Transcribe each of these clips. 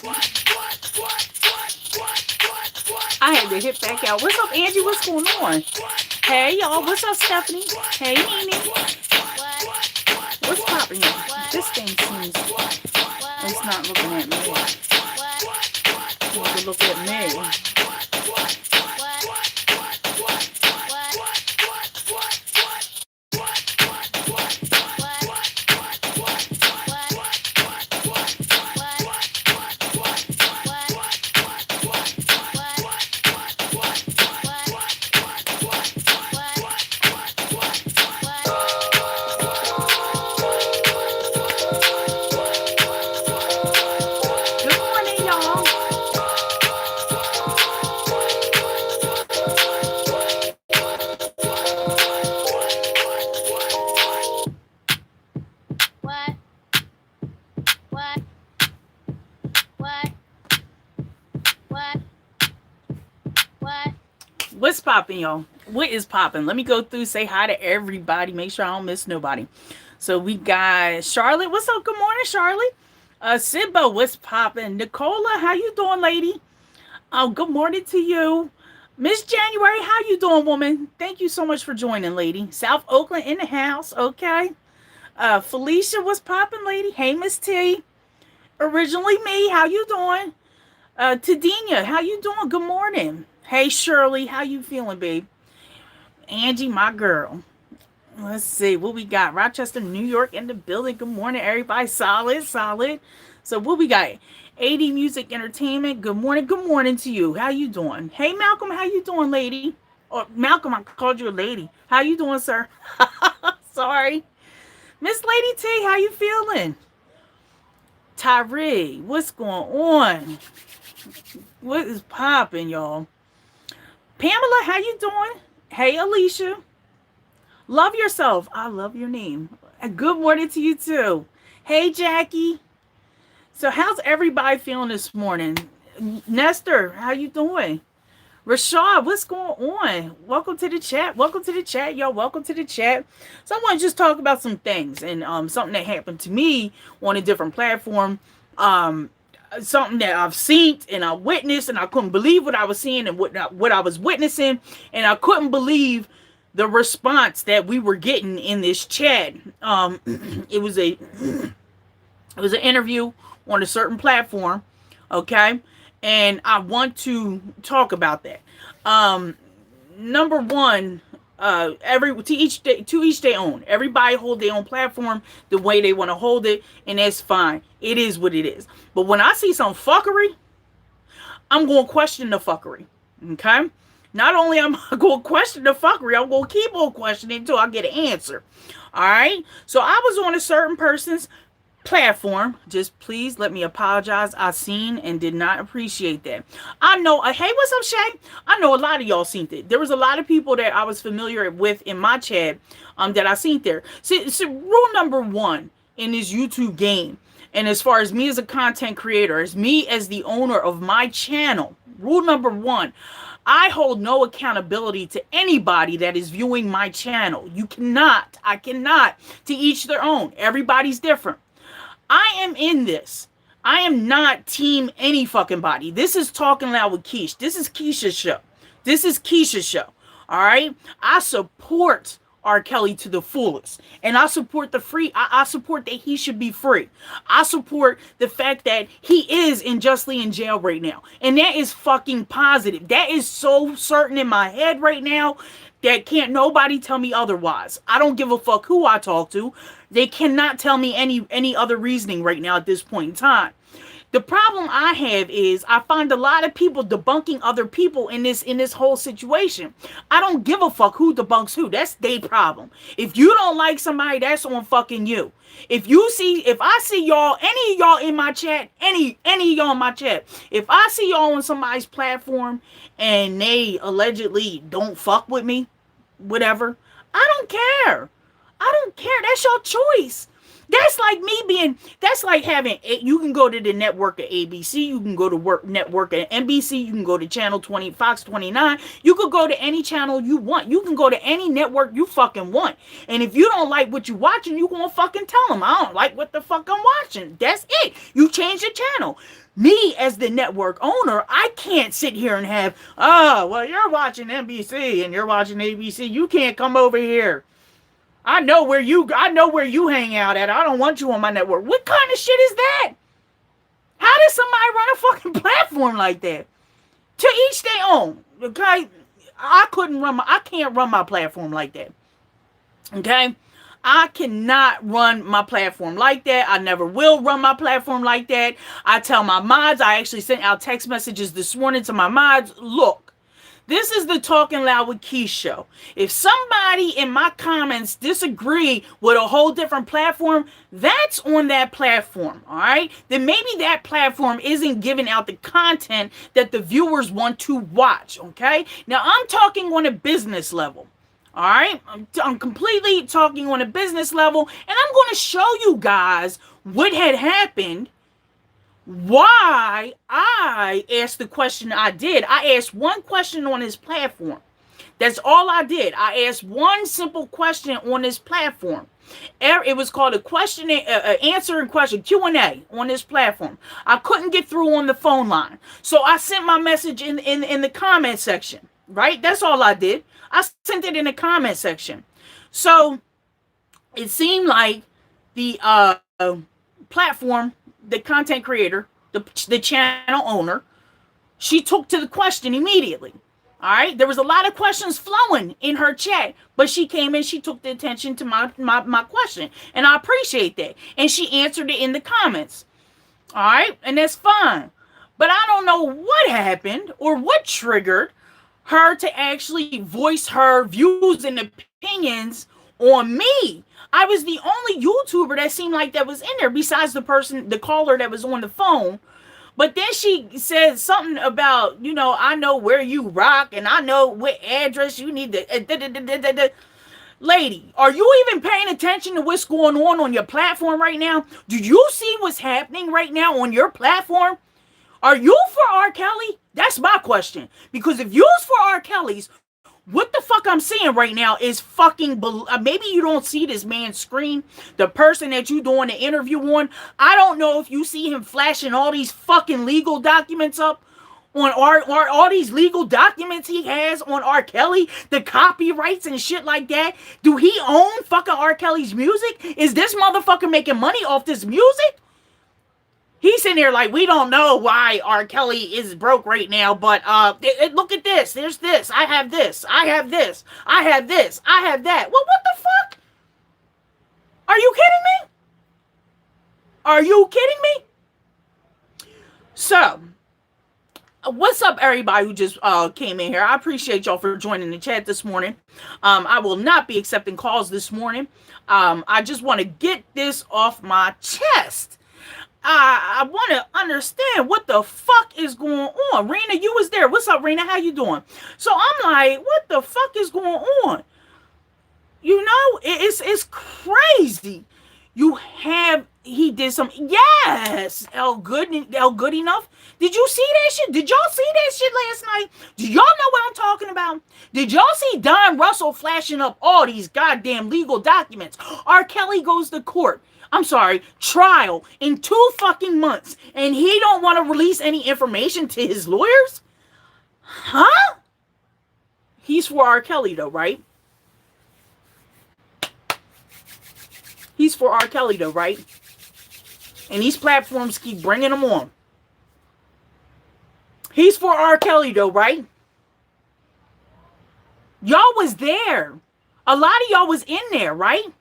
I had to hit back out. What's up, Angie? What's going on? Hey, y'all. What's up, Stephanie? Hey, Nene. What's popping here? This thing seems it's not looking at me. It wants to look at me. Good morning, y'all. What's popping, y'all? What is popping? Let me go through, say hi to everybody, make sure I don't miss nobody. So we got Charlotte. What's up? Good morning, Charlotte. Simba, what's popping? Nicola, how you doing, lady? Oh, good morning to you. Miss January, how you doing, woman? Thank you so much for joining, lady. South Oakland in the house, okay. Felicia, what's popping, lady? Hey, Miss T. Originally me, how you doing? Tadina, how you doing? Good morning. Hey, Shirley, how you feeling, babe? Angie, my girl. Let's see what we got. Rochester, New York in the building. Good morning, everybody. Solid, solid. So what we got? 80 Music Entertainment. Good morning. Good morning to you. How you doing? Hey, Malcolm, how you doing, lady? Or Malcolm, I called you a lady. How you doing, sir? Sorry. Miss Lady T, how you feeling? Tyree, what's going on? What is popping, y'all? Pamela, how you doing? Hey, Alicia. Love yourself. I love your name. And good morning to you too. Hey, Jackie. So how's everybody feeling this morning? Nestor, how you doing? Rashad, what's going on? Welcome to the chat. Welcome to the chat, y'all. Welcome to the chat. So I want to just talk about some things and something that happened to me on a different platform. Something that I've seen and I witnessed, and I couldn't believe what I was seeing and what I was witnessing, and I couldn't believe the response that we were getting in this chat. It was an interview on a certain platform, okay, and I want to talk about that. Number one, to each their own. Everybody hold their own platform the way they want to hold it, and that's fine. It is what it is. But when I see some fuckery, I'm going to question the fuckery. Okay? Not only am I going to question the fuckery, I'm going to keep on questioning until I get an answer. All right? So I was on a certain person's platform. Just please let me apologize. I seen and did not appreciate that. I know. Hey, what's up, Shay? I know a lot of y'all seen it. There was a lot of people that I was familiar with in my chat that I seen there. So rule number one in this YouTube game, and as far as me as a content creator, as me as the owner of my channel, rule number one, I hold no accountability to anybody that is viewing my channel. I cannot. To each their own. Everybody's different. I am in this. I am not team any fucking body. This is Talking Loud with Keish. This is Keisha's show. This is Keisha's show. All right? I support R. Kelly to the fullest. And I support the free. I support that he should be free. I support the fact that he is unjustly in jail right now. And that is fucking positive. That is so certain in my head right now that can't nobody tell me otherwise. I don't give a fuck who I talk to. They cannot tell me any other reasoning right now at this point in time. The problem I have is I find a lot of people debunking other people in this whole situation. I don't give a fuck who debunks who. That's their problem. If you don't like somebody, that's on fucking you. If I see y'all, any of y'all in my chat, any of y'all in my chat, if I see y'all on somebody's platform and they allegedly don't fuck with me, whatever, I don't care. I don't care. That's your choice. That's like having, you can go to the network of ABC, you can go to network of NBC, you can go to channel 20, Fox 29, you could go to any channel you want. You can go to any network you fucking want. And if you don't like what you're watching, you gonna fucking tell them, I don't like what the fuck I'm watching. That's it. You change the channel. Me as the network owner, I can't sit here and have, oh, well, you're watching NBC and you're watching ABC. You can't come over here. I know where you hang out at. I don't want you on my network. What kind of shit is that? How does somebody run a fucking platform like that? To each their own. Okay? I can't run my platform like that. Okay? I cannot run my platform like that. I never will run my platform like that. I tell my mods, I actually sent out text messages this morning to my mods. Look, this is the Talking Loud with Keish show. If somebody in my comments disagree with a whole different platform, that's on that platform, all right? Then maybe that platform isn't giving out the content that the viewers want to watch, okay? Now, I'm talking on a business level. All right, I'm completely talking on a business level, and I'm going to show you guys what had happened, why I asked the question I did. I asked one question on this platform. That's all I did. I asked one simple question on this platform. It was called a question, answer and question, Q&A on this platform. I couldn't get through on the phone line, so I sent my message in the comment section. Right? That's all I did. I sent it in the comment section. So it seemed like the platform, the content creator, the channel owner, she took to the question immediately. All right. There was a lot of questions flowing in her chat, but she came in, she took the attention to my question. And I appreciate that. And she answered it in the comments. All right. And that's fine. But I don't know what happened or what triggered her to actually voice her views and opinions on me. I was the only YouTuber that seemed like that was in there besides the caller that was on the phone. But then she said something about, I know where you rock and I know what address you need to. Lady, are you even paying attention to what's going on your platform right now? Do you see what's happening right now on your platform? Are you for R. Kelly? That's my question. Because if you's for R. Kelly's, what the fuck I'm seeing right now is fucking... maybe you don't see this man's screen. The person that you doing the interview on. I don't know if you see him flashing all these fucking legal documents up on all these legal documents he has on R. Kelly. The copyrights and shit like that. Do he own fucking R. Kelly's music? Is this motherfucker making money off this music? He's in there like, we don't know why R. Kelly is broke right now, but look at this. There's this. I have this. I have this. I have this. I have that. Well, what the fuck? Are you kidding me? Are you kidding me? So, what's up, everybody who just came in here? I appreciate y'all for joining the chat this morning. I will not be accepting calls this morning. I just want to get this off my chest. I want to understand what the fuck is going on. Rena, you was there. What's up, Rena? How you doing? So I'm like, what the fuck is going on? It's crazy. He did some, yes, good enough. Did you see that shit? Did y'all see that shit last night? Do y'all know what I'm talking about? Did y'all see Don Russell flashing up all these goddamn legal documents? R. Kelly goes to court. Trial in 2 fucking months, and he don't want to release any information to his lawyers? Huh? He's for R. Kelly though, right? He's for R. Kelly though, right? And these platforms keep bringing him on. He's for R. Kelly though, right? Y'all was there. A lot of y'all was in there, right?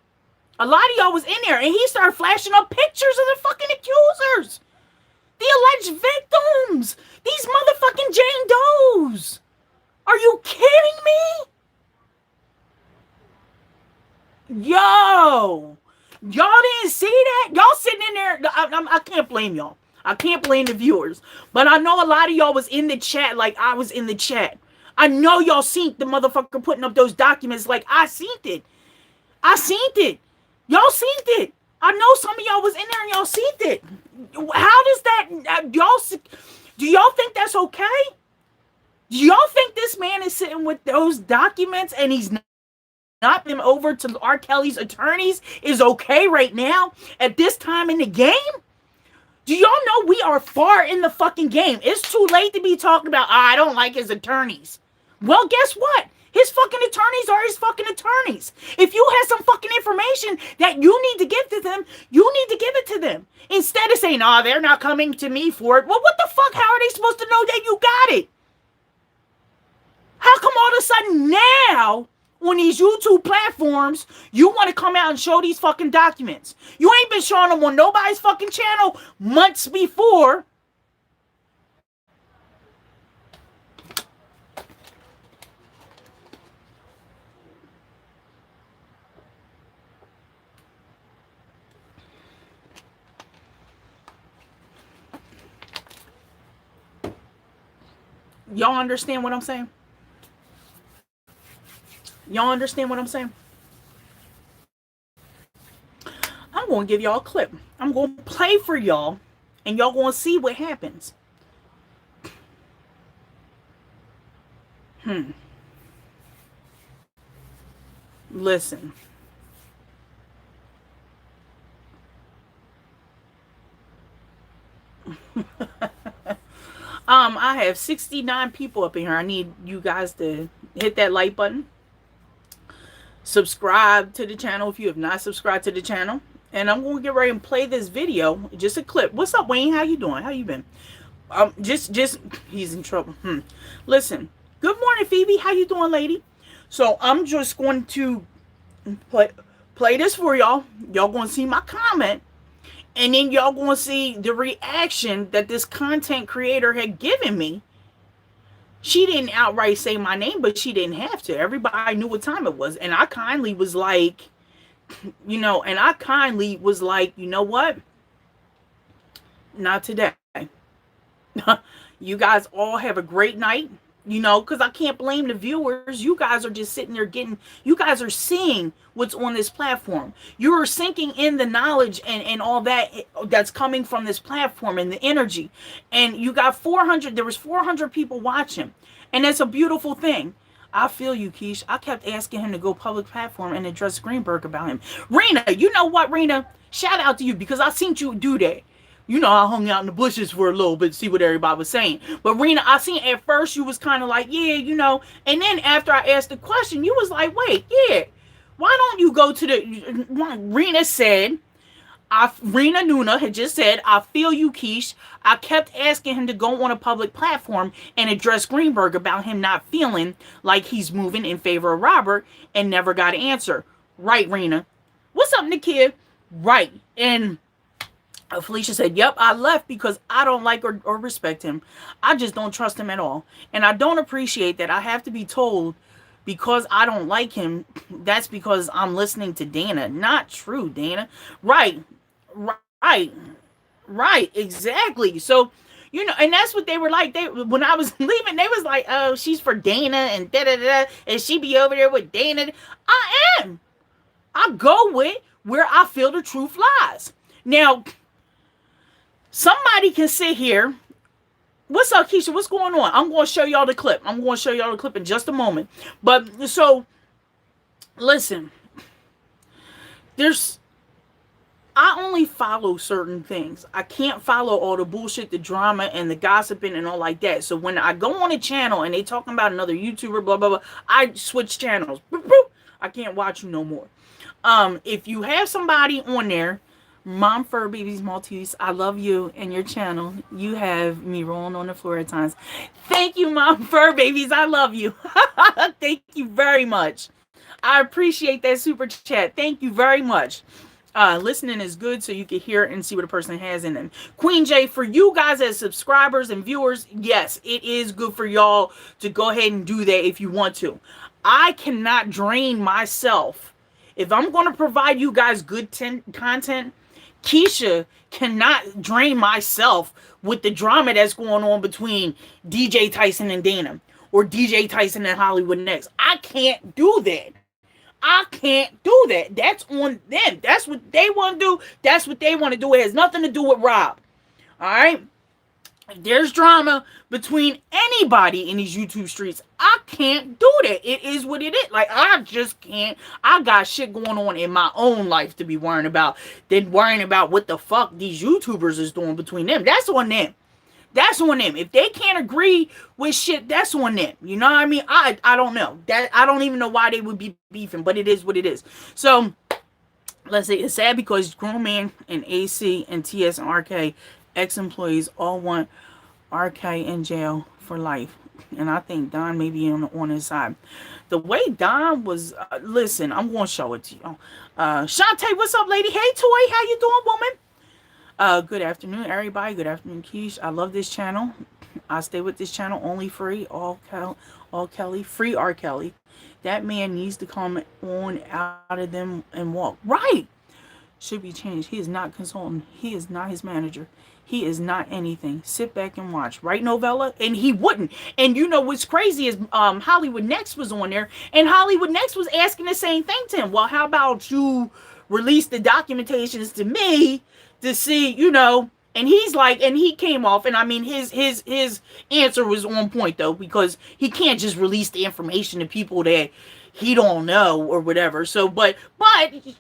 A lot of y'all was in there, and he started flashing up pictures of the fucking accusers. The alleged victims. These motherfucking Jane Does. Are you kidding me? Yo. Y'all didn't see that? Y'all sitting in there. I can't blame y'all. I can't blame the viewers. But I know a lot of y'all was in the chat like I was in the chat. I know y'all seen the motherfucker putting up those documents like I seen it. I seen it. Y'all seen it. I know some of y'all was in there and y'all seen it. How does that, do y'all think that's okay? Do y'all think this man is sitting with those documents and he's not them over to R. Kelly's attorneys is okay right now at this time in the game? Do y'all know we are far in the fucking game? It's too late to be talking about, I don't like his attorneys. Well, guess what? His fucking attorneys are his fucking attorneys. If you have some fucking information that you need to give to them, you need to give it to them. Instead of saying, oh, they're not coming to me for it. Well, what the fuck? How are they supposed to know that you got it? How come all of a sudden now, on these YouTube platforms, you want to come out and show these fucking documents? You ain't been showing them on nobody's fucking channel months before. Y'all understand what I'm saying? Y'all understand what I'm saying? I'm going to give y'all a clip. I'm going to play for y'all, and y'all going to see what happens. Listen. I have 69 people up in here. I need you guys to hit that like button. Subscribe to the channel if you have not subscribed to the channel. And I'm going to get ready and play this video. Just a clip. What's up, Wayne? How you doing? How you been? Just he's in trouble. Listen. Good morning, Phoebe. How you doing, lady? So I'm just going to play this for y'all. Y'all going to see my comment. And then y'all going to see the reaction that this content creator had given me. She didn't outright say my name, but she didn't have to. Everybody knew what time it was. And I kindly was like, you know what? Not today. You guys all have a great night. You know, because I can't blame the viewers. You guys are just sitting there you guys are seeing what's on this platform. You are sinking in the knowledge and all that's coming from this platform and the energy. And you got 400, there was 400 people watching. And that's a beautiful thing. I feel you, Keish. I kept asking him to go public platform and address Greenberg about him. Rena, you know what, Rena? Shout out to you because I seen you do that. You know, I hung out in the bushes for a little bit to see what everybody was saying. But Rena, I seen at first you was kind of like, yeah, you know. And then after I asked the question, you was like, wait, yeah. Why don't you go to the... Rena said, Rena Nuna had just said, I feel you, Keish. I kept asking him to go on a public platform and address Greenberg about him not feeling like he's moving in favor of Robert and never got an answer. Right, Rena. What's up, Nikia? Right. And... Felicia said, yep, I left because I don't like or respect him. I just don't trust him at all. And I don't appreciate that I have to be told because I don't like him, that's because I'm listening to Dana. Not true, Dana. Right, exactly. So, you know, and that's what they were like. When I was leaving, they was like, oh, she's for Dana and da-da-da, and she be over there with Dana. I am. I go with where I feel the truth lies. Now, somebody can sit here. What's up, Keisha? What's going on? I'm going to show y'all the clip. In just a moment. But, so, listen. I only follow certain things. I can't follow all the bullshit, the drama, and the gossiping and all like that. So, when I go on a channel and they talking about another YouTuber, blah, blah, blah, I switch channels. Boop, boop. I can't watch you no more. If you have somebody on there, Mom Fur Babies Maltese, I love you and your channel. You have me rolling on the floor at times. Thank you, Mom Fur Babies. I love you. Thank you very much. I appreciate that super chat. Thank you very much. Listening is good so you can hear and see what a person has in them. Queen J, for you guys as subscribers and viewers, yes, it is good for y'all to go ahead and do that if you want to. I cannot drain myself. If I'm going to provide you guys good content, Keisha cannot drain myself with the drama that's going on between DJ Tyson and Dana or DJ Tyson and Hollywood Next. I can't do that. That's on them. That's what they want to do. That's what they want to do. It has nothing to do with Rob. All right? There's drama between anybody in these YouTube streets. I can't do that. It is what it is. Like, I just can't. I got shit going on in my own life to be worrying about than worrying about what the fuck these YouTubers is doing between them. That's on them. That's on them. If they can't agree with shit, that's on them. You know what I mean? I don't know. That I don't even know why they would be beefing, but it is what it is. So let's say it's sad because grown man and AC and TS and RK ex-employees all want RK in jail for life. And I think Don may be on his side. The way Don was, listen, I'm going to show it to you. Shantae, what's up, lady? Hey, Toy, how you doing, woman? Good afternoon, everybody. Good afternoon, Keish. I love this channel. I stay with this channel only free. All Kelly, free R. Kelly. That man needs to come on out of them and walk. Right. Should be changed. He is not consultant. He is not his manager. He is not anything. Sit back and watch. Right, Novella? And he wouldn't. And you know what's crazy is Hollywood Next was on there. And Hollywood Next was asking the same thing to him. Well, how about you release the documentations to me to see, you know? And he's like, and he came off, and I mean, his answer was on point, though, because he can't just release the information to people that he don't know or whatever. So, but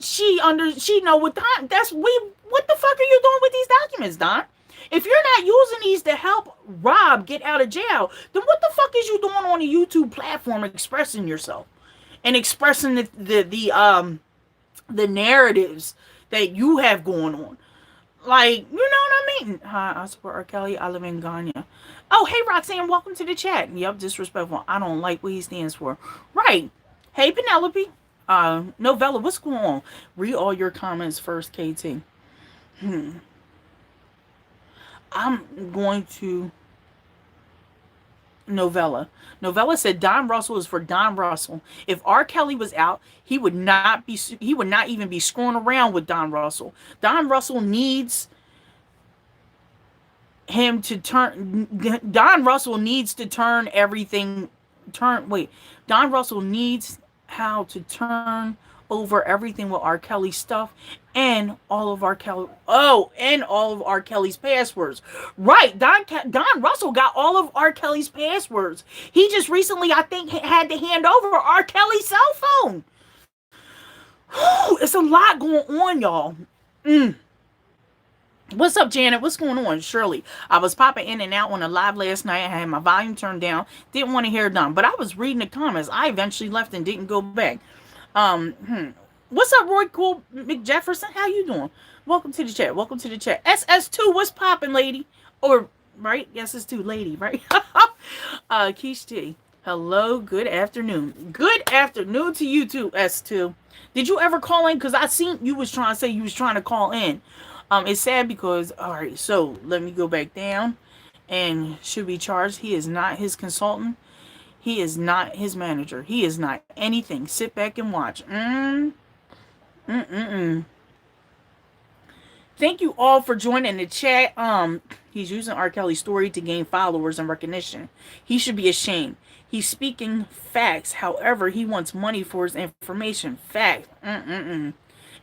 she know what time, what the fuck are you doing with these documents, Don? If you're not using these to help Rob get out of jail, then what the fuck is you doing on a YouTube platform expressing yourself and expressing the narratives that you have going on? Like, you know what I mean? Hi, I support R. Kelly. I live in Ghana. Oh, hey, Roxanne, welcome to the chat. Yep, disrespectful. I don't like what he stands for. Right. Hey, Penelope. Novella, what's going on? Read all your comments first, KT. I'm going to Novella. Novella said Don Russell is for Don Russell. If R. Kelly was out, he would not even be screwing around with Don Russell. Don Russell needs him to turn. Don Russell needs to turn everything. Don Russell needs how to turn over everything with R. Kelly stuff and all of R. Kelly's passwords. Right, Don Russell got all of R. Kelly's passwords. He just recently, I think, had to hand over R. Kelly's cell phone. It's a lot going on, y'all. What's up, Janet? What's going on? Shirley, I was popping in and out on a live last night. I had my volume turned down. Didn't want to hear it done, but I was reading the comments. I eventually left and didn't go back. What's up, Roy Cool McJefferson? How you doing? Welcome to the chat. Welcome to the chat. SS2, what's popping, lady? Or, right? Yes, it's 2, lady, right? Keish T. Hello, good afternoon. Good afternoon to you too, S2. Did you ever call in? Because I seen you was trying to say you was trying to call in. It's sad because, all right, so let me go back down. And should be charged. He is not his consultant. He is not his manager. He is not anything. Sit back and watch. Thank you all for joining the chat. He's using R. Kelly's story to gain followers and recognition. He should be ashamed. He's speaking facts. However, he wants money for his information. Facts. And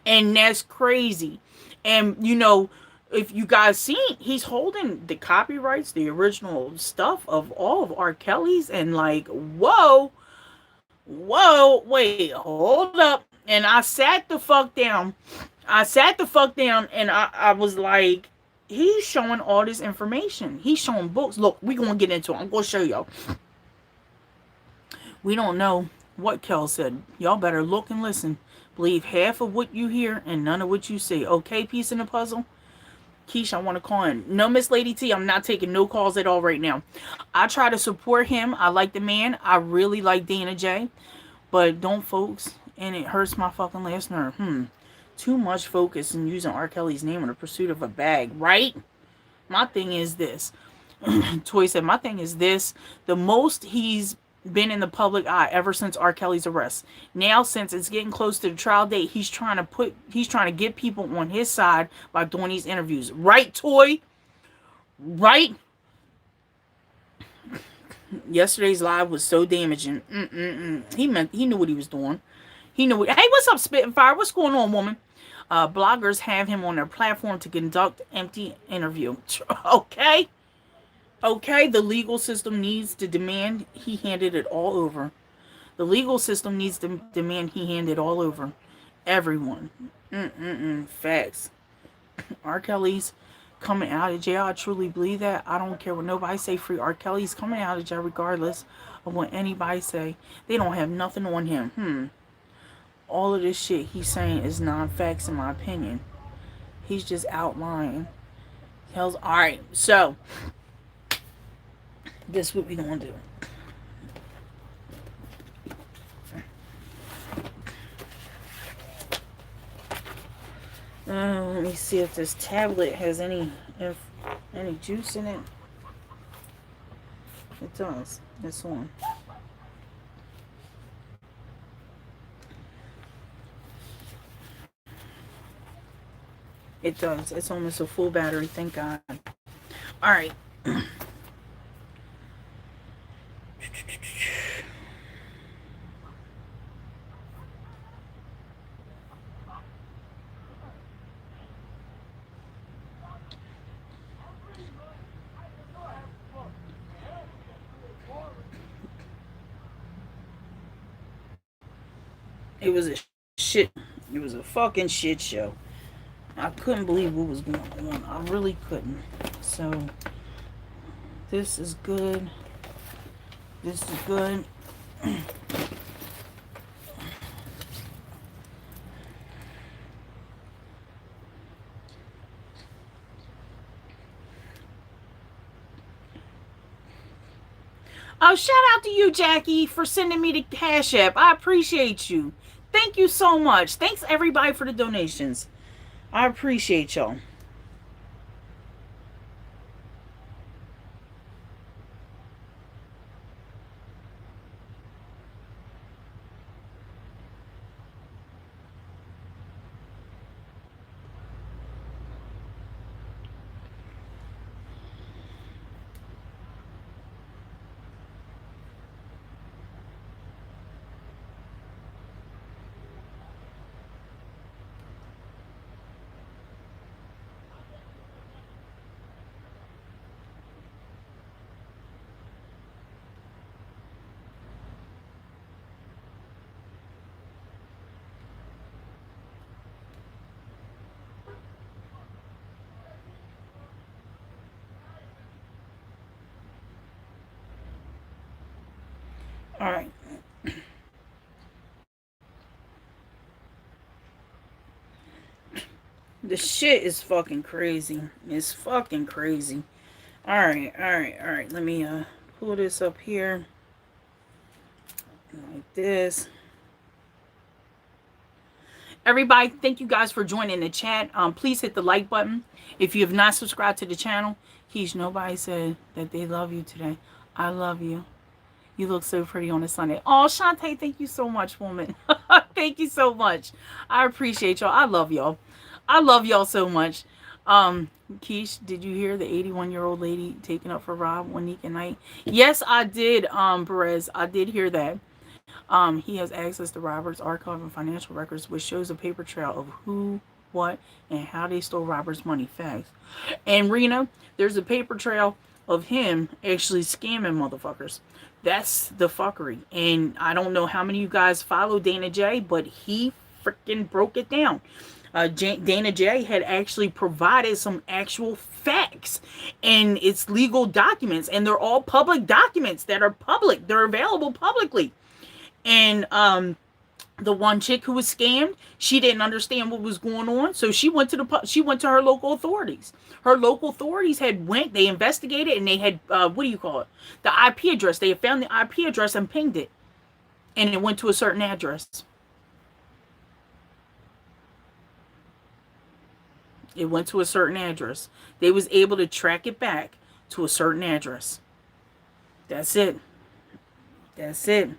that's crazy. And, you know, if you guys seen, he's holding the copyrights, the original stuff of all of R. Kelly's, and like, whoa, wait, hold up. And I sat the fuck down. And I was like, he's showing all this information. He's showing books. Look, we're going to get into it. I'm going to show y'all. We don't know what Kel said. Y'all better look and listen. Believe half of what you hear and none of what you see. Okay, piece in the puzzle? Keish, I want to call in. No, Miss Lady T, I'm not taking no calls at all right now. I try to support him. I like the man. I really like Dana J. But don't, folks. And it hurts my fucking last nerve. Too much focus in using R. Kelly's name in the pursuit of a bag, right? My thing is this. Toy said, my thing is this. The most he's been in the public eye ever since R. Kelly's arrest. Now, since it's getting close to the trial date, he's trying to get people on his side by doing these interviews. Right, Toy? Right? Yesterday's live was so damaging. He knew what he was doing. Hey, what's up, Spitfire? What's going on, woman? Bloggers have him on their platform to conduct empty interview. Okay? Okay, the legal system needs to demand he handed it all over. The legal system needs to demand he handed all over. Everyone. Facts. R. Kelly's coming out of jail. I truly believe that. I don't care what nobody say. Free R. Kelly's coming out of jail regardless of what anybody say. They don't have nothing on him. All of this shit he's saying is non-facts in my opinion. He's just outlying. Hell's all right. So this what we gonna do. Let me see if this tablet has any juice in it. It does. This one. It does. It's almost a full battery. Thank God. All right. It was a shit. It was a fucking shit show. I couldn't believe what was going on. I really couldn't. So this is good. This is good. Oh, shout out to you, Jackie, for sending me the Cash App. I appreciate you. Thank you so much. Thanks everybody for the donations. I appreciate y'all. All right. The shit is fucking crazy. It's fucking crazy. All right, all right, all right. Let me pull this up here like this. Everybody, thank you guys for joining the chat. Please hit the like button. If you have not subscribed to the channel, Keish, nobody said that they love you today. I love you. You look so pretty on a Sunday. Oh, Shantae, thank you so much, woman. Thank you so much. I appreciate y'all. I love y'all. I love y'all so much. Keish, did you hear the 81-year-old lady taken up for Rob one week and night? Yes, I did, Perez. I did hear that. He has access to Robert's archive and financial records, which shows a paper trail of who, what, and how they stole Robert's money. Facts. And Rena, there's a paper trail of him actually scamming motherfuckers. That's the fuckery. And I don't know how many of you guys follow Dana J, but he freaking broke it down. Dana J had actually provided some actual facts and it's legal documents, and they're all public documents that are public. They're available publicly. And the one chick who was scammed, she didn't understand what was going on, so she went to her local authorities. Her local authorities they investigated, and they had what do you call it, the IP address. They had found the IP address and pinged it, and it went to a certain address. It went to a certain address. They was able to track it back to a certain address. That's it. That's it.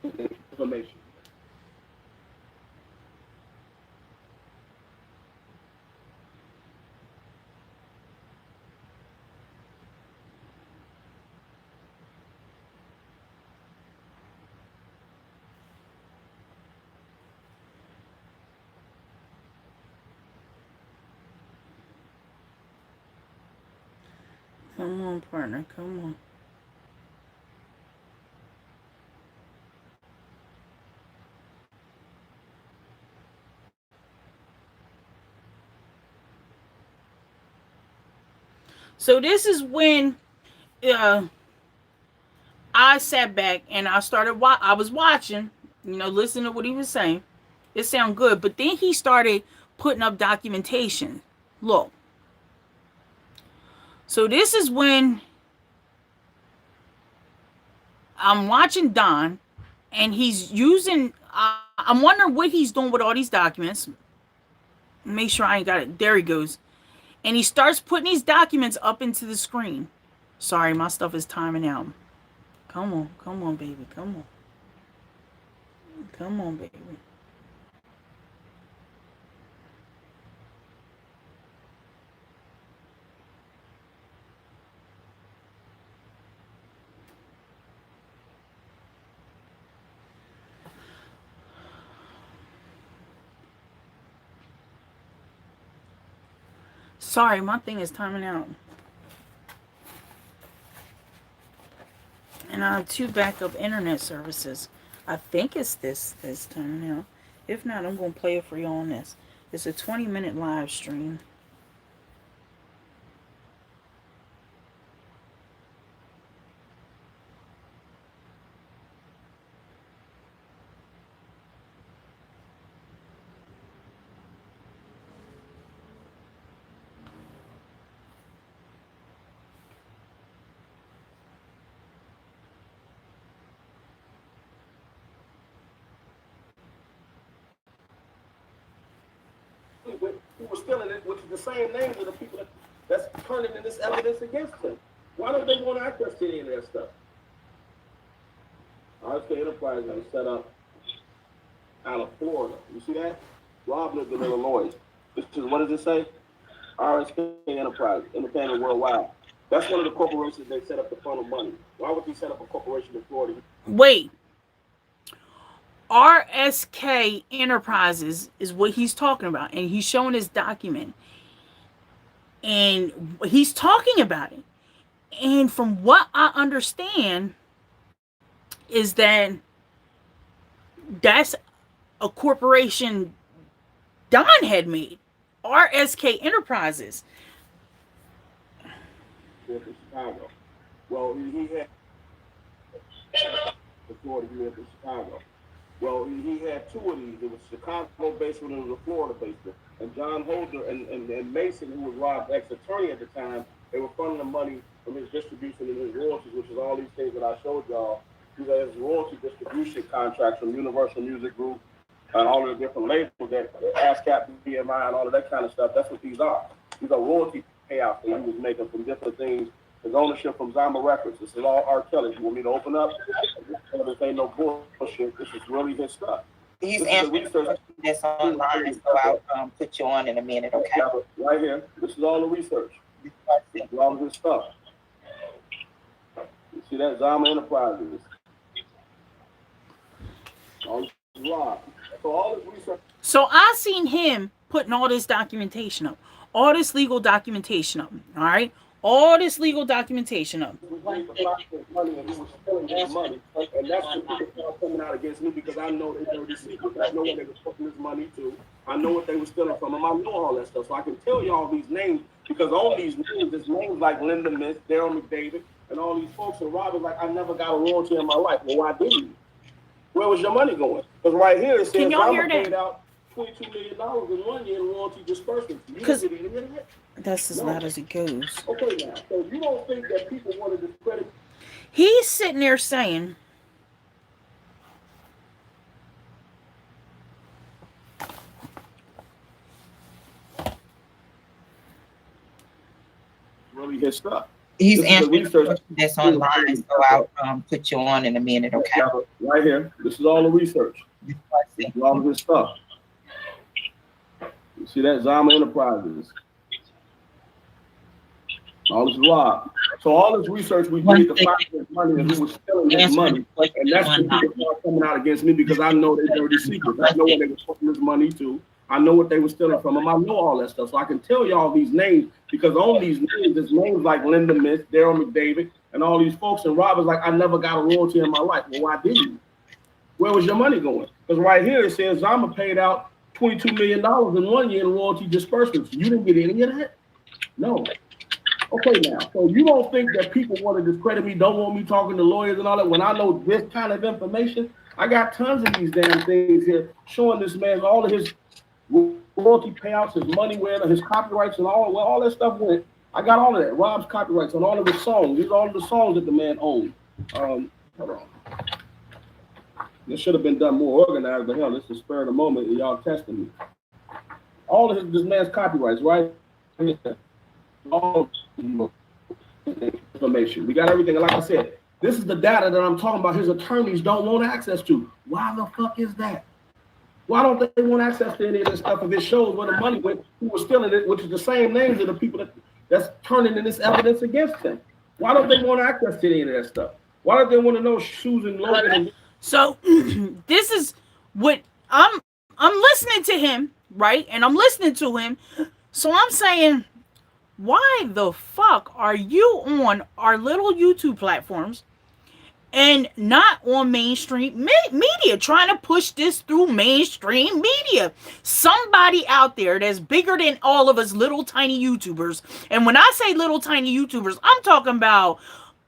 information. Come on, partner. Come on. So this is when uh, I sat back and I started. I was watching, listening to what he was saying. It sounded good, but then he started putting up documentation. Look, so this is when I'm watching Don, and he's using. I'm wondering what he's doing with all these documents. Make sure I ain't got it. There he goes, and he starts putting these documents up into the screen. Sorry, my stuff is timing out. Come on, baby, come on, baby. Sorry, my thing is timing out. And I have two backup internet services. I think it's this timing out. If not, I'm going to play it for you on this. It's a 20-minute live stream. Who was stealing it, which is the same names of the people that's turning in this evidence against him. Why don't they want access to any of that stuff? RSK Enterprise was set up out of Florida. You see that? Rob lived in Illinois. This is, what does it say? RSK Enterprise, Independent Worldwide. That's one of the corporations they set up to funnel money. Why would they set up a corporation in Florida? Wait. RSK Enterprises is what he's talking about. And he's showing his document. And he's talking about it. And from what I understand, is that that's a corporation Don had made. RSK Enterprises. In Chicago. Well, he had the Florida, he lived in Chicago. Well, he had two of these. It was Chicago-based one and it was a Florida-based one. And John Holder and Mason, who was Rob's ex-attorney at the time, they were funneling the money from his distribution and his royalties, which is all these things that I showed y'all. These are his royalty distribution contracts from Universal Music Group and all of the different labels that ASCAP, BMI, and all of that kind of stuff. That's what these are. These are royalty payouts that he was making from different things. His ownership from Zama Records. This is all R. Kelly. You want me to open up? This ain't no bullshit. This is really his stuff. He's answering this online, so I'll put you on in a minute, okay? Right here. This is all the research. This is all of his stuff. You see that? Zama Enterprises. All this is Rob. So all this research. So I seen him putting all this documentation up. All this legal documentation up. All right? All this legal documentation up. Money, and he was stealing his money. And that's what people are coming out against me because I know they dirty secrets. I know where they were putting his money to. I know what they were stealing from him. I know all that stuff. So I can tell you all these names because all these names, there's names like Linda Miss, Daryl McDavid, and all these folks. And Rob was like, I never got a royalty in my life. Well, why didn't you? Where was your money going? Because right here it says Obama paid out $22 million in 1 year in royalty disbursements. Because that's as loud as it goes. Okay, now, so you don't think that people want to discredit? He's sitting there saying, really his stuff. He's answering the question that's online, so I'll put you on in a minute, okay? Right here. This is all the research. This is all of this stuff. You see that? Zama Enterprises. All this Rob. So all this research we did to find his money and who was stealing his money. And that's when people start coming out against me because I know their dirty secrets. I know where they were putting this money to. I know what they were stealing from them. I know all that stuff. So I can tell y'all these names because on these names, there's names like Linda Miss, Daryl McDavid, and all these folks. And Rob is like, I never got a royalty in my life. Well, why didn't you? Where was your money going? Because right here it says Zama paid out $22 million in 1 year in royalty disbursements. You didn't get any of that? No. Okay, now, so you don't think that people want to discredit me, don't want me talking to lawyers and all that, when I know this kind of information? I got tons of these damn things here showing this man all of his royalty payouts, his money, where his copyrights and all that stuff went. I got all of that. Rob's copyrights on all of his songs. These are all of the songs that the man owned. Hold on. This should have been done more organized, but hell, this is spur of the moment and y'all testing me. All of this man's copyrights, right? All information. We got everything. And like I said, this is the data that I'm talking about his attorneys don't want access to. Why the fuck is that? Why don't they want access to any of this stuff if it shows where the money went, who was stealing it, which is the same names of the people that's turning in this evidence against them? Why don't they want access to any of that stuff? Why don't they want to know Susan Logan? And so this is what I'm listening to him, right? And I'm listening to him. So I'm saying, why the fuck are you on our little YouTube platforms and not on mainstream media, trying to push this through mainstream media? Somebody out there that's bigger than all of us little tiny YouTubers. And when I say little tiny YouTubers, I'm talking about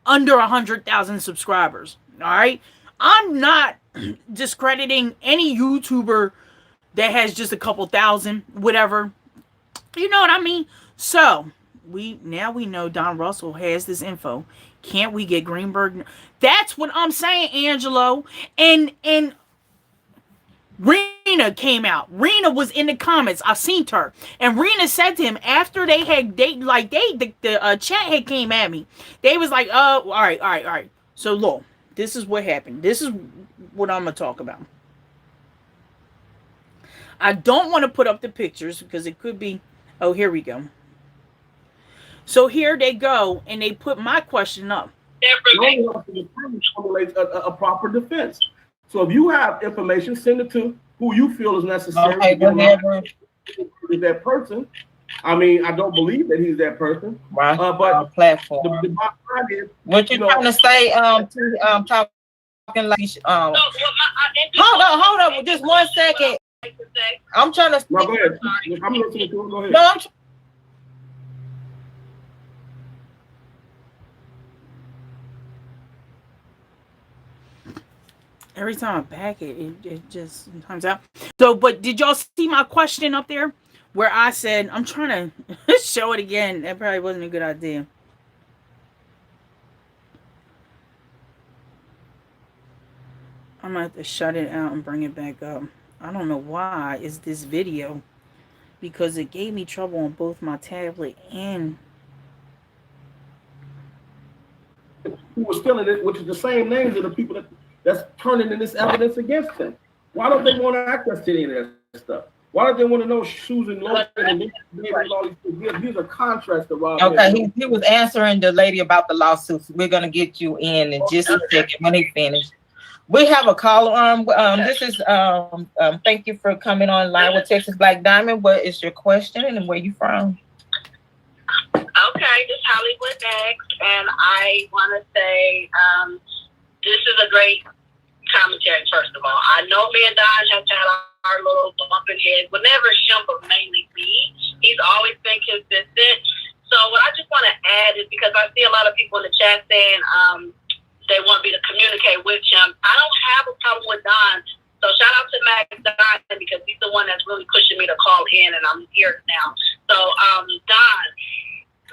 under 100,000 subscribers. All right. I'm not discrediting any YouTuber that has just a couple thousand, whatever. You know what I mean? So we know Don Russell has this info. Can't we get Greenberg? That's what I'm saying, Angelo. And Rena came out. Rena was in the comments. I seen her. And Rena said to him after the chat had came at me. They was like, all right. So look, this is what happened. This is what I'm gonna talk about. I don't want to put up the pictures because it could be. Oh, here we go. So here they go, and they put my question up. A proper defense. So if you have information, send it to who you feel is necessary. Okay, is that person? I mean, I don't believe that he's that person. Right. But platform. The bottom line is, what you trying to say? Talking like. Hold on, just 1 second. I'm trying to. No, go ahead. I'm listening to him. Go ahead. No, Every time I back it just times out. So, but did y'all see my question up there where I said, I'm trying to show it again. That probably wasn't a good idea. I'm going to have to shut it out and bring it back up. I don't know why it's this video because it gave me trouble on both my tablet and who was stealing it, which is the same names of the people that's turning in this evidence against him. Why don't they want access to any of that stuff? Why don't they want to know Susan Logan and all these? These are contracts to Rob. Okay, he was answering the lady about the lawsuits. We're gonna get you in just a second when he finished. We have a caller. This is thank you for coming online with Texas Black Diamond. What is your question and where you from? Okay, this is Hollywood X, and I want to say this is a great commentary. First of all, I know me and Don have had our little bumping heads. Whenever Shump, but mainly me, he's always been consistent. So what I just want to add is because I see a lot of people in the chat saying they want me to communicate with Shump. I don't have a problem with Don. So shout out to Max Don because he's the one that's really pushing me to call in, and I'm here now. So Don,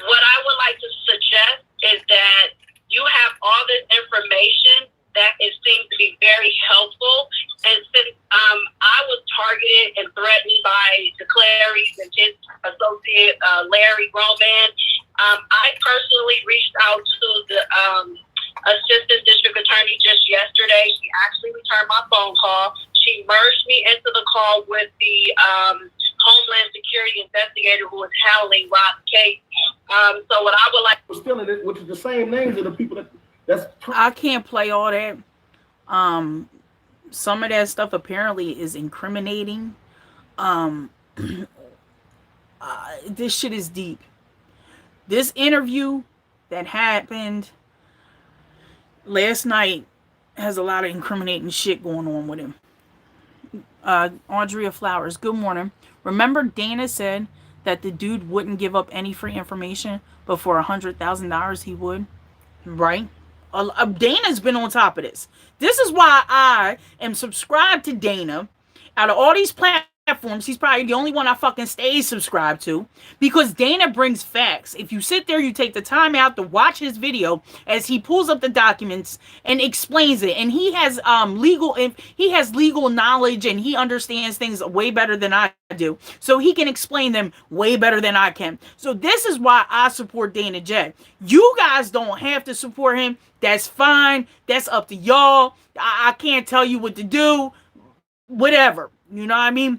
what I would like to suggest is that you have all this information that it seems to be very helpful. And since I was targeted and threatened by the Clarys and his associate, Larry Roman, I personally reached out to the assistant district attorney just yesterday. She actually returned my phone call. She merged me into the call with the Homeland Security investigator who is handling Rob's case. So what I would like, still in it, which is the same names of the people that's. I can't play all that. Some of that stuff apparently is incriminating. This shit is deep. This interview that happened last night has a lot of incriminating shit going on with him. Andrea Flowers, good morning. Remember Dana said that the dude wouldn't give up any free information, but for $100,000 he would, right? Dana's been on top of this. This is why I am subscribed to Dana. Out of all these platforms, he's probably the only one I fucking stay subscribed to, because Dana brings facts. If you sit there, you take the time out to watch his video as he pulls up the documents and explains it, and he has legal knowledge, and he understands things way better than I do, so he can explain them way better than I can. So this is why I support Dana J. You guys don't have to support him. That's fine. That's up to y'all. I can't tell you what to do. Whatever. You know what I mean?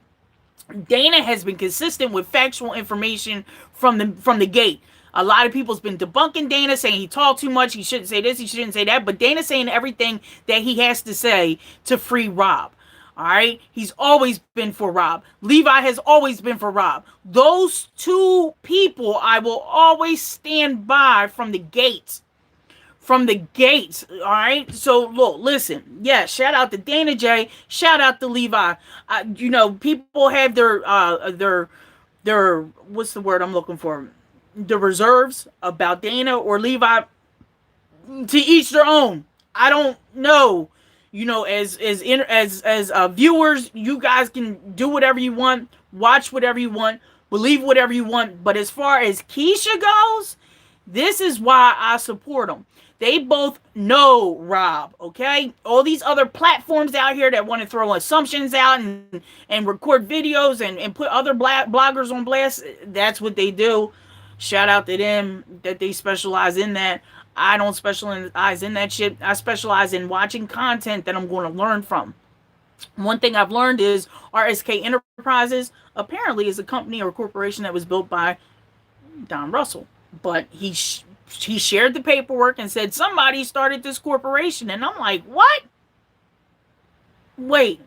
Dana has been consistent with factual information from the gate. A lot of people's been debunking Dana, saying he talked too much, he shouldn't say this, he shouldn't say that, but Dana's saying everything that he has to say to free Rob. All right? He's always been for Rob. Levi has always been for Rob. Those two people I will always stand by from the gates. From the gates, all right? So, look, listen. Yeah, shout out to Dana J. Shout out to Levi. You know, people have their, what's the word I'm looking for? The reserves about Dana or Levi. To each their own. I don't know. You know, as viewers, you guys can do whatever you want, watch whatever you want, believe whatever you want. But as far as Keisha goes, this is why I support them. They both know Rob, okay? All these other platforms out here that want to throw assumptions out and record videos and put other bloggers on blast, that's what they do. Shout out to them that they specialize in that. I don't specialize in that shit. I specialize in watching content that I'm going to learn from. One thing I've learned is RSK Enterprises apparently is a company or corporation that was built by Don Russell. But he shared the paperwork and said somebody started this corporation. And I'm like, what? Wait.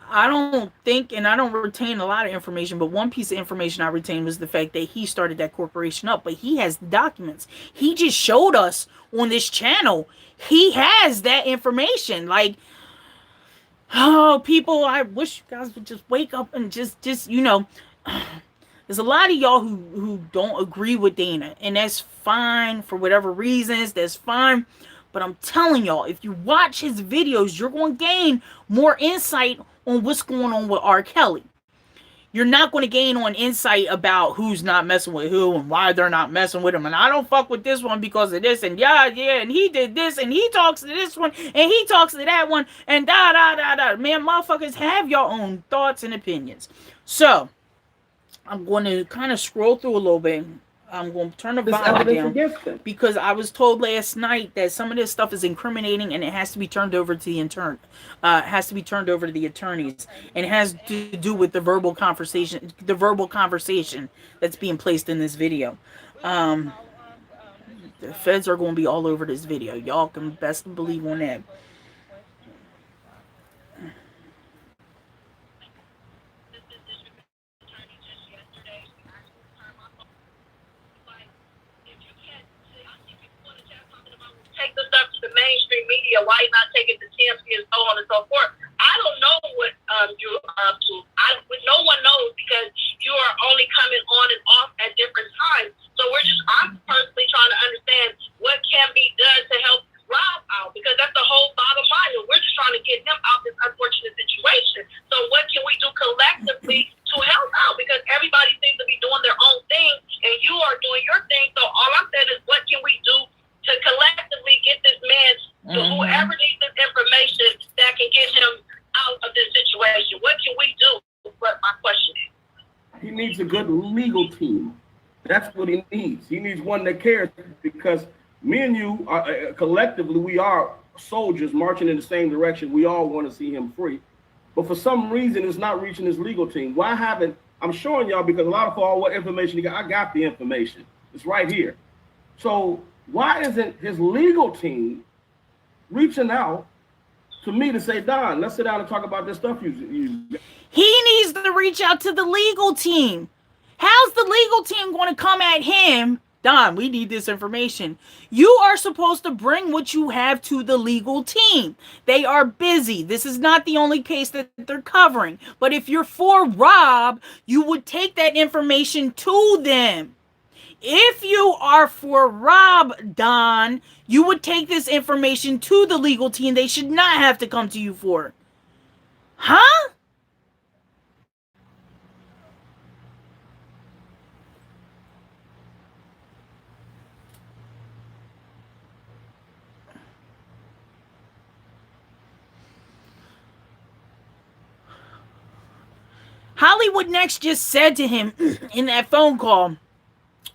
I don't think, and I don't retain a lot of information, but one piece of information I retained was the fact that he started that corporation up. But he has the documents. He just showed us on this channel. He has that information. Like, oh, people, I wish you guys would just wake up and just you know... There's a lot of y'all who don't agree with Dana, and that's fine for whatever reasons. That's fine. But I'm telling y'all, if you watch his videos, you're going to gain more insight on what's going on with R. Kelly. You're not going to gain on insight about who's not messing with who and why they're not messing with him. And I don't fuck with this one because of this. And yeah, and he did this. And he talks to this one. And he talks to that one. And da. Man, motherfuckers, have your own thoughts and opinions. So... I'm going to kind of scroll through a little bit. I'm going to turn the volume down because I was told last night that some of this stuff is incriminating and it has to be turned over to the attorneys, and it has to do with the verbal conversation that's being placed in this video. The feds are going to be all over this video. Y'all can best believe on that. Take the stuff to the mainstream media. Why not take it to TMC and so on and so forth? I don't know what you're up to. No one knows because you are only coming on and off at different times. So I'm personally trying to understand what can be done to help Rob out, because that's the whole bottom line. We're just trying to get him out of this unfortunate situation. So what can we do collectively to help out? Because everybody seems to be doing their own thing and you are doing your thing. So all I'm saying is, what can we do to collectively get this man to whoever needs this information that can get him out of this situation? What can we do? What my question is. He needs a good legal team That's what he needs. He needs one that cares, because me and you are collectively, we are soldiers marching in the same direction. We all want to see him free, but for some reason, it's not reaching his legal team. Why haven't I'm showing y'all, because a lot of all what information he got, I got the information. It's right here. So why isn't his legal team reaching out to me to say, Don, let's sit down and talk about this stuff you. He needs to reach out to the legal team. How's the legal team going to come at him? Don, we need this information. You are supposed to bring what you have to the legal team. They are busy. This is not the only case that they're covering. But if you're for Rob, you would take that information to them. If you are for Rob, Don, you would take this information to the legal team. They should not have to come to you for it. Huh? Hollywood Next just said to him in that phone call,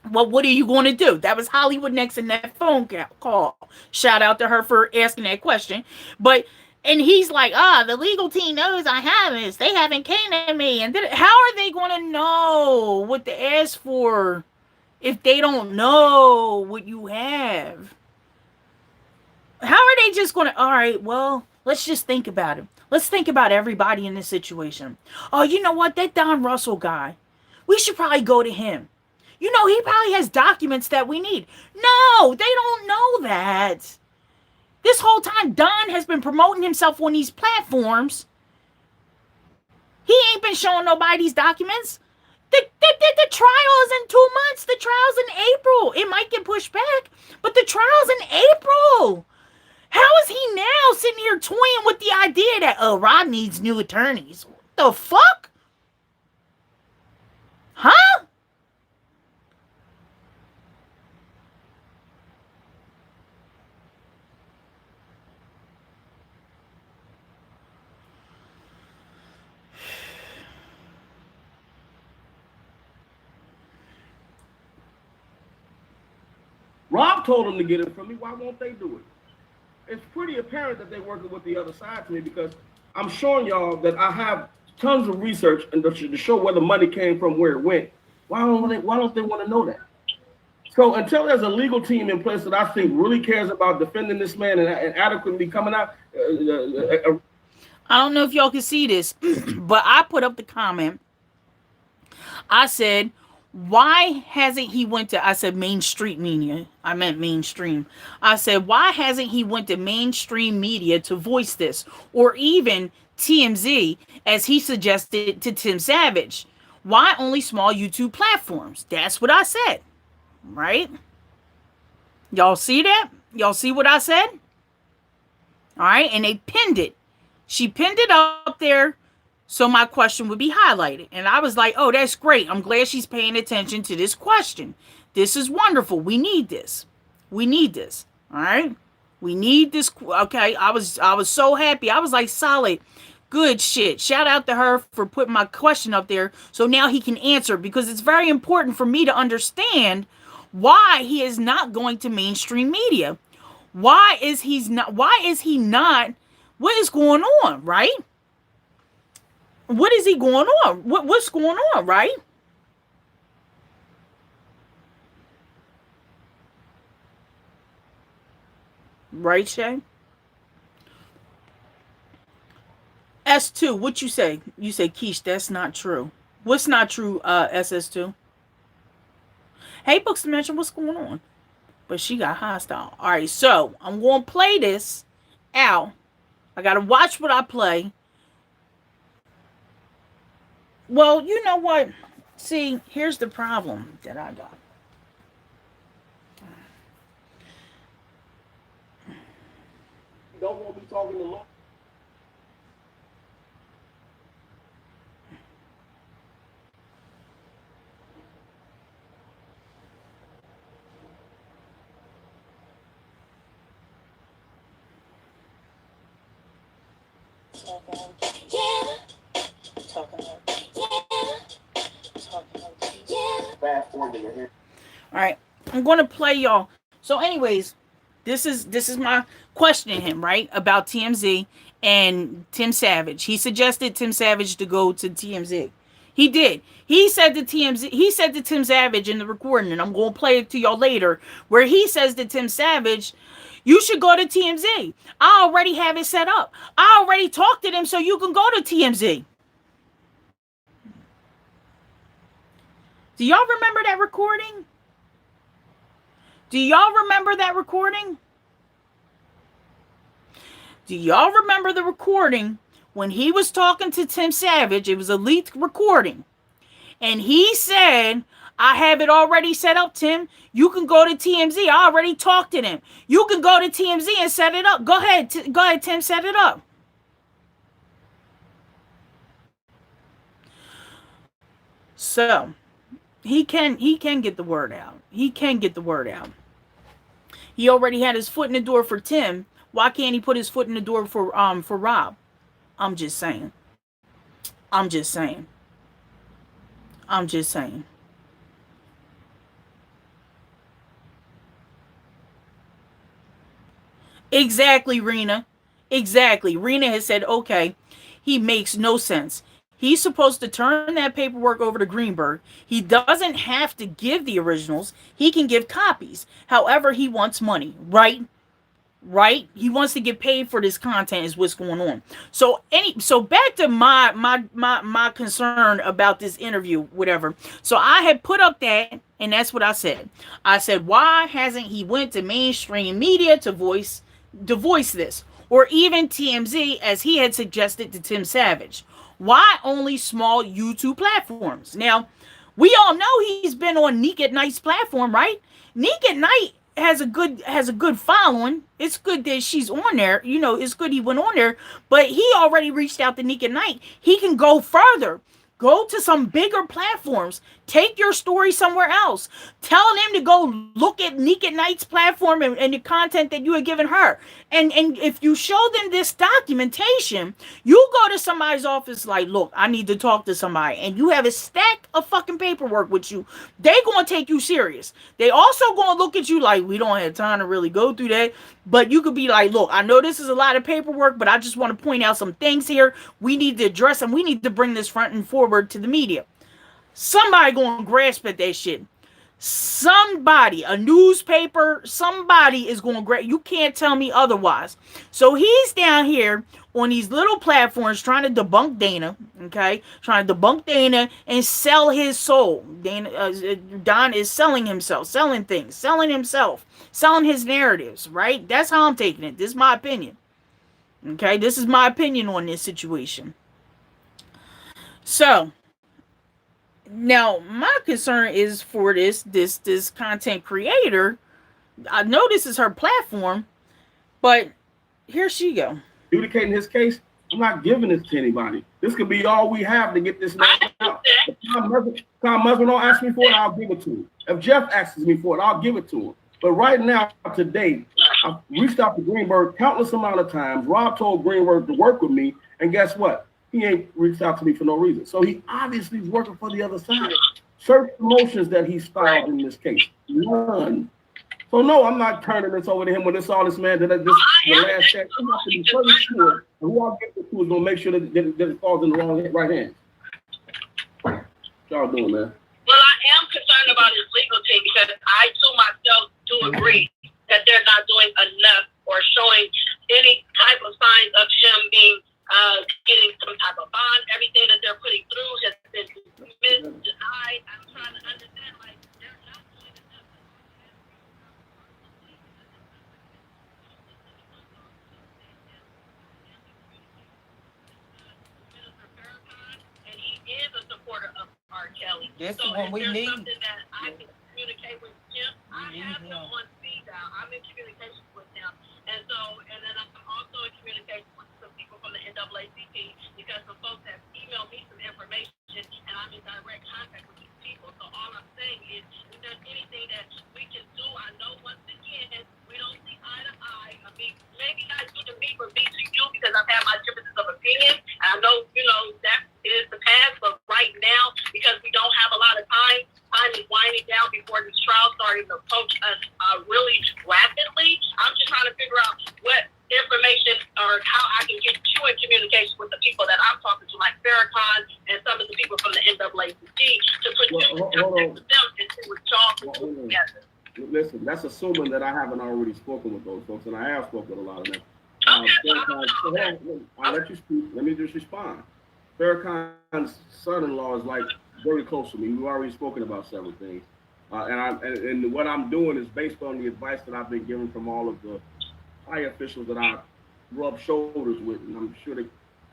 well, what are you going to do? That was Hollywood Next in that phone call. Shout out to her for asking that question. And he's like, the legal team knows I have this. They haven't came to me. And how are they going to know what to ask for if they don't know what you have? How are they just going to, all right, well, let's just think about it. Let's think about everybody in this situation. Oh, you know what? That Don Russell guy, we should probably go to him. You know, he probably has documents that we need. No, they don't know that. This whole time, Don has been promoting himself on these platforms. He ain't been showing nobody these documents. The trial is in 2 months. The trial's in April. It might get pushed back, but the trial's in April. How is he now sitting here toying with the idea that, Rob needs new attorneys? What the fuck? Huh? Rob told them to get it from me. Why won't they do it? It's pretty apparent that they're working with the other side to me, because I'm showing y'all that I have tons of research and to show where the money came from, where it went. Why don't they want to know that? So until there's a legal team in place that I think really cares about defending this man and adequately coming out. I don't know if y'all can see this, but I put up the comment. I said, why hasn't he went to, I said Main Street Media. I meant mainstream. I said, why hasn't he went to mainstream media to voice this? Or even TMZ, as he suggested to Tim Savage. Why only small YouTube platforms? That's what I said. Right? Y'all see that? Y'all see what I said? All right. And they pinned it. She pinned it up there so my question would be highlighted. And I was like, oh, that's great. I'm glad she's paying attention to this question. This is wonderful. We need this. We need this. All right. We need this. Okay. I was so happy. I was like, solid. Good shit. Shout out to her for putting my question up there. So now he can answer, because it's very important for me to understand why he is not going to mainstream media. Why is he not? What is going on, right? What is he going on? What's going on, right? Right, Shay? S2, what you say? You say, Keish, that's not true. What's not true, SS2? Hey, Books Dimension, what's going on? But she got hostile. All right, so I'm going to play this out. I got to watch what I play. Well, you know what? See, here's the problem that I got. You don't want me talking to law. Fast forward to your hair. All right, I'm going to play y'all. So, anyways, this is my question to him, right, about TMZ and Tim Savage. He suggested Tim Savage to go to TMZ. He did. He said to TMZ. He said to Tim Savage in the recording, and I'm going to play it to y'all later, where he says to Tim Savage, "You should go to TMZ. I already have it set up. I already talked to them, so you can go to TMZ." Do y'all remember that recording? Do y'all remember that recording? Do y'all remember the recording when he was talking to Tim Savage? It was a leaked recording. And he said, "I have it already set up, Tim. You can go to TMZ. I already talked to them. You can go to TMZ and set it up. Go ahead, Tim, set it up." So, he can get the word out. He can get the word out. He already had his foot in the door for Tim. Why can't he put his foot in the door for Rob? I'm just saying. I'm just saying. I'm just saying. Exactly, Rena. Exactly. Rena has said, okay, he makes no sense. He's supposed to turn that paperwork over to Greenberg. He doesn't have to give the originals. He can give copies. However, he wants money, right? Right? He wants to get paid for this content is what's going on. So back to my concern about this interview, whatever. So I had put up that, and that's what I said. I said, why hasn't he went to mainstream media to voice this? Or even TMZ, as he had suggested to Tim Savage. Why only small YouTube platforms? Now, we all know he's been on Neek at Night's platform, right? Neek at Night has a good following. It's good that she's on there. You know, it's good he went on there, but he already reached out to Neek at Night. He can go further. Go to some bigger platforms. Take your story somewhere else. Tell them to go look at Neek at Night's platform and the content that you had given her. And if you show them this documentation, you go to somebody's office like, look, I need to talk to somebody. And you have a stack of fucking paperwork with you. They going to take you serious. They also going to look at you like, we don't have time to really go through that. But you could be like, look, I know this is a lot of paperwork, but I just want to point out some things here. We need to address them. We need to bring this front and forward to the media. Somebody going to grasp at that shit. Somebody, a newspaper, somebody is going to grasp. You can't tell me otherwise. So he's down here on these little platforms trying to debunk Dana, okay? Trying to debunk Dana and sell his soul. Don is selling himself, selling things, selling himself, selling his narratives, right? That's how I'm taking it. This is my opinion. Okay, this is my opinion on this situation. So, now my concern is for this content creator. I know this is her platform, but here she go. Adjudicating his case, I'm not giving this to anybody. This could be all we have to get this man out. If Tom Musman don't ask me for it, I'll give it to him. If Jeff asks me for it, I'll give it to him. But right now, today, I've reached out to Greenberg countless amount of times. Rob told Greenberg to work with me, and guess what? He ain't reached out to me for no reason. So he obviously is working for the other side. Search the motions that he's filed in this case. None. So no, I'm not turning this over to him when it's all this man that this the last check. I'm not to be pretty sure. And who I'll get this to is gonna make sure that it falls in the right hands. What y'all doing, man? Well, I am concerned about his legal team because I too myself do agree that they're not doing enough or showing any type of signs of him being getting some type of bond. Everything that they're putting through has been denied. I'm trying to understand, like, they're not doing enough. And he is a supporter of R. Kelly. That's so what we need. Something that I can communicate with him. I have him on speed dial. I'm in communication with him. And then I'm also in communication with some people from the NAACP because some folks have emailed me some information and I'm in direct contact with these people. So all I'm saying is if there's anything that we can do, I know once again, we don't see eye to eye. I mean, maybe not you to me, but me to you because I've had my differences of opinion. And I know, that is the past, but right now, because we don't have a lot of time is winding down before this trial starts listen, that's assuming that I haven't already spoken with those folks, and I have spoken with a lot of them. I'll let you speak. Let me just respond. Farrakhan's son-in-law is like very close to me. We've already spoken about several things, and what I'm doing is based on the advice that I've been given from all of the high officials that I rub shoulders with, and I'm sure that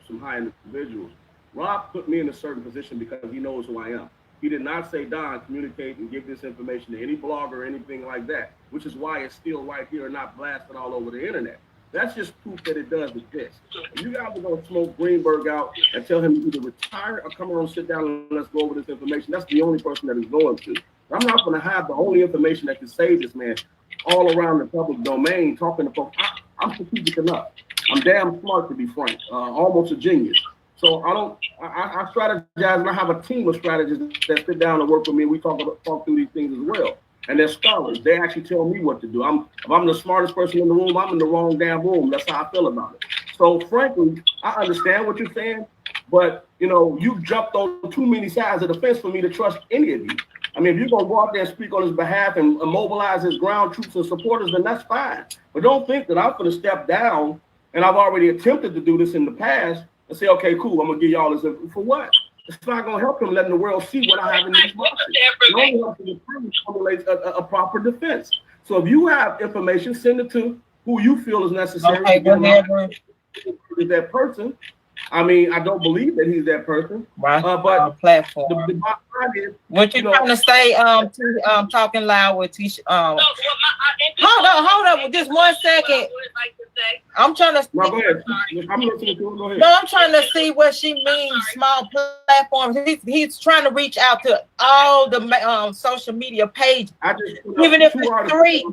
some high individuals. Rob put me in a certain position because he knows who I am. He did not say, Don, communicate and give this information to any blogger or anything like that, which is why it's still right here and not blasted all over the internet. That's just proof that it does exist. If you guys are going to smoke Greenberg out and tell him to either retire or come around, sit down, and let's go over this information, that's the only person that is going to. I'm not going to have the only information that can save this man all around the public domain talking to folks. I'm strategic enough. I'm damn smart, to be frank, almost a genius. So I strategize, and I have a team of strategists that sit down and work with me, and we talk through these things as well. And they're scholars. They actually tell me what to do. If I'm the smartest person in the room, I'm in the wrong damn room. That's how I feel about it. So frankly, I understand what you're saying, but you've jumped on too many sides of the fence for me to trust any of you. I mean, if you're gonna go out there and speak on his behalf and mobilize his ground troops and supporters, then that's fine. But don't think that I'm gonna step down, and I've already attempted to do this in the past, and say, okay, cool, I'm gonna give y'all this for what? It's not gonna help him letting the world see what I have in these boxes. It only helps him formulate a proper defense. So if you have information, send it to who you feel is necessary. Okay, go ahead. Is that person? I mean, I don't believe that he's that person. Right. But platform. The bottom line is, what you trying to say? Talking loud with Tisha. Hold up, just 1 second. I'm trying to. No, go ahead. I'm listening to it. Go ahead. No, I'm trying to see what she means. Small platforms. He's trying to reach out to all the social media pages. Even if it's three.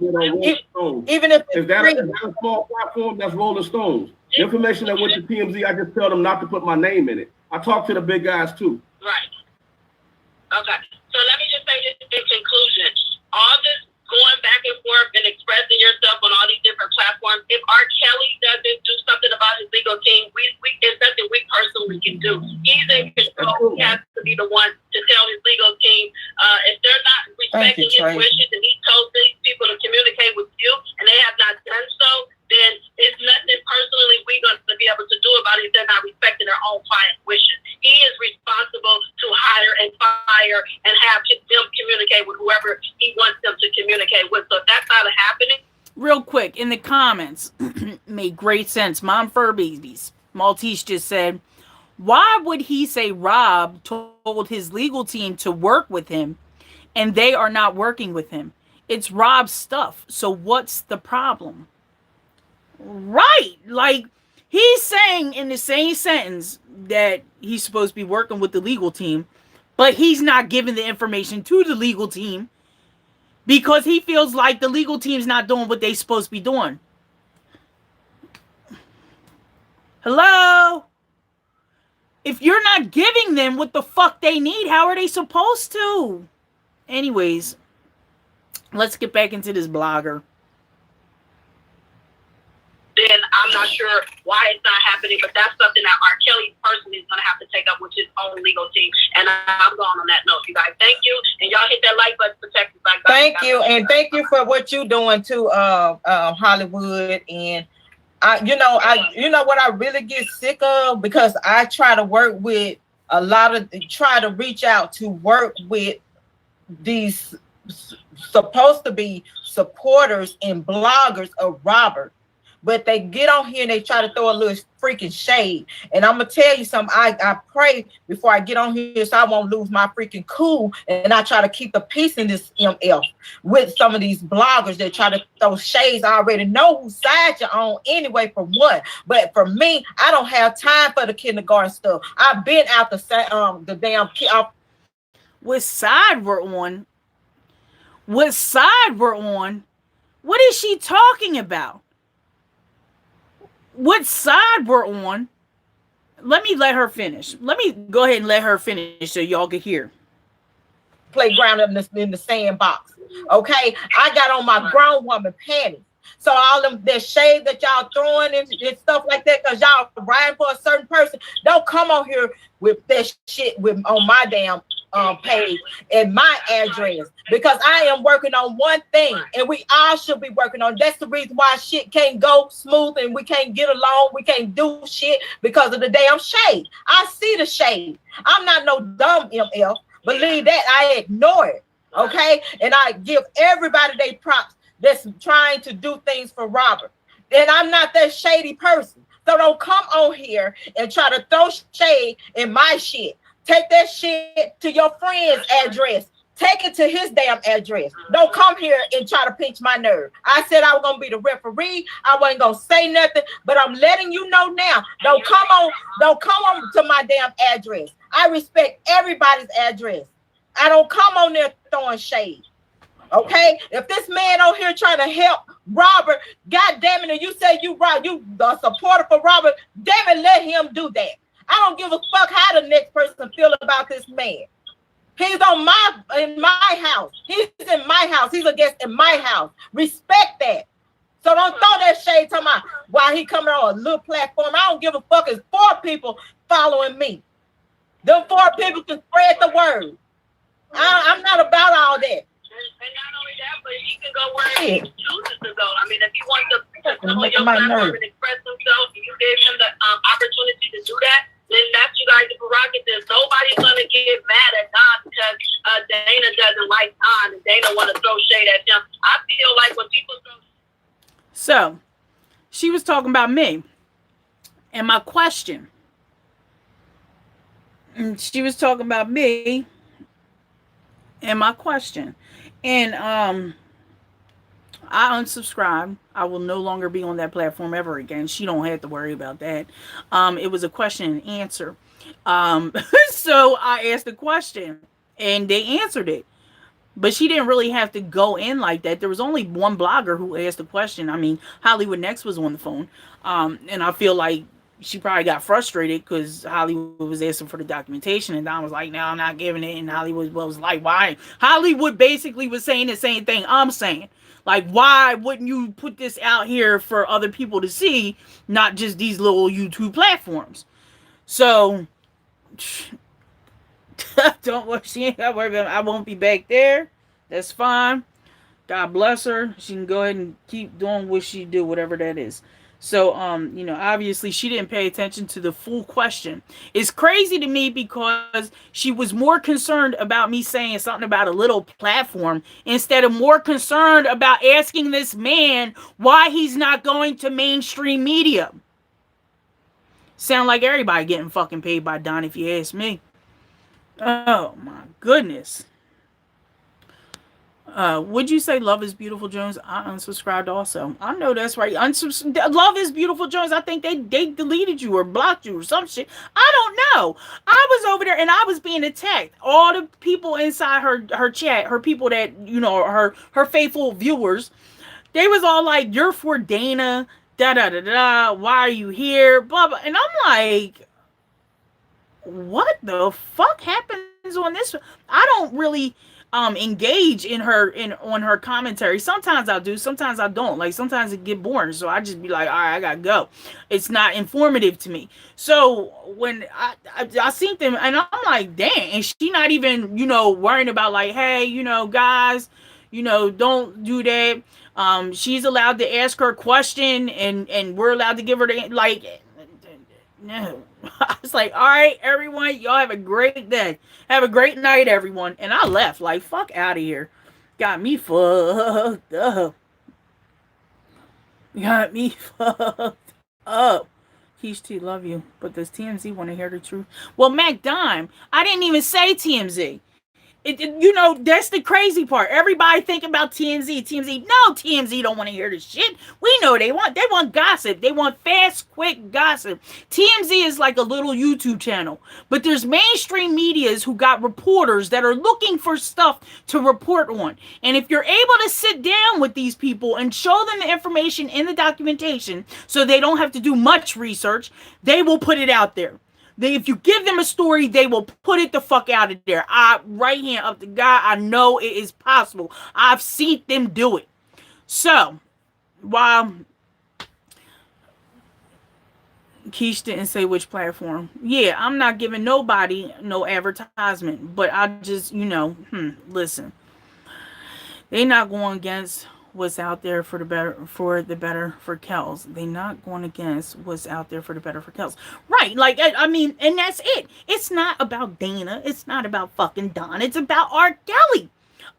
Even if it's three. Is that a small platform? That's Rolling Stones. The information that went to TMZ, I just tell them not to put my name in it. I talk to the big guys too. Right. Okay. So let me just say this in conclusion. All this going back and forth and expressing yourself on all these different platforms, if R. Kelly doesn't do something about his legal team, it's nothing we personally can do. He's in control. He has to be the one to tell his legal team. If they're not respecting his wishes and he told these people to communicate with you and they have not done so, then it's nothing personally we're going to be able to do about it if they're not respecting their own client's wishes. He is responsible to hire and fire and have them communicate with whoever he wants them to communicate with. So if that's not happening. Real quick, in the comments, made great sense. Mom Fur Babies. Maltese just said, why would he say Rob told his legal team to work with him and they are not working with him? It's Rob's stuff. So what's the problem? Right. Like, he's saying in the same sentence that he's supposed to be working with the legal team, but he's not giving the information to the legal team because he feels like the legal team's not doing what they're supposed to be doing. Hello? If you're not giving them what the fuck they need, how are they supposed to? Anyways, let's get back into this blogger. Then I'm not sure why it's not happening, but that's something that R. Kelly personally is going to have to take up with his own legal team. And I'm going on that note, you guys. Thank you. And y'all hit that like button for Texas Black. Thank you. And thank you for what you're doing too, Hollywood. And you know what I really get sick of, because I try to work with try to reach out to work with these supposed to be supporters and bloggers of Robert. But they get on here and they try to throw a little freaking shade. And I'm going to tell you something. I pray before I get on here so I won't lose my freaking cool. And I try to keep the peace in this MF with some of these bloggers that try to throw shades. I already know whose side you're on anyway, for one. But for me, I don't have time for the kindergarten stuff. I've been out the damn... What side we're on? What side we're on? What is she talking about? What side we're on? Let me let her finish. Let me go ahead and let her finish so y'all can hear. Playground in the sandbox. Okay, I got on my grown woman panties. So all them that shade that y'all throwing and stuff like that, because y'all riding for a certain person, don't come on here with that shit on my damn page and my address, because I am working on one thing, and we all should be working on. That's the reason why shit can't go smooth and we can't get along. We can't do shit because of the damn shade. I see the shade. I'm not no dumb MF. Believe that. I ignore it. Okay, and I give everybody their props that's trying to do things for Robert. And I'm not that shady person. So don't come on here and try to throw shade in my shit. Take that shit to your friend's address. Take it to his damn address. Don't come here and try to pinch my nerve. I said I was gonna be the referee. I wasn't gonna say nothing, but I'm letting you know now. Don't come on to my damn address. I respect everybody's address. I don't come on there throwing shade. Okay, if this man on here trying to help Robert, God damn it, and you say you the supporter for Robert, damn it, let him do that. I don't give a fuck how the next person feel about this man. He's in my house. He's in my house. He's a guest in my house. Respect that. So don't throw that shade to my while he coming on a little platform. I don't give a fuck. It's 4 people following me. Them 4 people can spread the word. I'm not about all that. And not only that, but he can go where he chooses to go. I mean, if he wants to come on your platform and express himself, and you gave him the opportunity to do that, then that's you guys' prerogative. Nobody's gonna get mad at Don because Dana doesn't like Don and Dana want to throw shade at him. I feel like when people throw. So, she was talking about me, and my question. And she was talking about me, and my question. And I unsubscribed. I will no longer be on that platform ever again. She don't have to worry about that. It was a question and answer. So I asked the question and they answered it. But she didn't really have to go in like that. There was only one blogger who asked the question. I mean, Hollywood Next was on the phone. And I feel like she probably got frustrated because Hollywood was asking for the documentation, and Don was like, no, I'm not giving it. And Hollywood was like, why? Hollywood basically was saying the same thing I'm saying. Like, why wouldn't you put this out here for other people to see, not just these little YouTube platforms? So, don't worry, she ain't got to worry about it. I won't be back there. That's fine. God bless her. She can go ahead and keep doing what she do, whatever that is. So, obviously she didn't pay attention to the full question. It's crazy to me because she was more concerned about me saying something about a little platform instead of more concerned about asking this man why he's not going to mainstream media. Sound like everybody getting fucking paid by Don if you ask me. Oh my goodness. Would you say Love is Beautiful Jones? I unsubscribed also. I know that's right. Love is Beautiful Jones. I think they deleted you or blocked you or some shit. I don't know. I was over there and I was being attacked. All the people inside her chat, her people that, her faithful viewers, they was all like, you're for Dana, da da da da, why are you here? Blah blah. And I'm like, what the fuck happens on this? I don't really engage on her commentary. Sometimes I do, sometimes I don't. Like sometimes it get boring, so I just be like, all right, I gotta go. It's not informative to me. So when I seen them and I'm like, damn, and she not even worrying about like, hey, guys, don't do that. She's allowed to ask her question and we're allowed to give her the like. No. I was like, all right, everyone, y'all have a great day. Have a great night, everyone. And I left, like, fuck out of here. Got me fucked up. Got me fucked up. Keish T, love you. But does TMZ want to hear the truth? Well, Mac Dime, I didn't even say TMZ. That's the crazy part. Everybody think about TMZ. No, TMZ don't want to hear this shit. We know they want gossip. They want fast, quick gossip. TMZ is like a little YouTube channel. But there's mainstream medias who got reporters that are looking for stuff to report on. And if you're able to sit down with these people and show them the information in the documentation so they don't have to do much research, they will put it out there. If you give them a story, they will put it the fuck out of there. Right hand up to God, I know it is possible. I've seen them do it. So, while Keish didn't say which platform. Yeah, I'm not giving nobody no advertisement, but I just, listen. They not going against what's out there for the better for Kels. They not going against what's out there for the better for Kels. Right, like I mean, and that's it. It's not about Dana. It's not about fucking Don. It's about R. Kelly.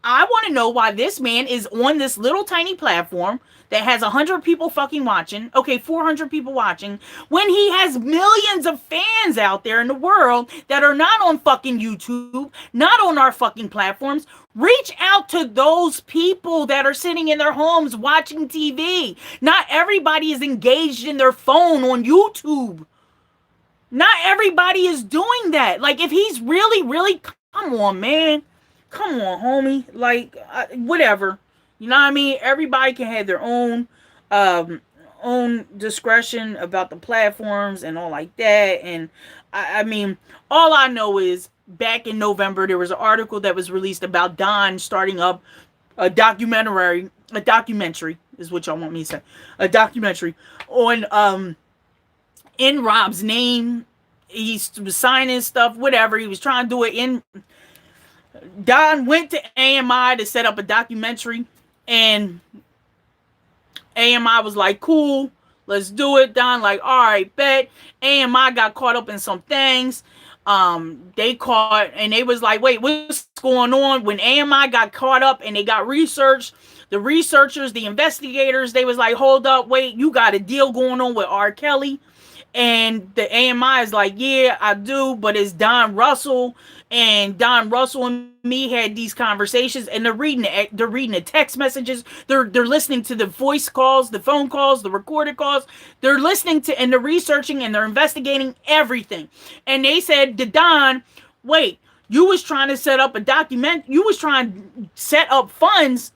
I want to know why this man is on this little tiny platform that has 100 people fucking watching. Okay, 400 people watching. When he has millions of fans out there in the world that are not on fucking YouTube, not on our fucking platforms. Reach out to those people that are sitting in their homes watching TV. Not everybody is engaged in their phone on YouTube. Not everybody is doing that. Like, if he's really, come on, man. Come on, homie. Like, whatever. You know what I mean? Everybody can have their own discretion about the platforms and all like that. And I mean, all I know is back in November, there was an article that was released about Don starting up a documentary is what y'all want me to say. A documentary on in Rob's name. He was signing stuff, whatever. He was trying to do it in. Don went to AMI to set up a documentary, and AMI was like, cool, let's do it. Don like, all right, bet. AMI got caught up in some things. They caught, and they was like, wait, what's going on? When AMI got caught up and they got researched, the researchers, the investigators, they was like, hold up, wait, you got a deal going on with R. Kelly. And the AMI is like, yeah, I do, but it's Don Russell, and Don Russell and me had these conversations, and they're reading the text messages, they're listening to the voice calls, the phone calls, the recorded calls, they're listening to, and they're researching, and they're investigating everything. And they said to Don, wait, you was trying to set up you was trying to set up funds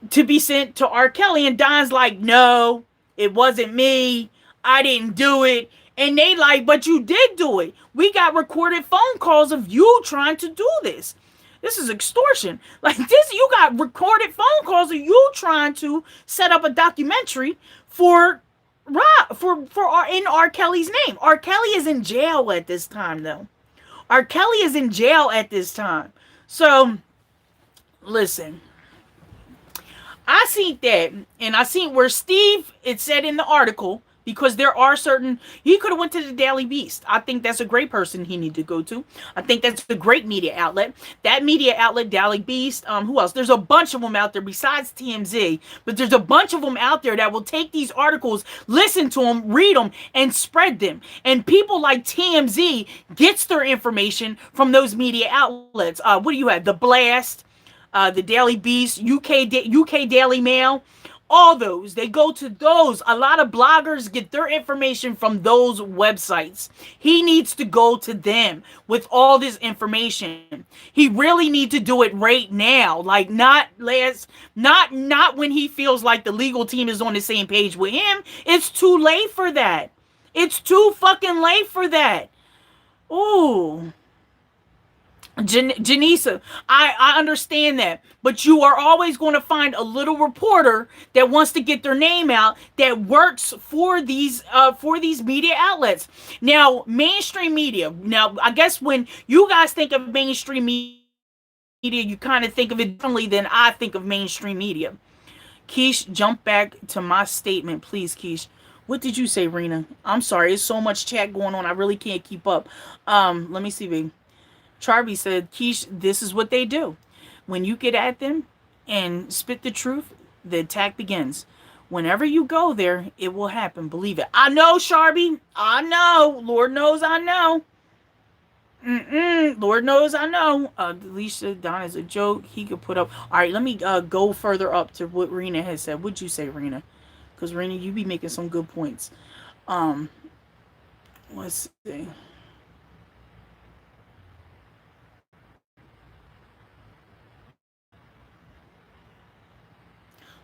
to be sent to R. Kelly, and Don's like, no, it wasn't me. I didn't do it. And they like, but you did do it. We got recorded phone calls of you trying to do this. This is extortion. Like this, you got recorded phone calls of you trying to set up a documentary for in R. Kelly's name. R. Kelly is in jail at this time, though. R. Kelly is in jail at this time. So, listen. I seen that, and I seen where Steve, it said in the article, because there are certain, he could have went to the Daily Beast. I think that's a great person he need to go to. I think that's a great media outlet. That media outlet, Daily Beast, who else? There's a bunch of them out there besides TMZ, but there's a bunch of them out there that will take these articles, listen to them, read them, and spread them. And people like TMZ gets their information from those media outlets. What do you have? The Blast, the Daily Beast, UK Daily Mail. All those, they go to those. A lot of bloggers get their information from those websites. He needs to go to them with all this information. He really needs to do it right now. Like not when he feels like the legal team is on the same page with him. It's too late for that. It's too fucking late for that. Ooh. Janisa, I understand that, but you are always going to find a little reporter that wants to get their name out that works for these media outlets. Now, mainstream media. Now, I guess when you guys think of mainstream media, you kind of think of it differently than I think of mainstream media. Keish, jump back to my statement, please, Keish. What did you say, Rena? I'm sorry, there's so much chat going on. I really can't keep up. Let me see, babe. Charby said, Keish, this is what they do. When you get at them and spit the truth, the attack begins. Whenever you go there, it will happen. Believe it. I know, Charby. I know. Lord knows I know. Lord knows I know. Alicia, Don is a joke. He could put up. All right, let me go further up to what Rena has said. What'd you say, Rena? Because, Rena, you be making some good points. Let's see.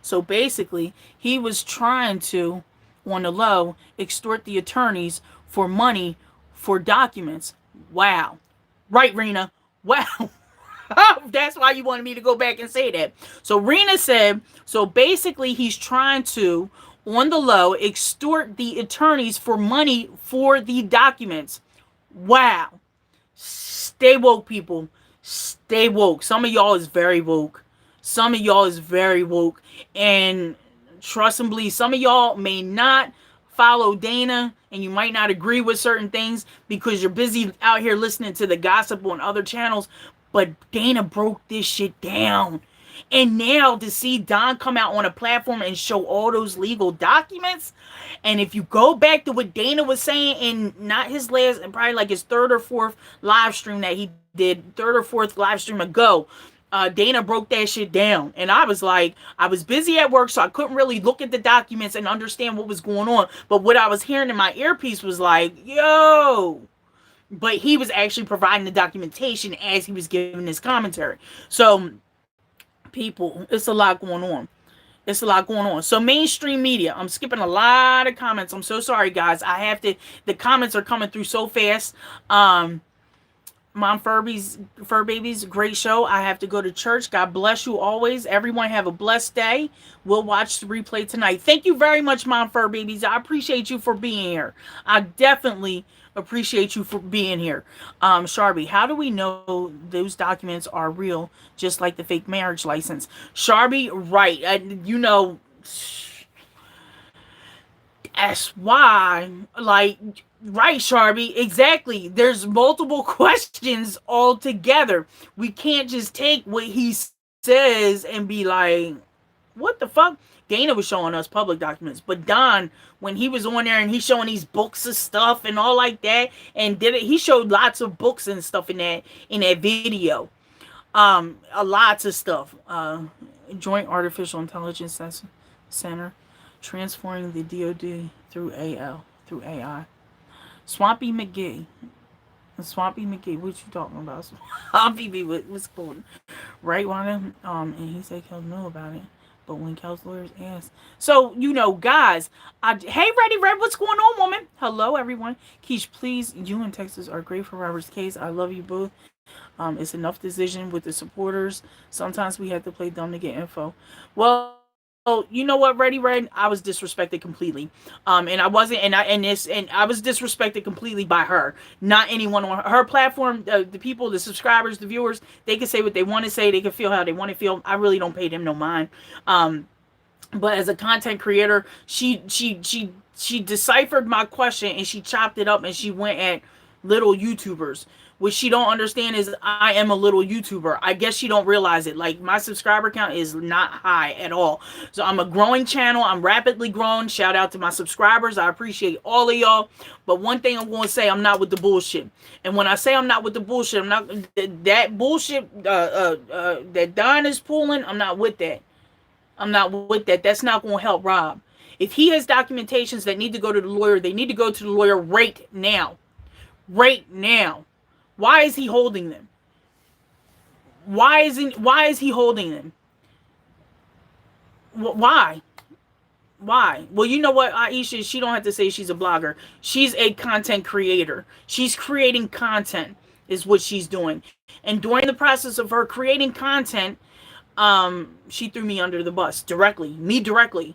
So basically, he was trying to, on the low, extort the attorneys for money for documents. Wow. Right, Rena? Wow. That's why you wanted me to go back and say that. So Rena said, so basically he's trying to, on the low, extort the attorneys for money for the documents. Wow. Stay woke, people. Stay woke. Some of y'all is very woke. Some of y'all is very woke. And trust and believe, some of y'all may not follow Dana and you might not agree with certain things because you're busy out here listening to the gossip on other channels. But Dana broke this shit down. And now to see Don come out on a platform and show all those legal documents, and if you go back to what Dana was saying in not his last, probably like his third or fourth live stream that he did, third or fourth live stream ago, Dana broke that shit down. And I was like, I was busy at work, so I couldn't really look at the documents and understand what was going on. But what I was hearing in my earpiece was like, yo. But he was actually providing the documentation as he was giving his commentary. So, people, it's a lot going on. It's a lot going on. So mainstream media, I'm skipping a lot of comments. I'm so sorry, guys. I have to. The comments are coming through so fast. Mom Fur Babies, great show. I have to go to church. God bless you always. Everyone have a blessed day. We'll watch the replay tonight. Thank you very much, Mom Fur Babies. I appreciate you for being here. I definitely appreciate you for being here. Sharby, how do we know those documents are real, just like the fake marriage license? Sharby, right. You know, that's why, like, right, Sharby, exactly. There's multiple questions altogether. We can't just take what he says and be like, what the fuck? Dana was showing us public documents, but Don, when he was on there and he's showing these books of stuff and all like that, and he showed lots of books and stuff in that video. A lots of stuff. Joint Artificial Intelligence Center, transforming the DoD through AI. Swampy McGee. Swampy McGee, what you talking about? Swampy B, what's going right, Wanda? And he said he'll know about it. But when Kel's lawyers asked, so you know, guys, hey, Ready Red, what's going on, woman? Hello, everyone. Keish, please, you and Texas are great for Robert's case. I love you both. It's enough decision with the supporters. Sometimes we have to play dumb to get info. Well, you know what, Ready Red? I was disrespected completely. And I wasn't, and I was disrespected completely by her. Not anyone on her platform. The people, the subscribers, the viewers, they can say what they want to say. They can feel how they want to feel. I really don't pay them no mind. But as a content creator, she deciphered my question and she chopped it up and she went at little YouTubers. What she don't understand is I am a little YouTuber. I guess she don't realize it. Like, my subscriber count is not high at all. So I'm a growing channel. I'm rapidly growing. Shout out to my subscribers. I appreciate all of y'all. But one thing I'm going to say, I'm not with the bullshit. And when I say I'm not with the bullshit, I'm not that bullshit that Don is pulling. I'm not with that. I'm not with that. That's not going to help Rob. If he has documentations that need to go to the lawyer, they need to go to the lawyer right now. Right now. Why is he holding them? Why is he holding them? Why? Why? Well, you know what, Aisha, she don't have to say she's a blogger. She's a content creator. She's creating content is what she's doing. And during the process of her creating content, she threw me under the bus directly. Me directly.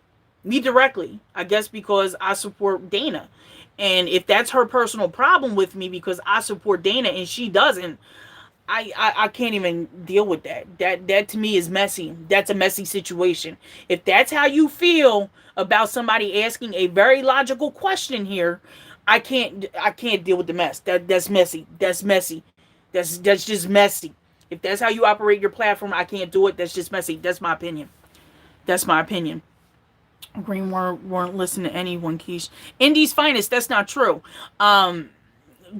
I guess because I support Dana. And if that's her personal problem with me because I support Dana and she doesn't, I can't even deal with that. That to me is messy. That's a messy situation. If that's how you feel about somebody asking a very logical question here, I can't deal with the mess. That's messy. That's messy. That's just messy. If that's how you operate your platform, I can't do it. That's just messy. That's my opinion. That's my opinion. Green weren't listening to anyone, Keish. Indy's finest. That's not true. Don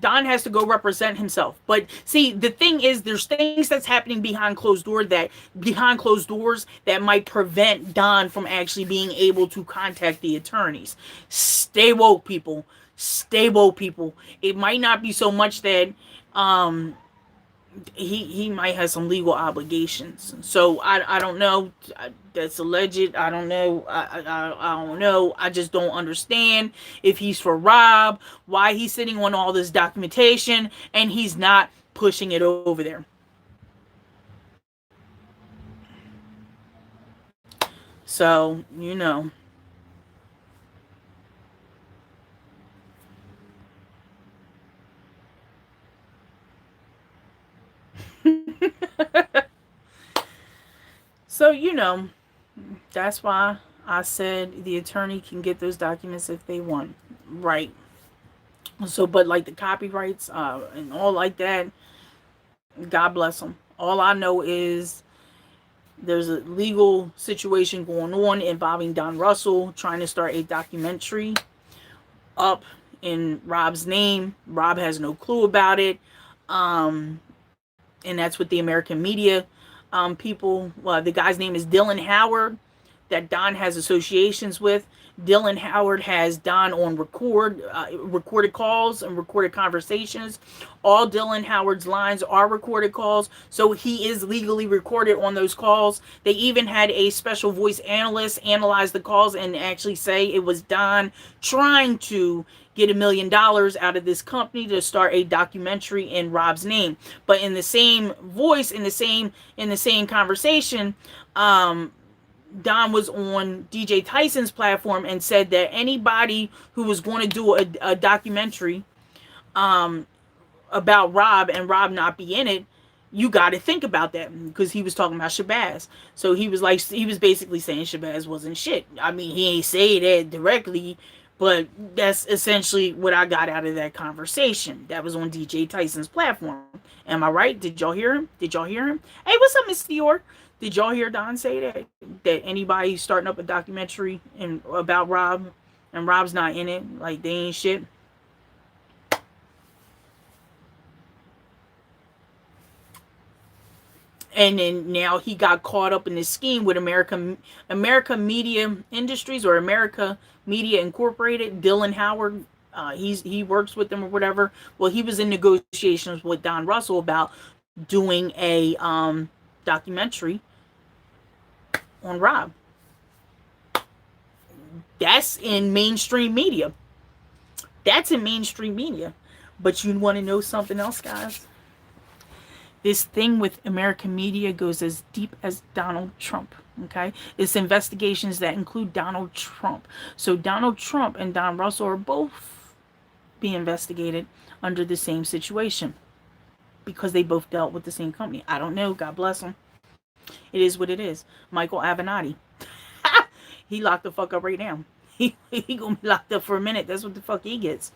has to go represent himself. But see, the thing is, there's things that's happening behind closed doors that might prevent Don from actually being able to contact the attorneys. Stay woke, people. Stay woke, people. It might not be so much that he might have some legal obligations. So I don't know. That's alleged. I don't know. I don't know. I just don't understand if he's for Rob, why he's sitting on all this documentation and he's not pushing it over there. So, you know. So, that's why I said the attorney can get those documents if they want. Right. So, but like the copyrights and all like that, God bless them. All I know is there's a legal situation going on involving Don Russell trying to start a documentary up in Rob's name. Rob has no clue about it. Um, and that's what the American media people, the guy's name is Dylan Howard, that Don has associations with. Dylan Howard has Don on recorded calls and recorded conversations. All Dylan Howard's lines are recorded calls, so he is legally recorded on those calls. They even had a special voice analyst analyze the calls and actually say it was Don trying to get $1 million out of this company to start a documentary in Rob's name. But in the same voice, in the same conversation, Don was on DJ Tyson's platform and said that anybody who was going to do a documentary about Rob and Rob not be in it, you got to think about that, because he was talking about Shabazz. So he was basically saying Shabazz wasn't shit. I mean, he ain't say that directly, but that's essentially what I got out of that conversation. That was on DJ Tyson's platform. Am I right? Did y'all hear him? Hey, what's up, Miss Dior? Did y'all hear Don say that anybody starting up a documentary about Rob and Rob's not in it, like they ain't shit? And then now he got caught up in this scheme with America Media Industries, or America Media Incorporated. Dylan Howard, he works with them or whatever. Well, he was in negotiations with Don Russell about doing a documentary on Rob. That's in mainstream media. But you want to know something else, guys? This thing with American media goes as deep as Donald Trump. Okay, it's investigations that include Donald Trump. So Donald Trump and Don Russell are both being investigated under the same situation because they both dealt with the same company. I don't know. God bless them. It is what it is. Michael Avenatti, he locked the fuck up right now. He gonna be locked up for a minute. That's what the fuck he gets.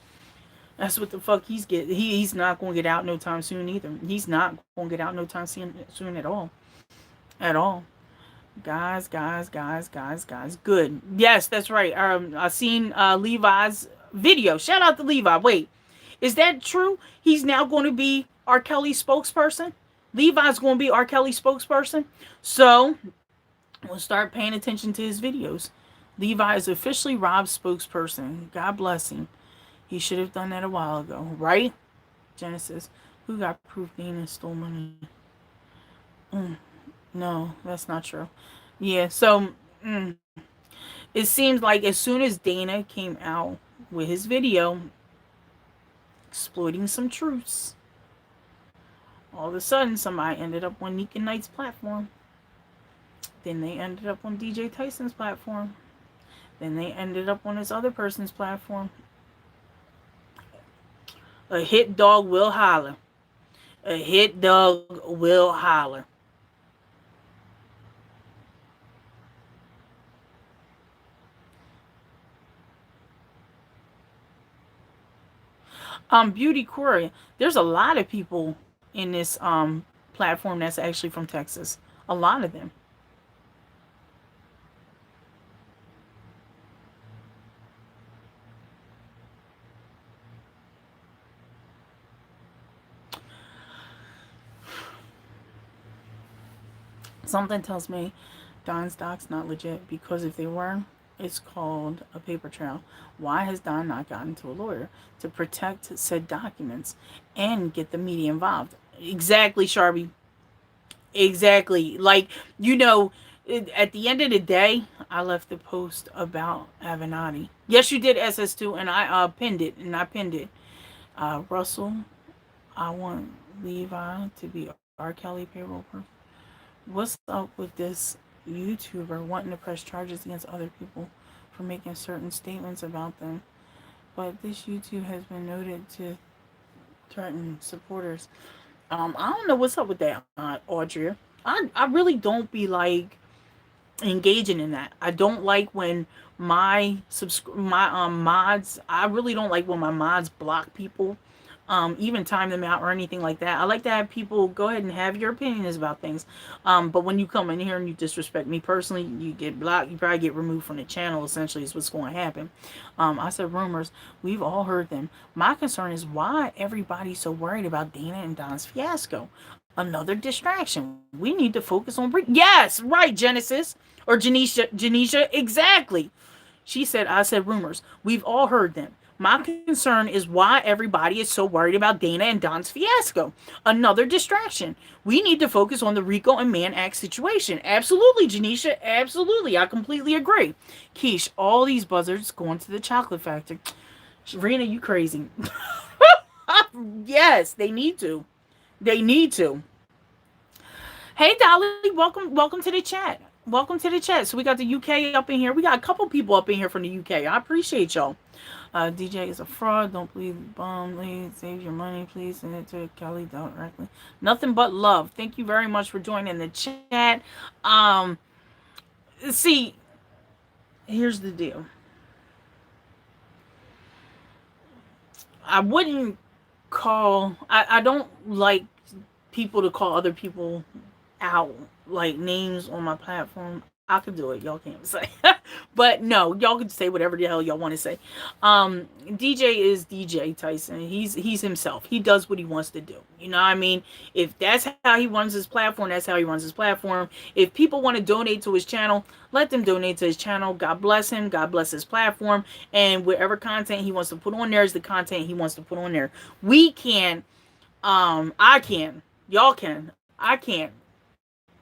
That's what the fuck he's get. He's not gonna get out no time soon either. He's not gonna get out no time soon at all. At all. Guys. Good. Yes, that's right. I seen Levi's video. Shout out to Levi. Wait, is that true? He's now going to be R. Kelly's spokesperson. Levi's going to be R. Kelly's spokesperson. So we'll start paying attention to his videos. Levi is officially Rob's spokesperson. God bless him. He should have done that a while ago, right? Genesis, who got proof Dana stole money? No, that's not true. Yeah, so it seems like as soon as Dana came out with his video exploiting some truths, all of a sudden somebody ended up on Nick and Knight's platform. Then they ended up on DJ Tyson's platform. Then they ended up on this other person's platform. A hit dog will holler. A hit dog will holler. Beauty Corey, there's a lot of people in this platform that's actually from Texas. A lot of them. Something tells me Don's docs not legit, because if they were, it's called a paper trail. Why has Don not gotten to a lawyer to protect said documents and get the media involved? Exactly, Sharby. Exactly. Like, at the end of the day, I left the post about Avenatti. Yes, you did, SS2, and I pinned it. Russell, I want Levi to be R. Kelly payroll person. What's up with this YouTuber wanting to press charges against other people for making certain statements about them? But this YouTube has been noted to threaten supporters. I don't know what's up with that, Audrey. I really don't be like engaging in that. I don't like when my mods. I really don't like when my mods block people, even time them out or anything like that. I like to have people go ahead and have your opinions about things. But when you come in here and you disrespect me personally, you get blocked. You probably get removed from the channel. Essentially, is what's going to happen. I said rumors. We've all heard them. My concern is why everybody's so worried about Dana and Don's fiasco. Another distraction. We need to focus on. Yes, right, Genesis or Janisha. Janisha, exactly. She said, I said rumors. We've all heard them. My concern is why everybody is so worried about Dana and Don's fiasco. Another distraction. We need to focus on the Rico and Man Act situation. Absolutely, Janisha. Absolutely. I completely agree. Keish, all these buzzards going to the chocolate factory. Rena, you crazy. Yes, they need to. They need to. Hey, Dolly, welcome to the chat. Welcome to the chat. So we got the UK up in here. We got a couple people up in here from the UK. I appreciate y'all. DJ is a fraud. Don't believe bomb lead. Save your money, please. Send it to Kelly directly. Nothing but love. Thank you very much for joining the chat. See, here's the deal. I wouldn't call. I don't like people to call other people out like names on my platform. I could do it. Y'all can't say. But no, y'all can say whatever the hell y'all want to say. DJ is DJ Tyson. He's himself. He does what he wants to do. You know what I mean? If that's how he runs his platform, that's how he runs his platform. If people want to donate to his channel, let them donate to his channel. God bless him. God bless his platform. And whatever content he wants to put on there is the content he wants to put on there. We can, I can, y'all can, I can't.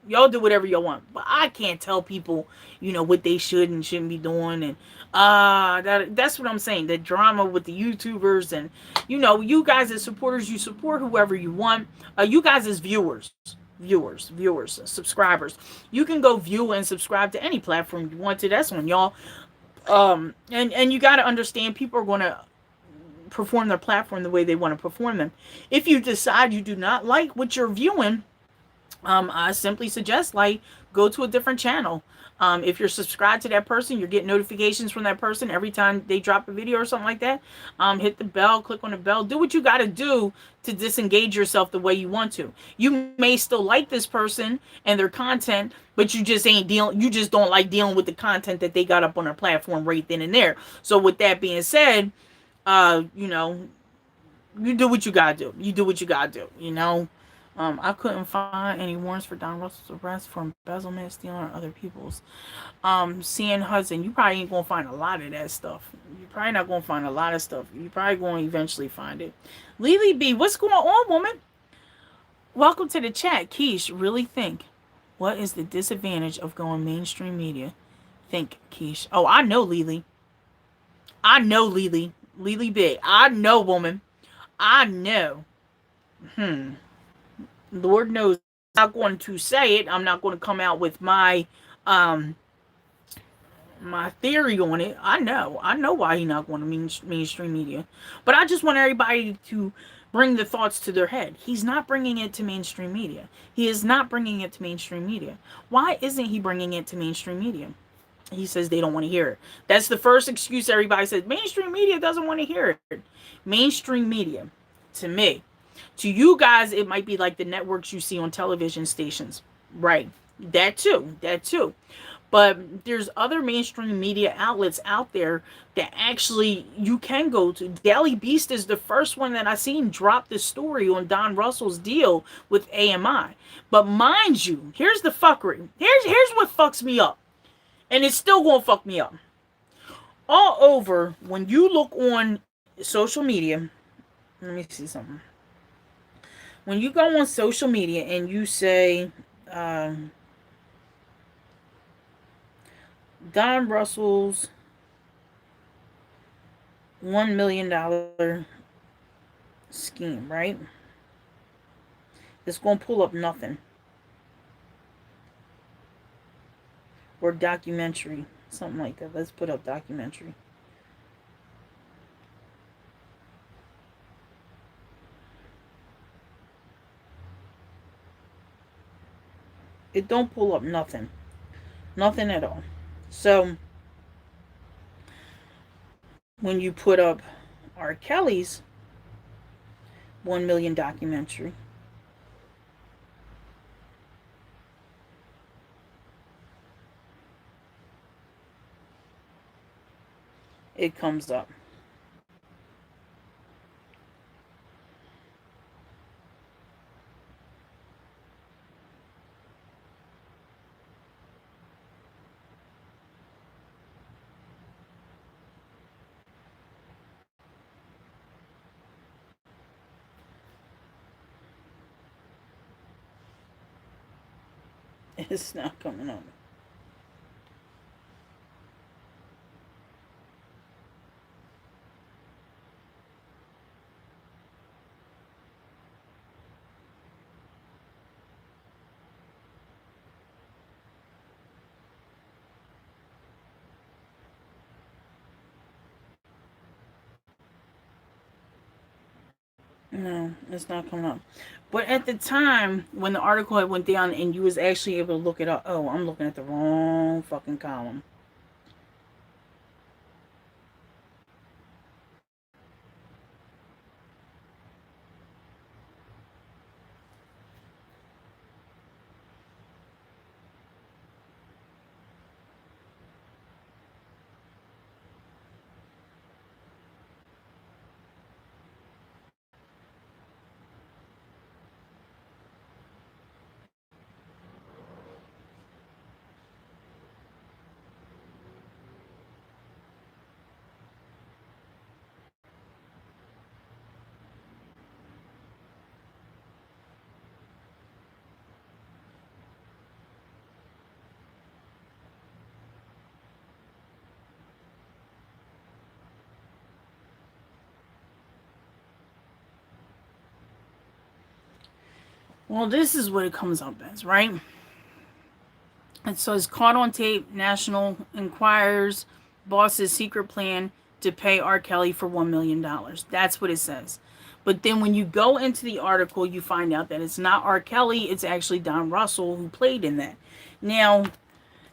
Y'all do whatever y'all want, but I can't tell people, what they should and shouldn't be doing. And that's what I'm saying. The drama with the YouTubers and you guys as supporters, you support whoever you want. You guys as viewers, subscribers, you can go view and subscribe to any platform you want to. That's on y'all. And you got to understand, people are going to perform their platform the way they want to perform them. If you decide you do not like what you're viewing, I simply suggest go to a different channel. If you're subscribed to that person, you're getting notifications from that person every time they drop a video or something like that. Hit the bell, click on the bell, do what you got to do to disengage yourself the way you want to. You may still like this person and their content, but you just ain't dealing. You just don't like dealing with the content that they got up on their platform right then and there. So with that being said, you do what you gotta do. You do what you gotta do. I couldn't find any warrants for Don Russell's arrest for embezzlement, stealing, or other people's. Seeing Hudson, you probably ain't gonna find a lot of that stuff. You're probably not gonna find a lot of stuff. You're probably gonna eventually find it. Lily B, what's going on, woman? Welcome to the chat. Keish, really think. What is the disadvantage of going mainstream media? Think, Keish. Oh, I know, Lily. I know, Lily. Lily B. I know, woman. I know. Lord knows I'm not going to say it. I'm not going to come out with my my theory on it. I know why he's not going to mainstream media. But I just want everybody to bring the thoughts to their head. He's not bringing it to mainstream media. He is not bringing it to mainstream media. Why isn't he bringing it to mainstream media? He says they don't want to hear it. That's the first excuse everybody says. Mainstream media doesn't want to hear it. Mainstream media, to me, to you guys, it might be like the networks you see on television stations. Right. That too. But there's other mainstream media outlets out there that actually you can go to. Daily Beast is the first one that I seen drop the story on Don Russell's deal with AMI. But mind you, here's the fuckery. Here's what fucks me up. And it's still gonna fuck me up. All over, when you look on social media, let me see something. When you go on social media and you say Don Russell's $1 million scheme, right? It's going to pull up nothing. Or documentary, something like that. Let's put up documentary. It don't pull up nothing. Nothing at all. So when you put up R. Kelly's 1 million documentary, it comes up. It's not coming up. No, it's not coming up. But at the time when the article had went down and you was actually able to look it up, oh, I'm looking at the wrong fucking column. Well, this is what it comes up as, right? It says caught on tape, National Enquirer's boss's secret plan to pay R. Kelly for $1 million. That's what it says. But then when you go into the article, you find out that it's not R. Kelly, it's actually Don Russell who played in that. Now,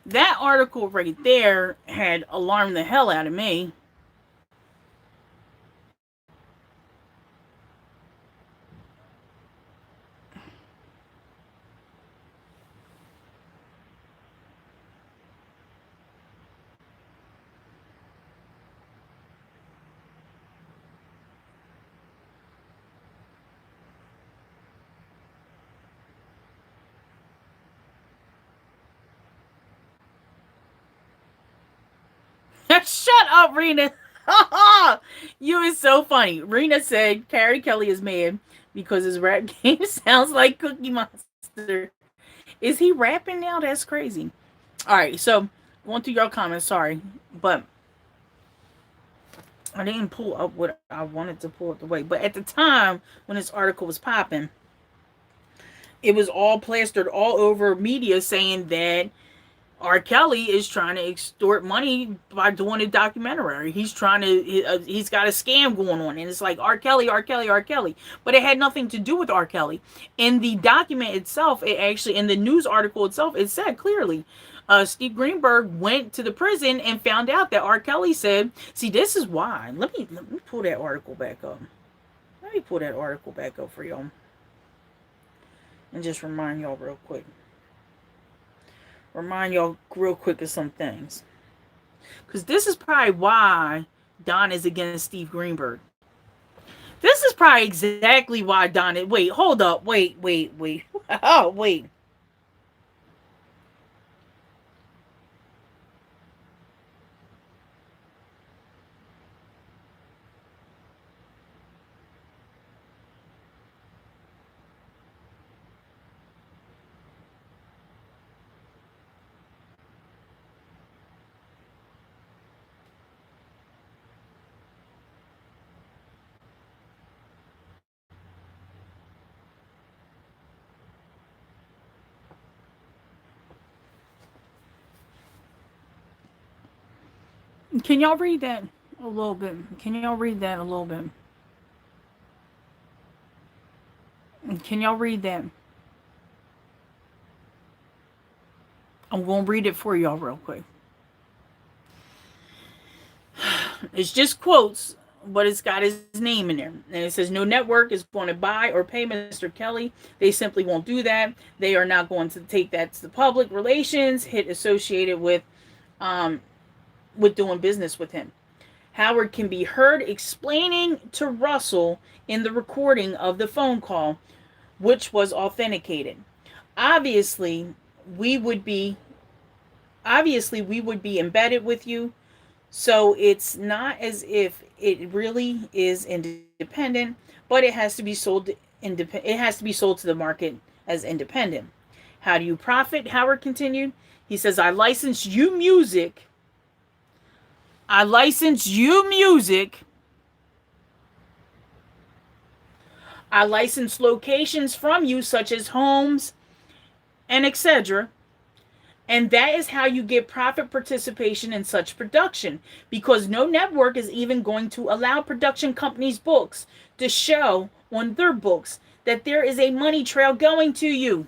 that article right there had alarmed the hell out of me. Shut up, Rena. You is so funny. Rena said Carrie Kelly is mad because his rap game sounds like Cookie Monster. Is he rapping now? That's crazy. All right, so going through your comments, sorry, but I didn't pull up what I wanted to pull up the way. But at the time when this article was popping, it was all plastered all over media saying that R. Kelly is trying to extort money by doing a documentary. He's trying to, he's got a scam going on. And it's like R. Kelly, R. Kelly, R. Kelly. But it had nothing to do with R. Kelly. In the document itself, it actually, in the news article itself, it said clearly, Steve Greenberg went to the prison and found out that R. Kelly said, see, this is why. Let me pull that article back up. Let me pull that article back up for y'all. And just remind y'all real quick. Remind y'all real quick of some things. Because this is probably why Don is against Steve Greenberg. This is probably exactly why Don is. Wait, hold up. Wait. Oh, wait. Can y'all read that a little bit? Can y'all read that a little bit? Can y'all read that? I'm going to read it for y'all real quick. It's just quotes, but it's got his name in there. And it says, no network is going to buy or pay Mr. Kelly. They simply won't do that. They are not going to take that to the public relations hit associated with doing business with him. Howard can be heard explaining to Russell in the recording of the phone call, which was authenticated. Obviously, we would be embedded with you. So it's not as if it really is independent, but it has to be sold it has to be sold to the market as independent. How do you profit? Howard continued. He says, I license you music. I license locations from you, such as homes and etc. And that is how you get profit participation in such production, because no network is even going to allow production companies' books to show on their books that there is a money trail going to you.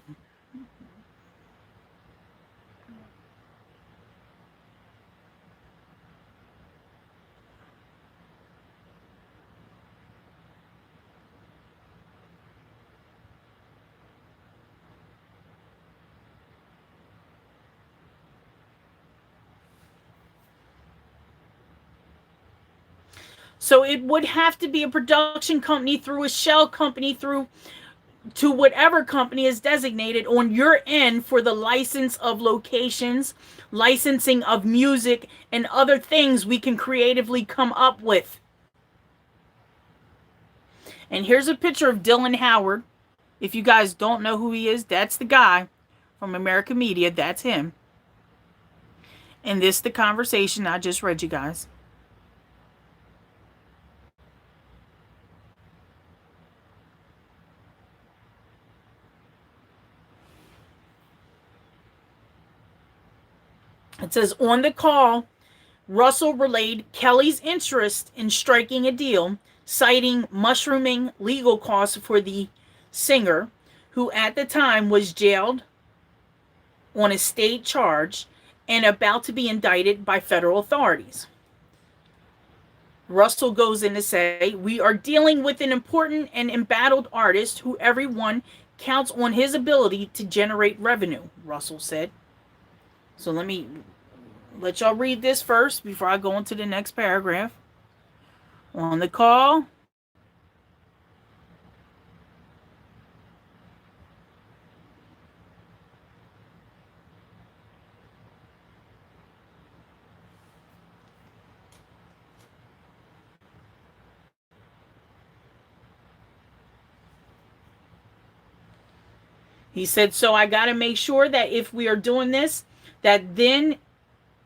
So it would have to be a production company through a shell company through to whatever company is designated on your end for the license of locations, licensing of music, and other things we can creatively come up with. And here's a picture of Dylan Howard. If you guys don't know who he is, that's the guy from American Media. That's him. And this the conversation I just read you guys. It says, on the call, Russell relayed Kelly's interest in striking a deal, citing mushrooming legal costs for the singer, who at the time was jailed on a state charge and about to be indicted by federal authorities. Russell goes in to say, we are dealing with an important and embattled artist who everyone counts on his ability to generate revenue, Russell said. So let me let y'all read this first before I go into the next paragraph. On the call, he said, so I got to make sure that if we are doing this, that then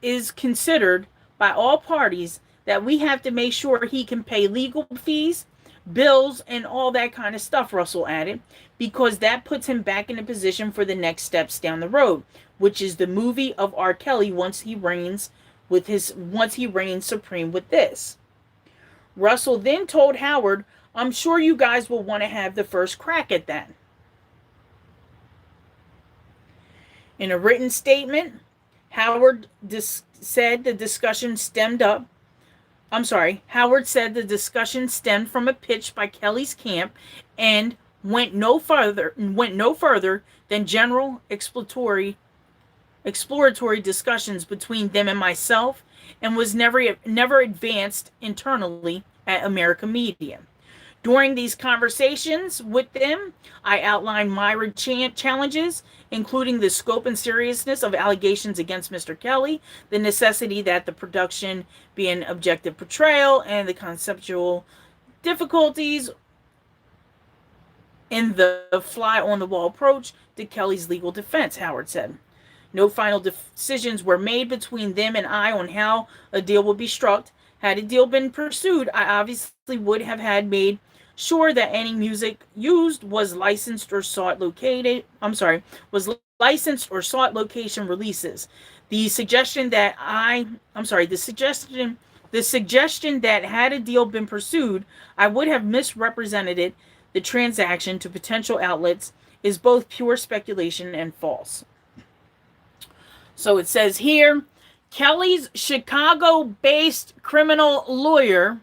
is considered by all parties that we have to make sure he can pay legal fees, bills, and all that kind of stuff, Russell added, because that puts him back in a position for the next steps down the road, which is the movie of R. Kelly once he reigns supreme with this. Russell then told Howard, I'm sure you guys will want to have the first crack at that. In a written statement, Howard said the discussion stemmed from a pitch by Kelly's camp and went no further than general exploratory discussions between them and myself, and was never advanced internally at American Media. During these conversations with them, I outlined my challenges, including the scope and seriousness of allegations against Mr. Kelly, the necessity that the production be an objective portrayal, and the conceptual difficulties in the fly-on-the-wall approach to Kelly's legal defense, Howard said. No final decisions were made between them and I on how a deal would be struck. Had a deal been pursued, I obviously would have had made sure that any music used was licensed or sought location releases. The suggestion that had a deal been pursued, I would have misrepresented the transaction to potential outlets is both pure speculation and false. So it says here, Kelly's Chicago-based criminal lawyer,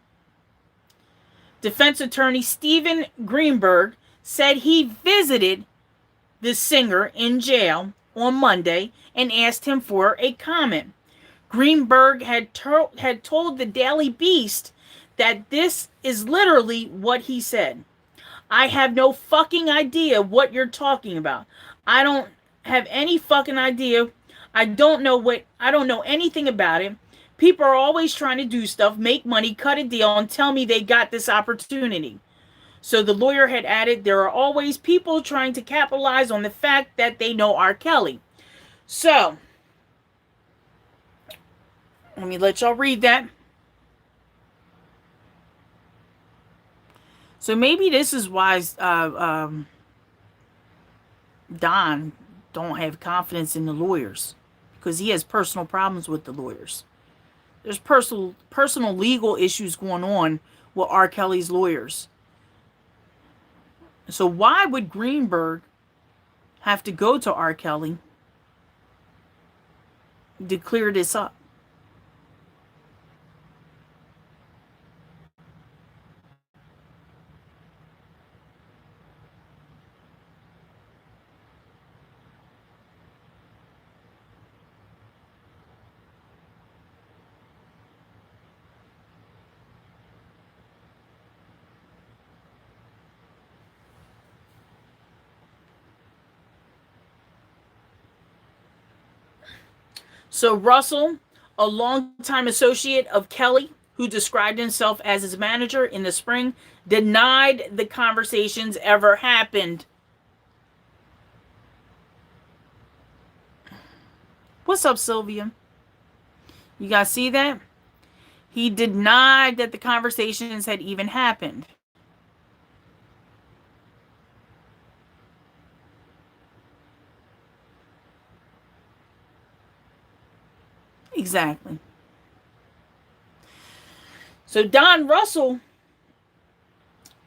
defense attorney Stephen Greenberg, said he visited the singer in jail on Monday and asked him for a comment. Greenberg had told the Daily Beast that this is literally what he said. I have no fucking idea what you're talking about. I don't have any fucking idea. I don't know anything about it. People are always trying to do stuff, make money, cut a deal, and tell me they got this opportunity. So the lawyer had added, there are always people trying to capitalize on the fact that they know R. Kelly. So, let me let y'all read that. So maybe this is why Don don't have confidence in the lawyers, because he has personal problems with the lawyers. There's personal legal issues going on with R. Kelly's lawyers. So why would Greenberg have to go to R. Kelly to clear this up? So Russell, a longtime associate of Kelly, who described himself as his manager in the spring, denied the conversations ever happened. What's up, Sylvia? You guys see that? He denied that the conversations had even happened. Exactly. So Don Russell,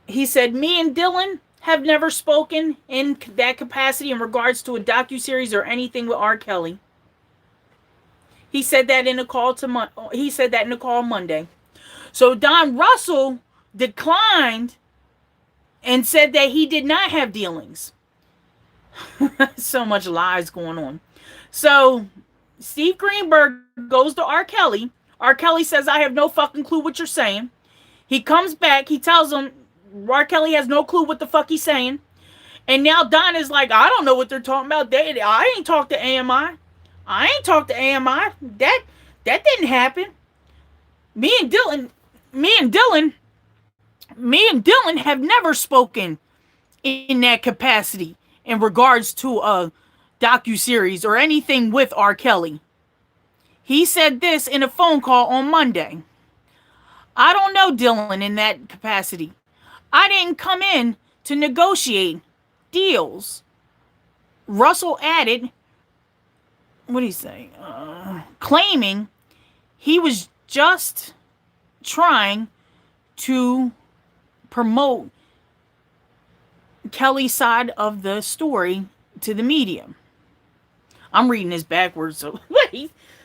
he said, me and Dylan have never spoken in that capacity in regards to a docuseries or anything with R. Kelly. He said that in a call Monday. So Don Russell declined and said that he did not have dealings. So much lies going on. So Steve Greenberg goes to R. Kelly. R. Kelly says, I have no fucking clue what you're saying. He comes back. He tells him R. Kelly has no clue what the fuck he's saying. And now Don is like, I don't know what they're talking about. I ain't talked to AMI. I ain't talked to AMI. That didn't happen. Me and Dylan have never spoken in that capacity in regards to a docuseries or anything with R. Kelly. He said this in a phone call on Monday. I don't know Dylan in that capacity. I didn't come in to negotiate deals. Russell added, what did he say? Claiming he was just trying to promote Kelly's side of the story to the media. I'm reading this backwards.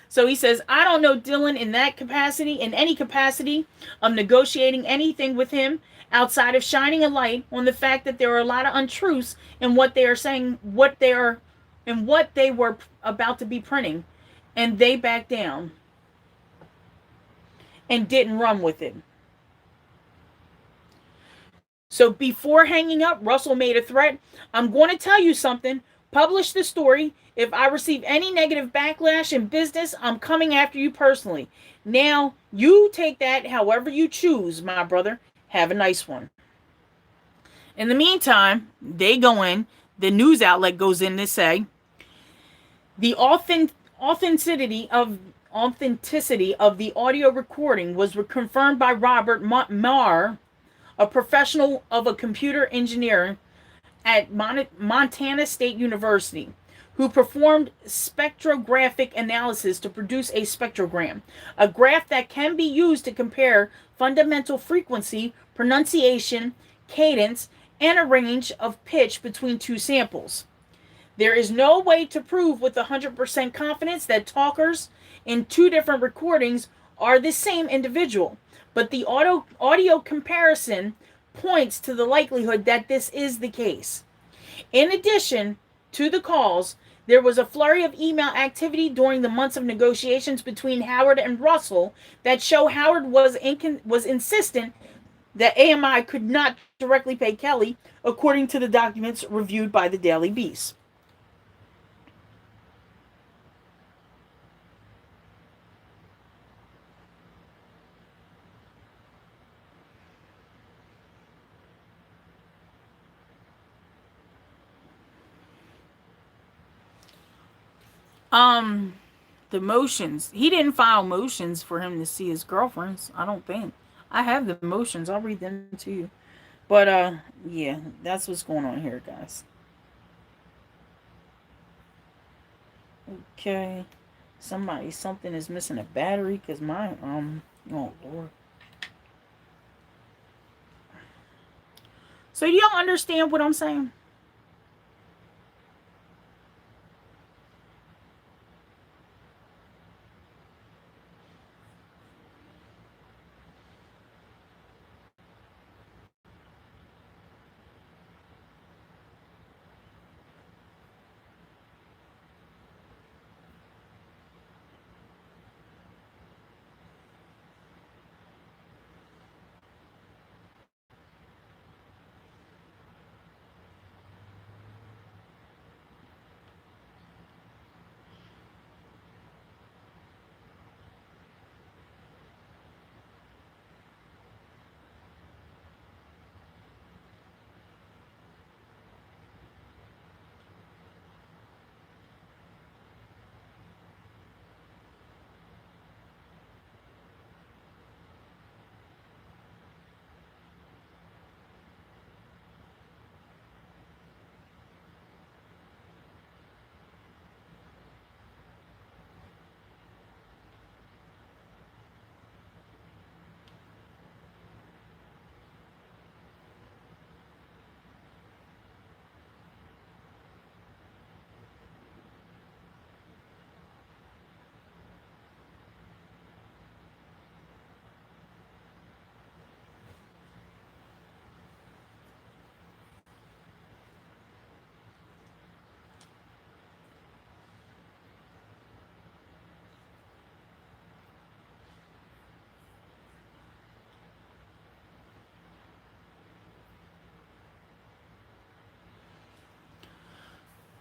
So he says, I don't know Dylan in that capacity, in any capacity of negotiating anything with him outside of shining a light on the fact that there are a lot of untruths in what they are saying, what they were about to be printing. And they backed down and didn't run with it. So before hanging up, Russell made a threat. I'm going to tell you something. Publish the story. If I receive any negative backlash in business, I'm coming after you personally. Now, you take that however you choose, my brother. Have a nice one. In the meantime, they go in. The news outlet goes in to say, the authenticity of the audio recording was confirmed by Robert Marr, a professional of a computer engineer at Montana State University, who performed spectrographic analysis to produce a spectrogram, a graph that can be used to compare fundamental frequency, pronunciation, cadence, and a range of pitch between two samples. There is no way to prove with 100% confidence that talkers in two different recordings are the same individual, but the audio comparison points to the likelihood that this is the case. In addition to the calls, there was a flurry of email activity during the months of negotiations between Howard and Russell that show Howard was insistent that AMI could not directly pay Kelly, according to the documents reviewed by the Daily Beast. Um, the motions. He didn't file motions for him to see his girlfriends. I don't think. I have the motions. I'll read them to you. But yeah, that's what's going on here, guys. Okay. Something is missing a battery because my oh Lord. So do y'all understand what I'm saying?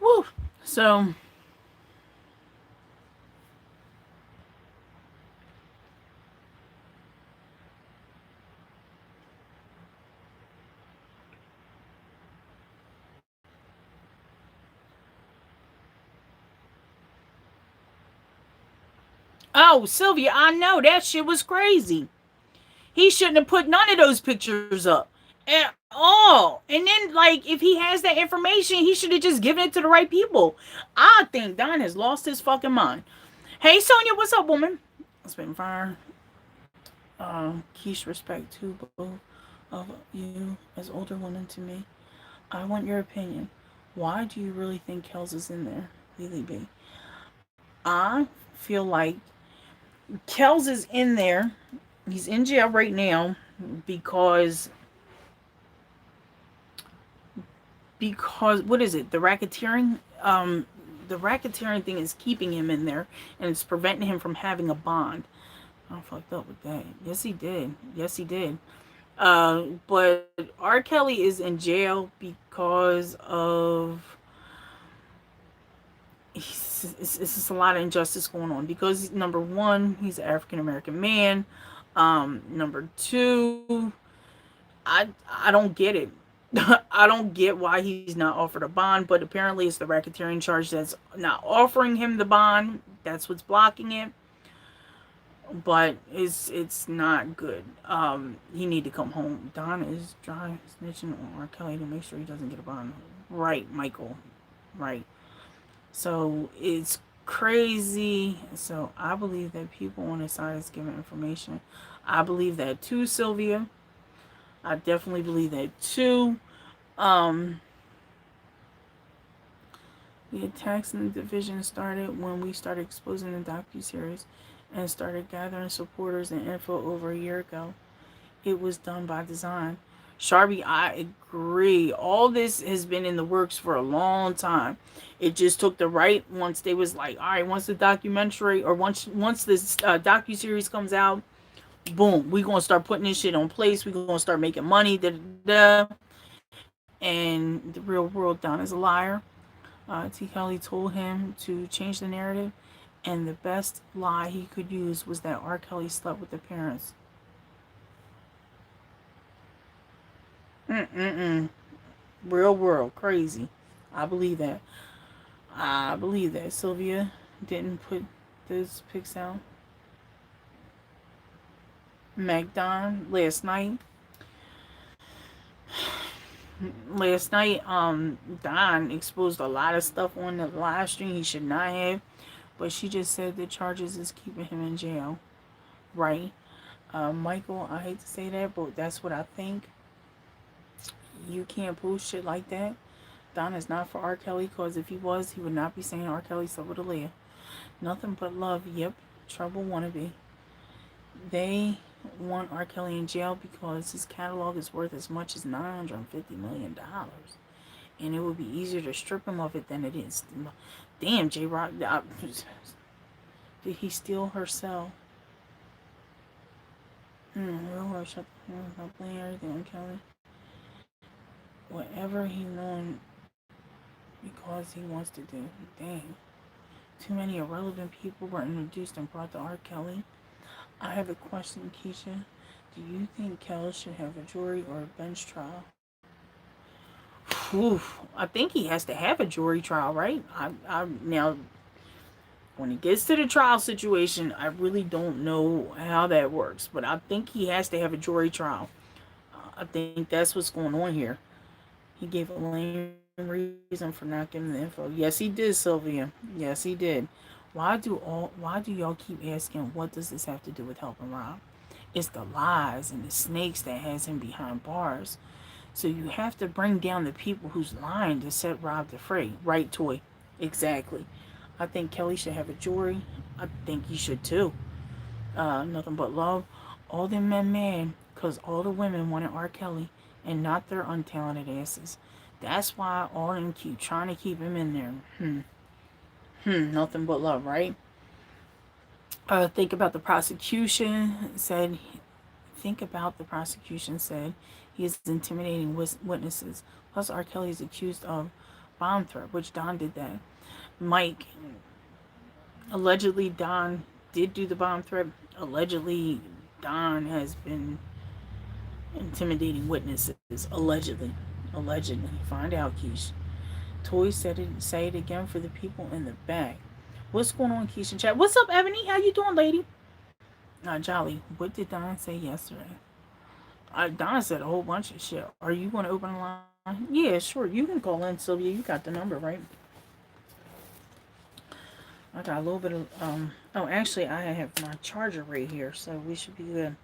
Woo. So oh, Sylvia, I know that shit was crazy. He shouldn't have put none of those pictures up at all. And then, like, if he has that information, he should have just given it to the right people. I think Don has lost his fucking mind. Hey, Sonia, what's up, woman? Spitting fire. Keish, respect to both of you as older women to me. I want your opinion. Why do you really think Kels is in there? Really big. I feel like Kels is in there. He's in jail right now because what is it? The racketeering thing is keeping him in there and it's preventing him from having a bond. I fucked up with that. Yes, he did. Yes, he did. But R. Kelly is in jail because of it's just a lot of injustice going on. Because number one, he's an African American man. Number two, I don't get it. I don't get why he's not offered a bond, but apparently it's the racketeering charge that's not offering him the bond. That's what's blocking it. But it's not good. He need to come home. Don is dry snitching on R. Kelly to make sure he doesn't get a bond. Right, Michael. Right. So it's crazy. So I believe that people on his side is giving information. I believe that too, Sylvia. I definitely believe that too. The attacks in the division started when we started exposing the docuseries and started gathering supporters and info over a year ago. It was done by design. Sharby, I agree. All this has been in the works for a long time. It just took the right once they was like, all right, once the documentary or once this docu series comes out, boom, we gonna start putting this shit on place. We gonna start making money. Da da da. And the real world, Don is a liar. T. Kelly told him to change the narrative, and the best lie he could use was that R. Kelly slept with the parents. Mm-mm-mm. Real world, crazy. I believe that. I believe that. Sylvia didn't put those pics out. MacDon last night, Don exposed a lot of stuff on the live stream he should not have, but she just said the charges is keeping him in jail. Right. Michael, I hate to say that, but that's what I think. You can't post shit like that. Don is not for R. Kelly, because if he was, he would not be saying R. Kelly slept with Aaliyah. Nothing but love. Yep. Trouble wannabe. They want R. Kelly in jail because his catalog is worth as much as $950 million. And it would be easier to strip him of it than it is. Damn, J Rock. Did he steal her cell? Real world, shut the fuck up, playing everything on Kelly. Whatever he known because he wants to do. Dang. Too many irrelevant people were introduced and brought to R. Kelly. I have a question, Keisha. Do you think Kelly should have a jury or a bench trial? Oof. I think he has to have a jury trial, right? Now, when it gets to the trial situation, I really don't know how that works, but I think he has to have a jury trial. I think that's what's going on here. He gave a lame reason for not giving the info. Yes, he did, Sylvia. Yes, he did. Why do y'all keep asking what does this have to do with helping Rob? It's the lies and the snakes that has him behind bars. So you have to bring down the people who's lying to set Rob free. Right, Toy? Exactly. I think Kelly should have a jury. I think he should too. Nothing but love. All them men mad because all the women wanted R. Kelly and not their untalented asses. That's why all of them keep trying to keep him in there. Nothing but love, right? Think about the prosecution said. Think about the prosecution said he is intimidating witnesses. Plus, R. Kelly is accused of bomb threat, which Don did that. Mike, allegedly Don did do the bomb threat. Allegedly, Don has been intimidating witnesses. Allegedly. Find out, Keish. Toy said it. Say it again for the people in the back. What's going on, Keish in chat? What's up, Ebony? How you doing, lady? Jolly. What did Don say yesterday? Don said a whole bunch of shit. Are you going to open a line? Yeah, sure. You can call in, Sylvia. You got the number, right? I got a little bit of oh, actually I have my charger right here, so we should be good.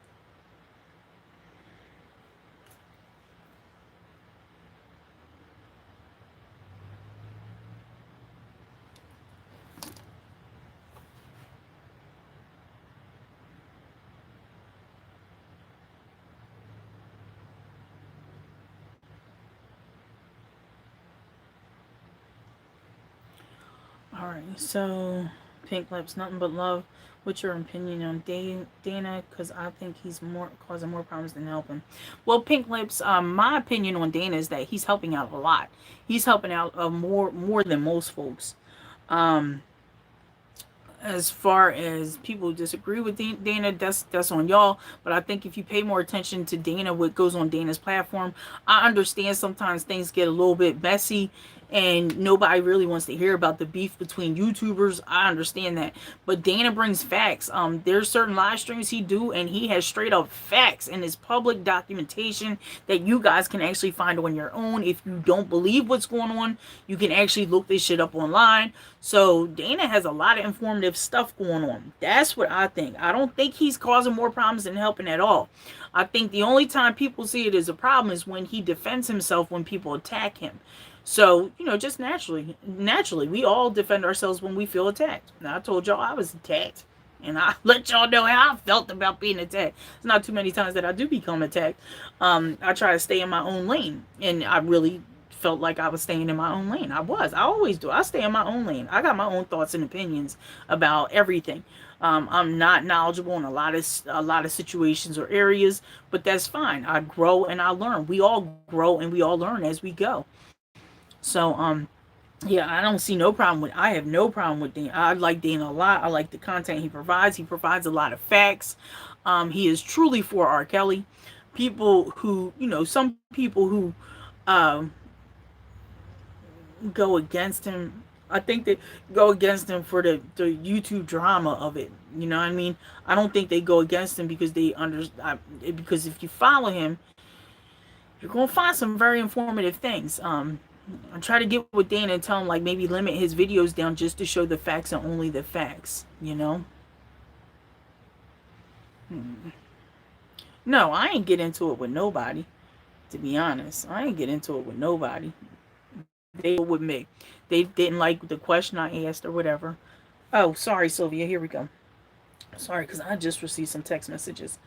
Alright, so Pink Lips, nothing but love. What's your opinion on Dana? Because I think he's more causing more problems than helping. Well, Pink Lips, my opinion on Dana is that he's helping out a lot. He's helping out more than most folks. Um, as far as people who disagree with Dana, that's on y'all. But I think if you pay more attention to Dana, what goes on Dana's platform, I understand sometimes things get a little bit messy and nobody really wants to hear about the beef between YouTubers. I understand that, but Dana brings facts. There's certain live streams he do, and he has straight up facts in his public documentation that you guys can actually find on your own. If you don't believe what's going on, you can actually look this shit up online. So Dana has a lot of informative stuff going on. That's what I think. I don't think he's causing more problems than helping at all. I think the only time people see it as a problem is when he defends himself when people attack him. So, just naturally, we all defend ourselves when we feel attacked. Now, I told y'all I was attacked, and I let y'all know how I felt about being attacked. It's not too many times that I do become attacked. I try to stay in my own lane, and I really felt like I was staying in my own lane. I always do. I stay in my own lane. I got my own thoughts and opinions about everything. I'm not knowledgeable in a lot of situations or areas, but that's fine. I grow and I learn. We all grow and we all learn as we go. So yeah, I don't see no problem with. I have no problem with Dean. I like Dean a lot. I like the content he provides. He provides a lot of facts. He is truly for R. Kelly. People who, some people who go against him. I think they go against him for the YouTube drama of it. You know what I mean? I don't think they go against him because because if you follow him, you're gonna find some very informative things. I try to get with Dan and tell him like maybe limit his videos down just to show the facts and only the facts. No, I ain't get into it with nobody. To be honest, I ain't get into it with nobody. They were with me. They didn't like the question I asked or whatever. Oh, sorry, Sylvia. Here we go. Sorry, because I just received some text messages.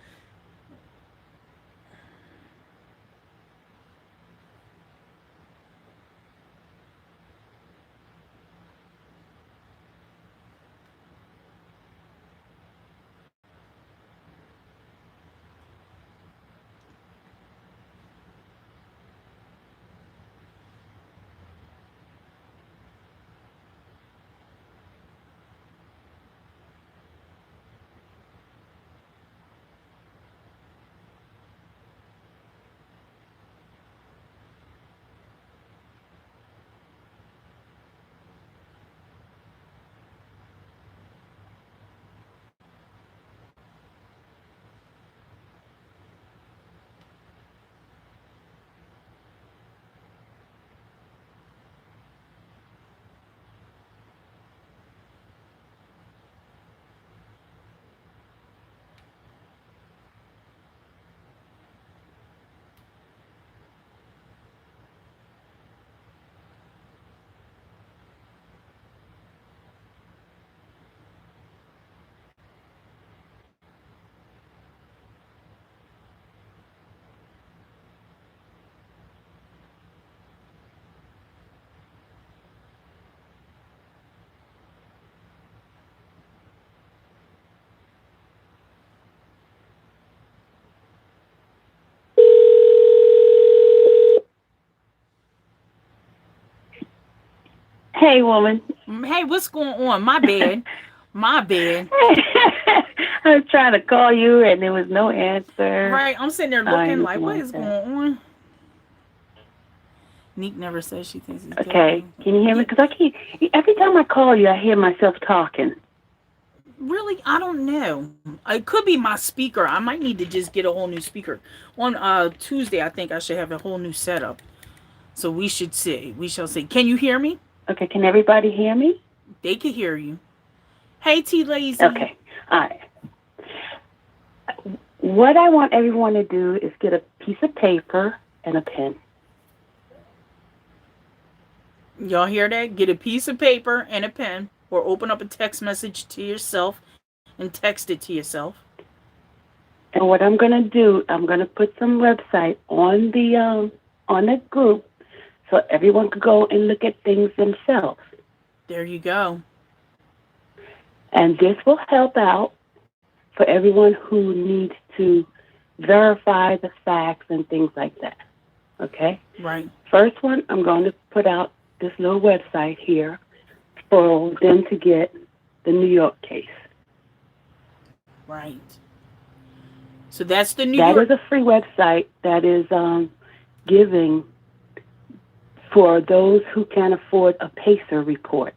Hey, woman. Hey, what's going on? My bad. My bad. I was trying to call you and there was no answer. Right, I'm sitting there looking like, what is going on? Neek never says she thinks it's okay. Can you hear me? Because every time I call you, I hear myself talking. Really? I don't know. It could be my speaker. I might need to just get a whole new speaker. On Tuesday, I think I should have a whole new setup. So we shall see. Can you hear me? Okay, can everybody hear me? They can hear you. Hey, T Lazy. Okay, all right. What I want everyone to do is get a piece of paper and a pen. Y'all hear that? Get a piece of paper and a pen, or open up a text message to yourself and text it to yourself. And what I'm going to do, I'm going to put some website on the group so everyone could go and look at things themselves. There you go. And this will help out for everyone who needs to verify the facts and things like that. Okay? Right. First one, I'm going to put out this little website here for them to get the New York case. Right. So that's the New York. That is a free website that is giving for those who can't afford a PACER report.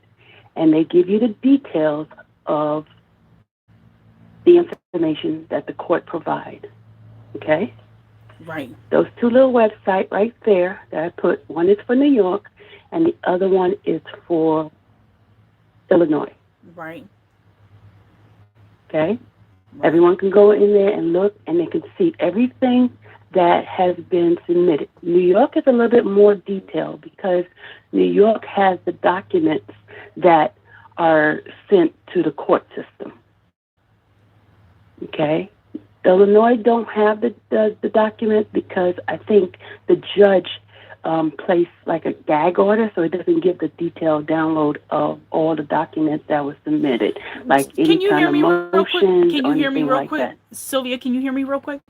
And they give you the details of the information that the court provides. Okay? Right. Those two little websites right there that I put, one is for New York and the other one is for Illinois. Right. Okay? Right. Everyone can go in there and look, and they can see everything that has been submitted. New York is a little bit more detailed because New York has the documents that are sent to the court system. Okay? Illinois don't have the document because I think the judge placed like a gag order, so it doesn't give the detailed download of all the documents that was submitted, like any kind of motions or anything like that. Sylvia, can you hear me real quick?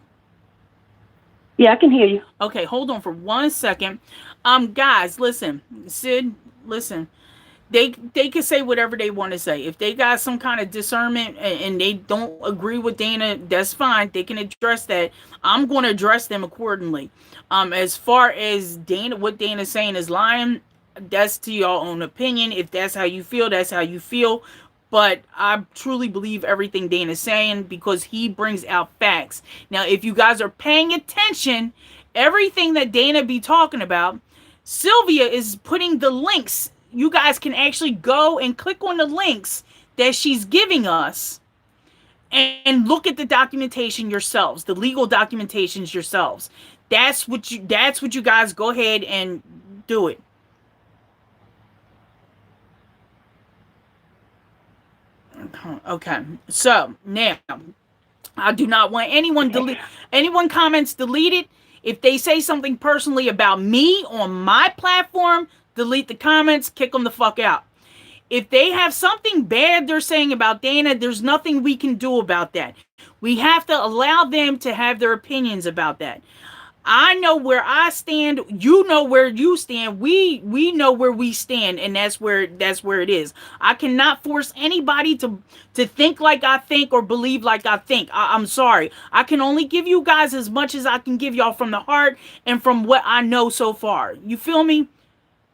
Yeah, I can hear you. Okay, hold on for 1 second. Guys, listen. Sid, listen. They can say whatever they want to say. If they got some kind of discernment and they don't agree with Dana, that's fine. They can address that. I'm going to address them accordingly. As far as Dana, what Dana's saying is lying, that's to your own opinion. If that's how you feel, that's how you feel. But I truly believe everything Dana's saying because he brings out facts. Now, if you guys are paying attention, everything that Dana be talking about, Sylvia is putting the links. You guys can actually go and click on the links that she's giving us and look at the documentation yourselves, the legal documentations yourselves. That's what you guys go ahead and do it. Okay. So now I do not want anyone comments deleted. If they say something personally about me on my platform, delete the comments, kick them the fuck out. If they have something bad they're saying about Dana, there's nothing we can do about that. We have to allow them to have their opinions about that. I know where I stand. You know where you stand. We know where we stand, and that's where it is. I cannot force anybody to think like I think or believe like I think. I'm sorry. I can only give you guys as much as I can give y'all from the heart and from what I know so far. You feel me?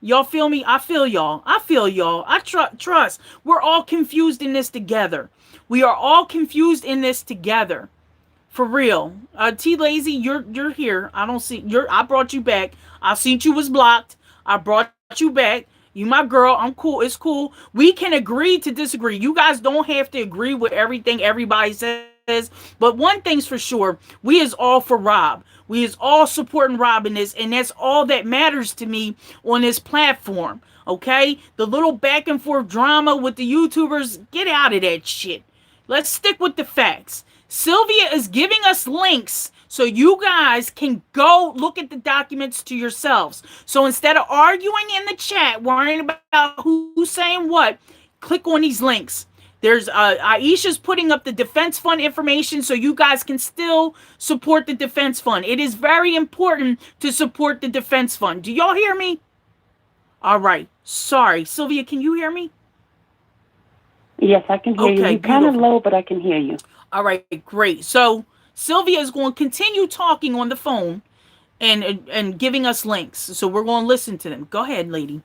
Y'all feel me? I feel y'all. I trust. We're all confused in this together. We are all confused in this together. For real. T Lazy, you're here. I brought you back. I seen you was blocked. I brought you back. You my girl. I'm cool. It's cool. We can agree to disagree. You guys don't have to agree with everything everybody says. But one thing's for sure, we is all for Rob. We is all supporting Rob in this, and that's all that matters to me on this platform. Okay? The little back and forth drama with the YouTubers, get out of that shit. Let's stick with the facts. Sylvia is giving us links so you guys can go look at the documents to yourselves. So instead of arguing in the chat, worrying about who's saying what, click on these links. There's Aisha's putting up the defense fund information so you guys can still support the defense fund. It is very important to support the defense fund. Do y'all hear me? All right. Sorry. Sylvia, can you hear me? Yes, I can hear you. You're kind of low, but I can hear you. All right, great. So Sylvia is going to continue talking on the phone and giving us links. So we're going to listen to them. Go ahead, lady.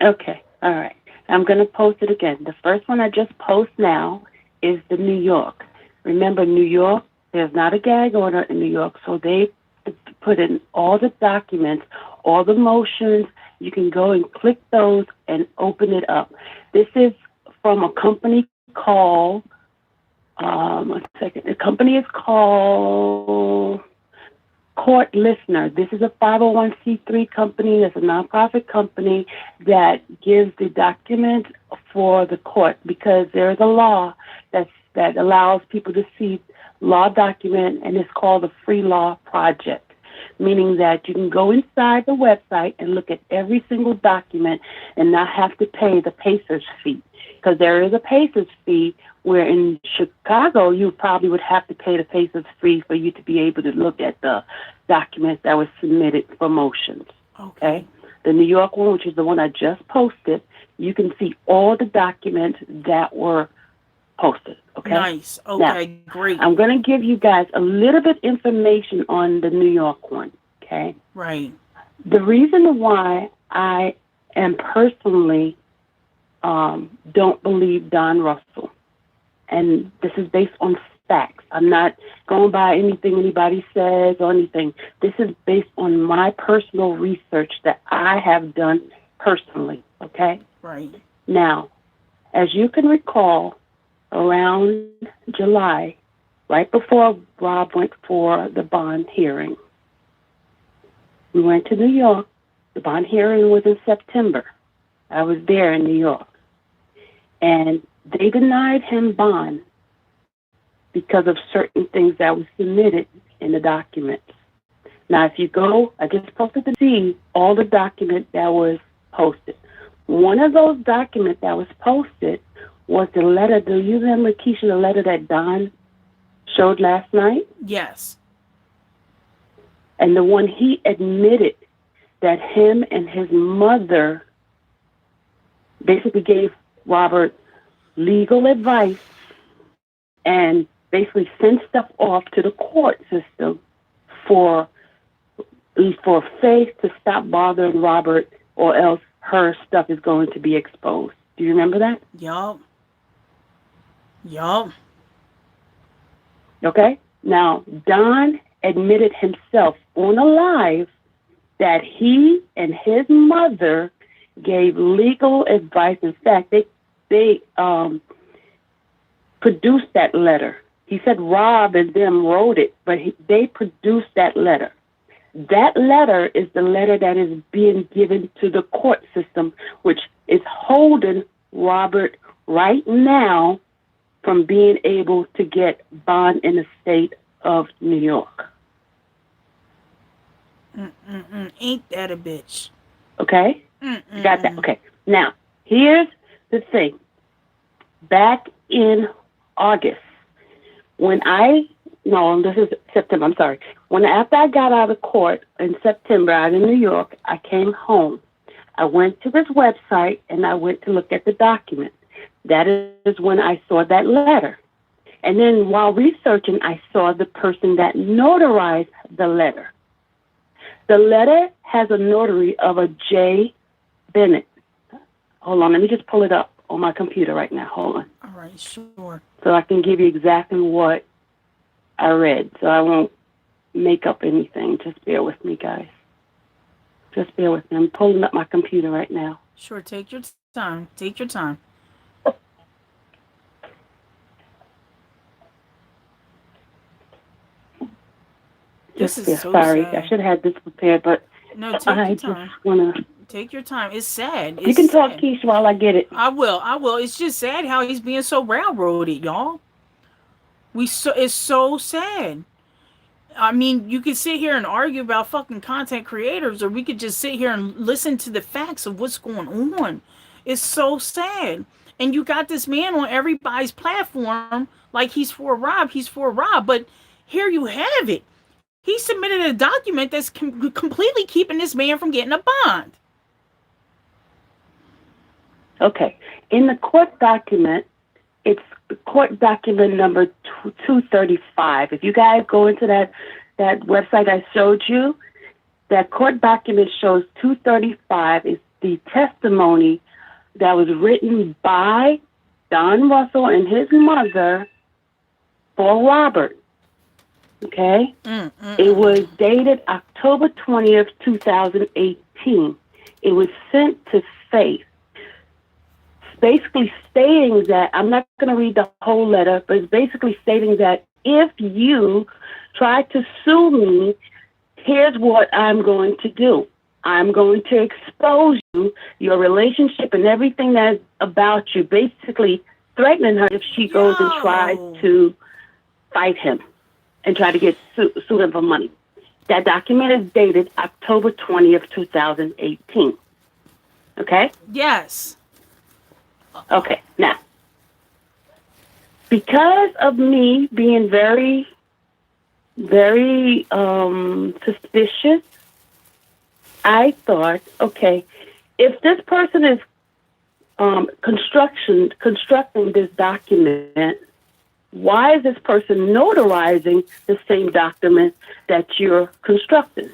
Okay. All right. I'm going to post it again. The first one I just post now is the New York. Remember, New York, there's not a gag order in New York, so they put in all the documents, all the motions. You can go and click those and open it up. This is from a company called, one second. The company is called Court Listener. This is a 501c3 company. It's a nonprofit company that gives the documents for the court because there is a law that allows people to see law document, and it's called the Free Law Project, meaning that you can go inside the website and look at every single document and not have to pay the PACERS fee. Because there is a PACERS fee where in Chicago, you probably would have to pay the PACERS fee for you to be able to look at the documents that were submitted for motions. Okay? The New York one, which is the one I just posted, you can see all the documents that were posted. Okay? Nice. Okay, now, great. I'm going to give you guys a little bit information on the New York one. Okay? Right. The reason why I am personally don't believe Don Russell, and this is based on facts. I'm not going by anything anybody says or anything. This is based on my personal research that I have done personally, okay? Right. Now, as you can recall, around July, right before Rob went for the bond hearing. We went to New York. The bond hearing was in September. I was there in New York. And they denied him bond because of certain things that were submitted in the documents. Now, if you go, I just posted to see all the documents that was posted. One of those documents that was posted was the letter. Do you remember, Keisha, the letter that Don showed last night? Yes. And the one he admitted that him and his mother basically gave Robert legal advice and basically sent stuff off to the court system for Faith to stop bothering Robert, or else her stuff is going to be exposed. Do you remember that? Yup. Okay. Now, Don admitted himself on a live that he and his mother gave legal advice. In fact, they produced that letter. He said Rob and them wrote it, but they produced that letter. That letter is the letter that is being given to the court system, which is holding Robert right now from being able to get bond in the state of New York. Ain't that a bitch? Okay? Got that? Okay. Now, here's the thing. Back in August, this is September, I'm sorry. After I got out of court in September out in New York, I came home. I went to this website and I went to look at the document. That is when I saw that letter. And then while researching, I saw the person that notarized the letter. The letter has a notary of a J. Bennett. Hold on, let me just pull it up on my computer right now. Hold on. All right, sure. So I can give you exactly what I read. So I won't make up anything. Just bear with me, guys. Just bear with me. I'm pulling up my computer right now. Sure, take your time. Take your time. This is so sorry. sad. I should have had this prepared, but No, take I your just time. want to... Take your time. It's sad. You can talk, Keish, while I get it. I will. It's just sad how he's being so railroaded, y'all. It's so sad. I mean, you could sit here and argue about fucking content creators, or we could just sit here and listen to the facts of what's going on. It's so sad. And you got this man on everybody's platform like he's for Rob. But here you have it. He submitted a document that's completely keeping this man from getting a bond. Okay. In the court document, it's court document number 235. If you guys go into that website I showed you, that court document shows 235 is the testimony that was written by Don Russell and his mother for Robert. Okay? It was dated October 20th, 2018. It was sent to Faith, basically stating that, I'm not going to read the whole letter, but it's basically stating that if you try to sue me, here's what I'm going to do. I'm going to expose you, your relationship, and everything that's about you, basically threatening her if she goes and tries to fight him and try to get sue him for money. That document is dated October 20th, 2018. Okay? Yes. Okay, now, because of me being very, very suspicious, I thought, okay, if this person is constructing this document, why is this person notarizing the same document that you're constructing,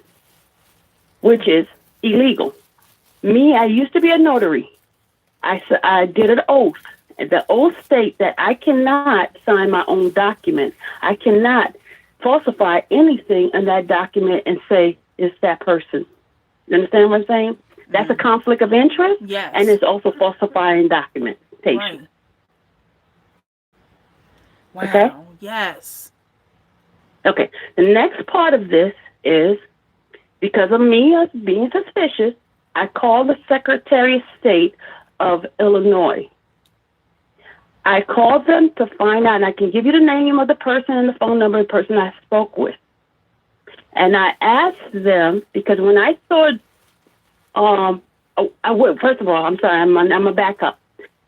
which is illegal? Me, I used to be a notary. I did an oath. The oath states that I cannot sign my own document. I cannot falsify anything in that document and say it's that person. You understand what I'm saying? That's a conflict of interest. Yes. And it's also falsifying documentation. Right. Wow. Okay? Yes. Okay. The next part of this is, because of me being suspicious, I called the Secretary of State of Illinois. I called them to find out, and I can give you the name of the person and the phone number of the person I spoke with. And I asked them, because when I saw, first of all, I'm sorry, I'm a backup.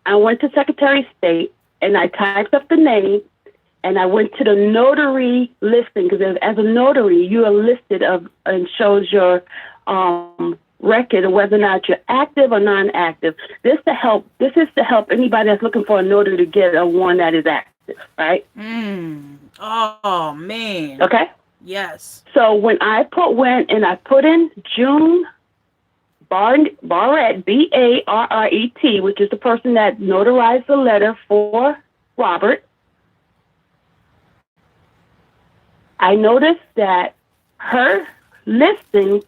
I went to Secretary of State, and I typed up the name, and I went to the notary listing, because as a notary, you are listed and shows your record of whether or not you're active or non-active. This is to help anybody that's looking for a notary to get one that is active, right? Oh man. Okay. Yes. So when I put in June Barrett, Barrett, which is the person that notarized the letter for Robert, I noticed that her listing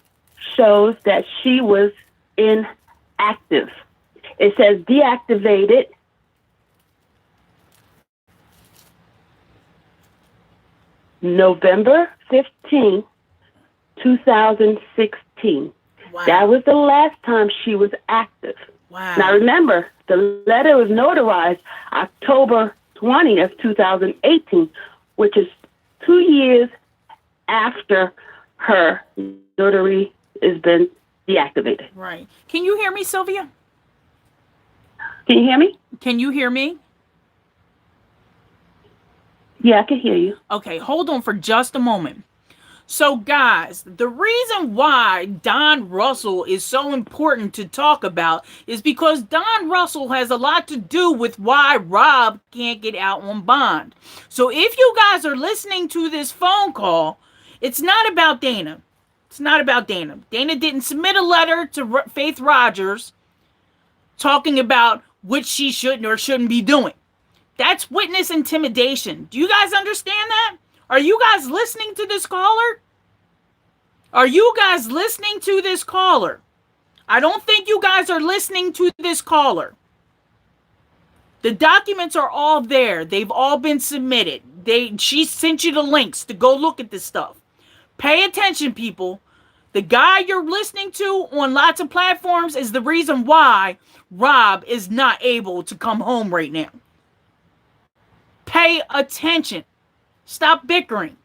shows that she was inactive. It says deactivated November 15, 2016. Wow. That was the last time she was active. Wow. Now remember, the letter was notarized October 20th, 2018, which is 2 years after her notary has been deactivated. Right. Can you hear me, Sylvia? Can you hear me? Can you hear me? Yeah, I can hear you. Okay, hold on for just a moment. So, guys, the reason why Don Russell is so important to talk about is because Don Russell has a lot to do with why Rob can't get out on bond. So, if you guys are listening to this phone call, it's not about Dana. It's not about Dana. Dana didn't submit a letter to Faith Rogers talking about what she shouldn't or shouldn't be doing. That's witness intimidation. Do you guys understand that? Are you guys listening to this caller? Are you guys listening to this caller? I don't think you guys are listening to this caller. The documents are all there. They've all been submitted. She sent you the links to go look at this stuff. Pay attention, people. The guy you're listening to on lots of platforms is the reason why Rob is not able to come home right now. Pay attention. Stop bickering.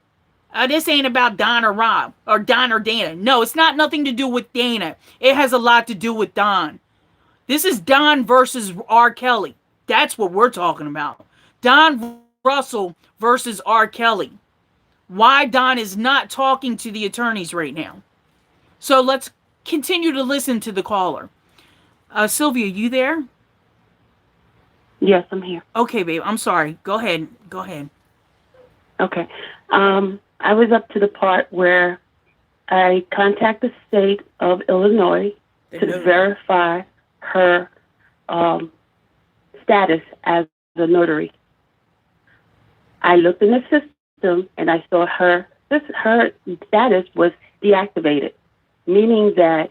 This ain't about Don or Rob, or Don or Dana. No, it's not nothing to do with Dana. It has a lot to do with Don. This is Don versus R. Kelly. That's what we're talking about. Don Russell versus R. Kelly. Why Don is not talking to the attorneys right now. So let's continue to listen to the caller. Sylvia, you there? Yes, I'm here. Okay, babe. I'm sorry. Go ahead. Okay. I was up to the part where I contact the state of Illinois to verify her status as a notary. I looked in the system and I saw her status was deactivated, meaning that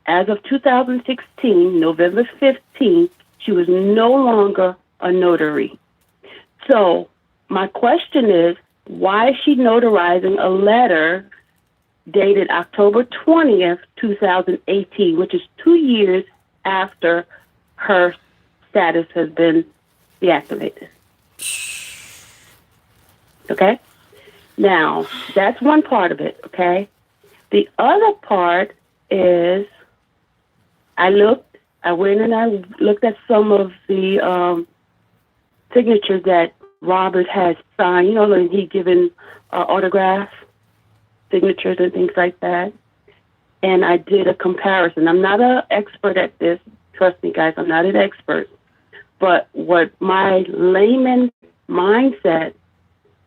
as of 2016, November 15th, she was no longer a notary. So my question is, why is she notarizing a letter dated October 20th, 2018, which is 2 years after her status has been deactivated? Okay? Now, that's one part of it, okay? The other part is I went and I looked at some of the signatures that Robert has signed, when he given autograph signatures and things like that. And I did a comparison. I'm not an expert at this. Trust me, guys, I'm not an expert. But what my layman mindset,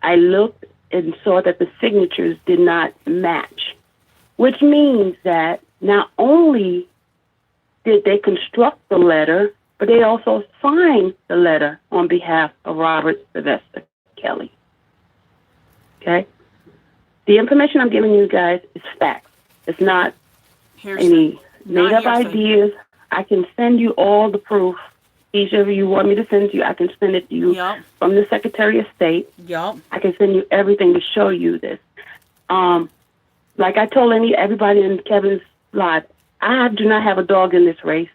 I looked and saw that the signatures did not match, which means that not only did they construct the letter, but they also signed the letter on behalf of Robert Sylvester Kelly. Okay? The information I'm giving you guys is facts. It's not any made-up ideas. I can send you all the proof Keisha, if you want me to send you, I can send it to you from the Secretary of State. Yep. I can send you everything to show you this. Like I told everybody in Kevin's live, I do not have a dog in this race.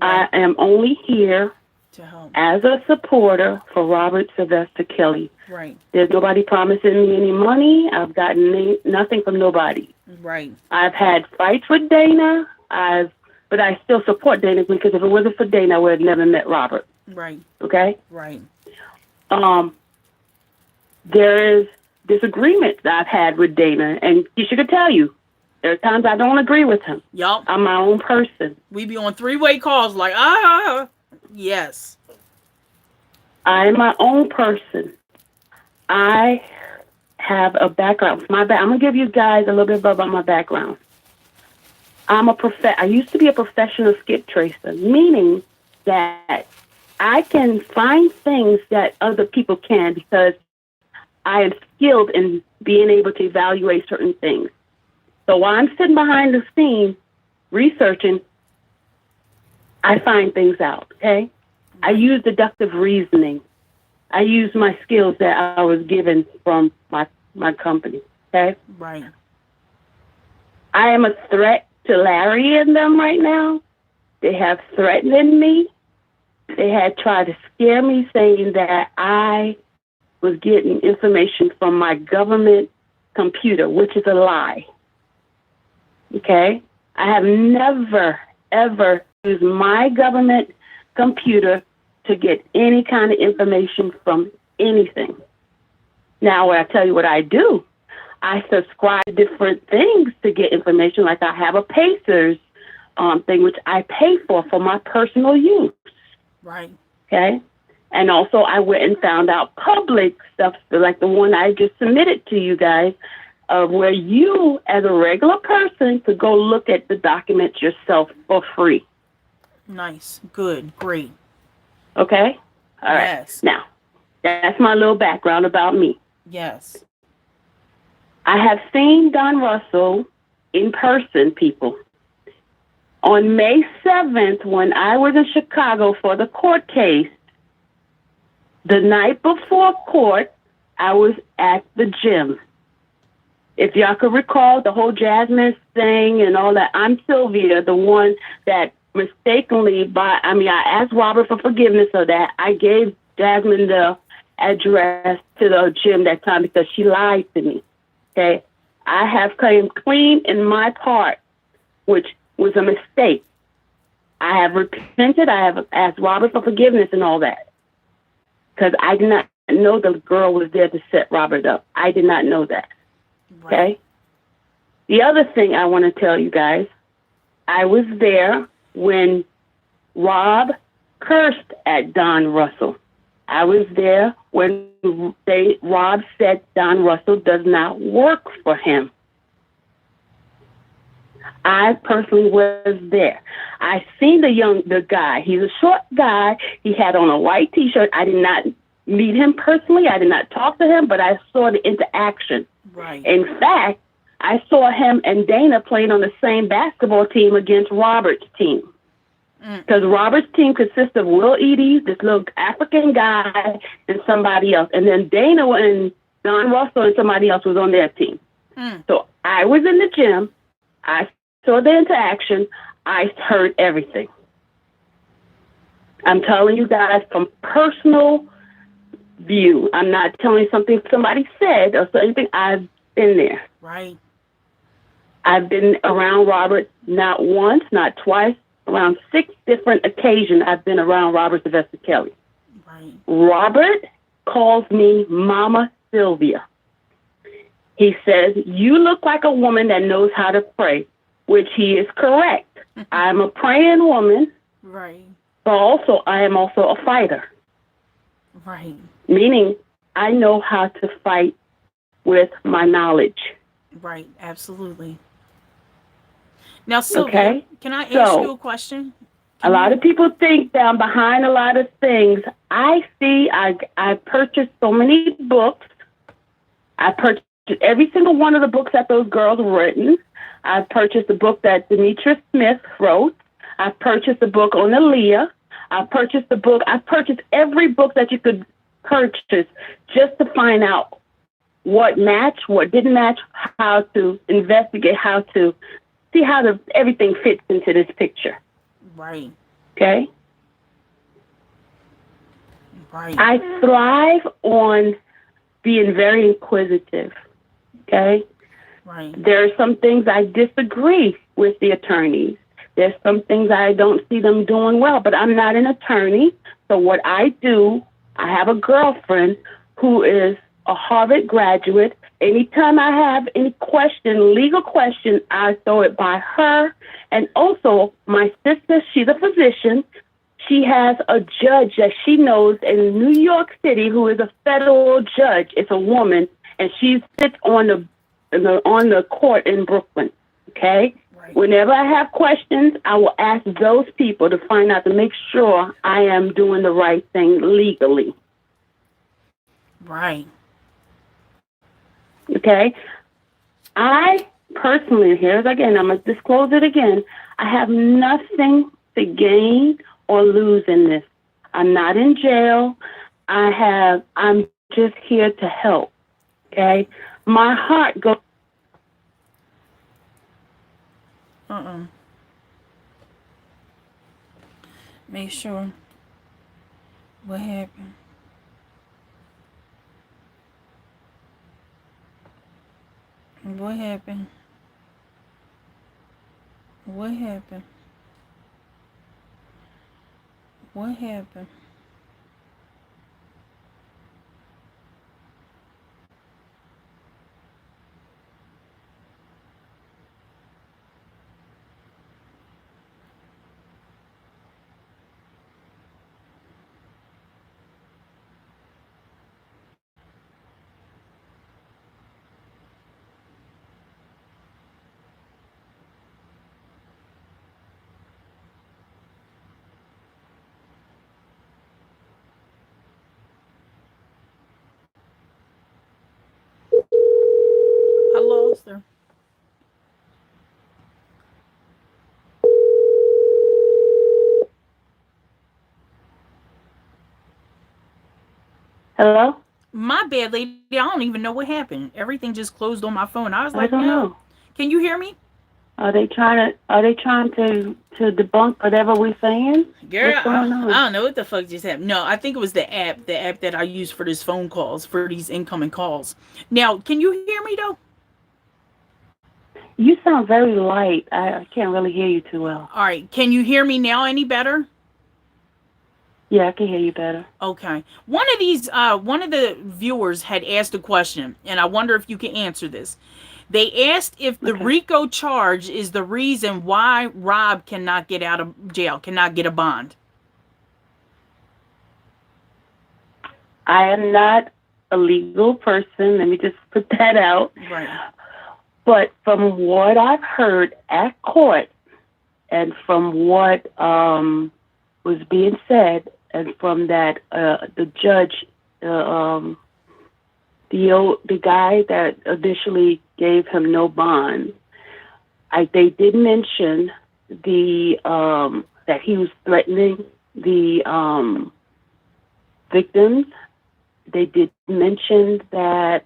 Right. I am only here to help as a supporter for Robert Sylvester Kelly. Right. There's nobody promising me any money. I've gotten nothing from nobody. Right. I've had fights with Dana. But I still support Dana because if it wasn't for Dana, I would have never met Robert. Right. Okay? Right. There is disagreements that I've had with Dana, and Keisha could tell you. There are times I don't agree with him. Yup. I'm my own person. We be on three-way calls like, yes. I'm my own person. I have a background. I'm going to give you guys a little bit about my background. I used to be a professional skip tracer, meaning that I can find things that other people can because I am skilled in being able to evaluate certain things. So while I'm sitting behind the scene researching, I find things out, okay? I use deductive reasoning. I use my skills that I was given from my company, okay? Right. I am a threat to Larry and them right now. They have threatened me. They had tried to scare me, saying that I was getting information from my government computer, which is a lie. Okay? I have never, ever used my government computer to get any kind of information from anything. Now, when I tell you what I do, I subscribe to different things to get information. Like I have a Pacers thing, which I pay for my personal use. Right. Okay. And also I went and found out public stuff, like the one I just submitted to you guys, where you, as a regular person, could go look at the documents yourself for free. Nice. Good. Great. Okay. All right. Yes. Now, that's my little background about me. Yes. I have seen Don Russell in person, people. On May 7th, when I was in Chicago for the court case, the night before court, I was at the gym. If y'all could recall the whole Jasmine thing and all that, I'm Sylvia, the one that mistakenly, I asked Robert for forgiveness of that. I gave Jasmine the address to the gym that time because she lied to me. Okay, I have come clean in my part, which was a mistake. I have repented. I have asked Robert for forgiveness and all that. Because I did not know the girl was there to set Robert up. I did not know that. Right. Okay? The other thing I want to tell you guys, I was there when Rob cursed at Don Russell. I was there when Rob said Don Russell does not work for him. I personally was there. I seen the guy. He's a short guy. He had on a white T-shirt. I did not meet him personally. I did not talk to him, but I saw the interaction. Right. In fact, I saw him and Dana playing on the same basketball team against Robert's team. Because Robert's team consists of Will Edie, this little African guy, and somebody else. And then Dana and Don Russell and somebody else was on their team. So I was in the gym. I saw the interaction. I heard everything. I'm telling you guys from personal view. I'm not telling you something somebody said or anything. I've been there. Right. I've been around Robert not once, not twice, around 6 different occasions I've been around Robert Sylvester Kelly. Right. Robert calls me Mama Sylvia. He says, you look like a woman that knows how to pray, which he is correct. I'm a praying woman. Right. But I am also a fighter. Right. Meaning I know how to fight with my knowledge. Right. Absolutely. Now, Sylvia, can I ask you a question? A lot of people think that I'm behind a lot of things. I purchased so many books. I purchased every single one of the books that those girls written. I purchased the book that Demetra Smith wrote. I purchased a book on Aaliyah. I purchased the book. I purchased every book that you could purchase just to find out what matched, what didn't match, how to investigate, how to see how everything fits into this picture. Right. Okay? Right. I thrive on being very inquisitive. Okay? Right. There are some things I disagree with the attorneys. There's some things I don't see them doing well, but I'm not an attorney. So what I do, I have a girlfriend who is a Harvard graduate. Anytime I have any question, legal question, I throw it by her. And also my sister, she's a physician. She has a judge that she knows in New York City who is a federal judge. It's a woman, and she sits on the court in Brooklyn. Okay? Right. Whenever I have questions, I will ask those people to find out, to make sure I am doing the right thing legally. Right. Okay? I personally, here's again, I'm going to disclose it again. I have nothing to gain or lose in this. I'm not in jail. I'm just here to help. Okay? My heart goes. Make sure. What happened? What happened? What happened? What happened? I lost her. Hello? My bad, lady. I don't even know what happened. Everything just closed on my phone. I was like, I don't know. Can you hear me? Are they trying to debunk whatever we're saying? Girl, What's going on? I don't know what the fuck just happened. No, I think it was the app that I use for this phone calls, for these incoming calls. Now, can you hear me though? You sound very light. I can't really hear you too well. All right. Can you hear me now any better? Yeah, I can hear you better. Okay. One of the viewers had asked a question, and I wonder if you can answer this. They asked if the RICO charge is the reason why Rob cannot get out of jail, cannot get a bond. I am not a legal person. Let me just put that out. Right. But from what I've heard at court, and from what was being said, and from that the judge, the guy that initially gave him no bond, they did mention that he was threatening the victims. They did mention that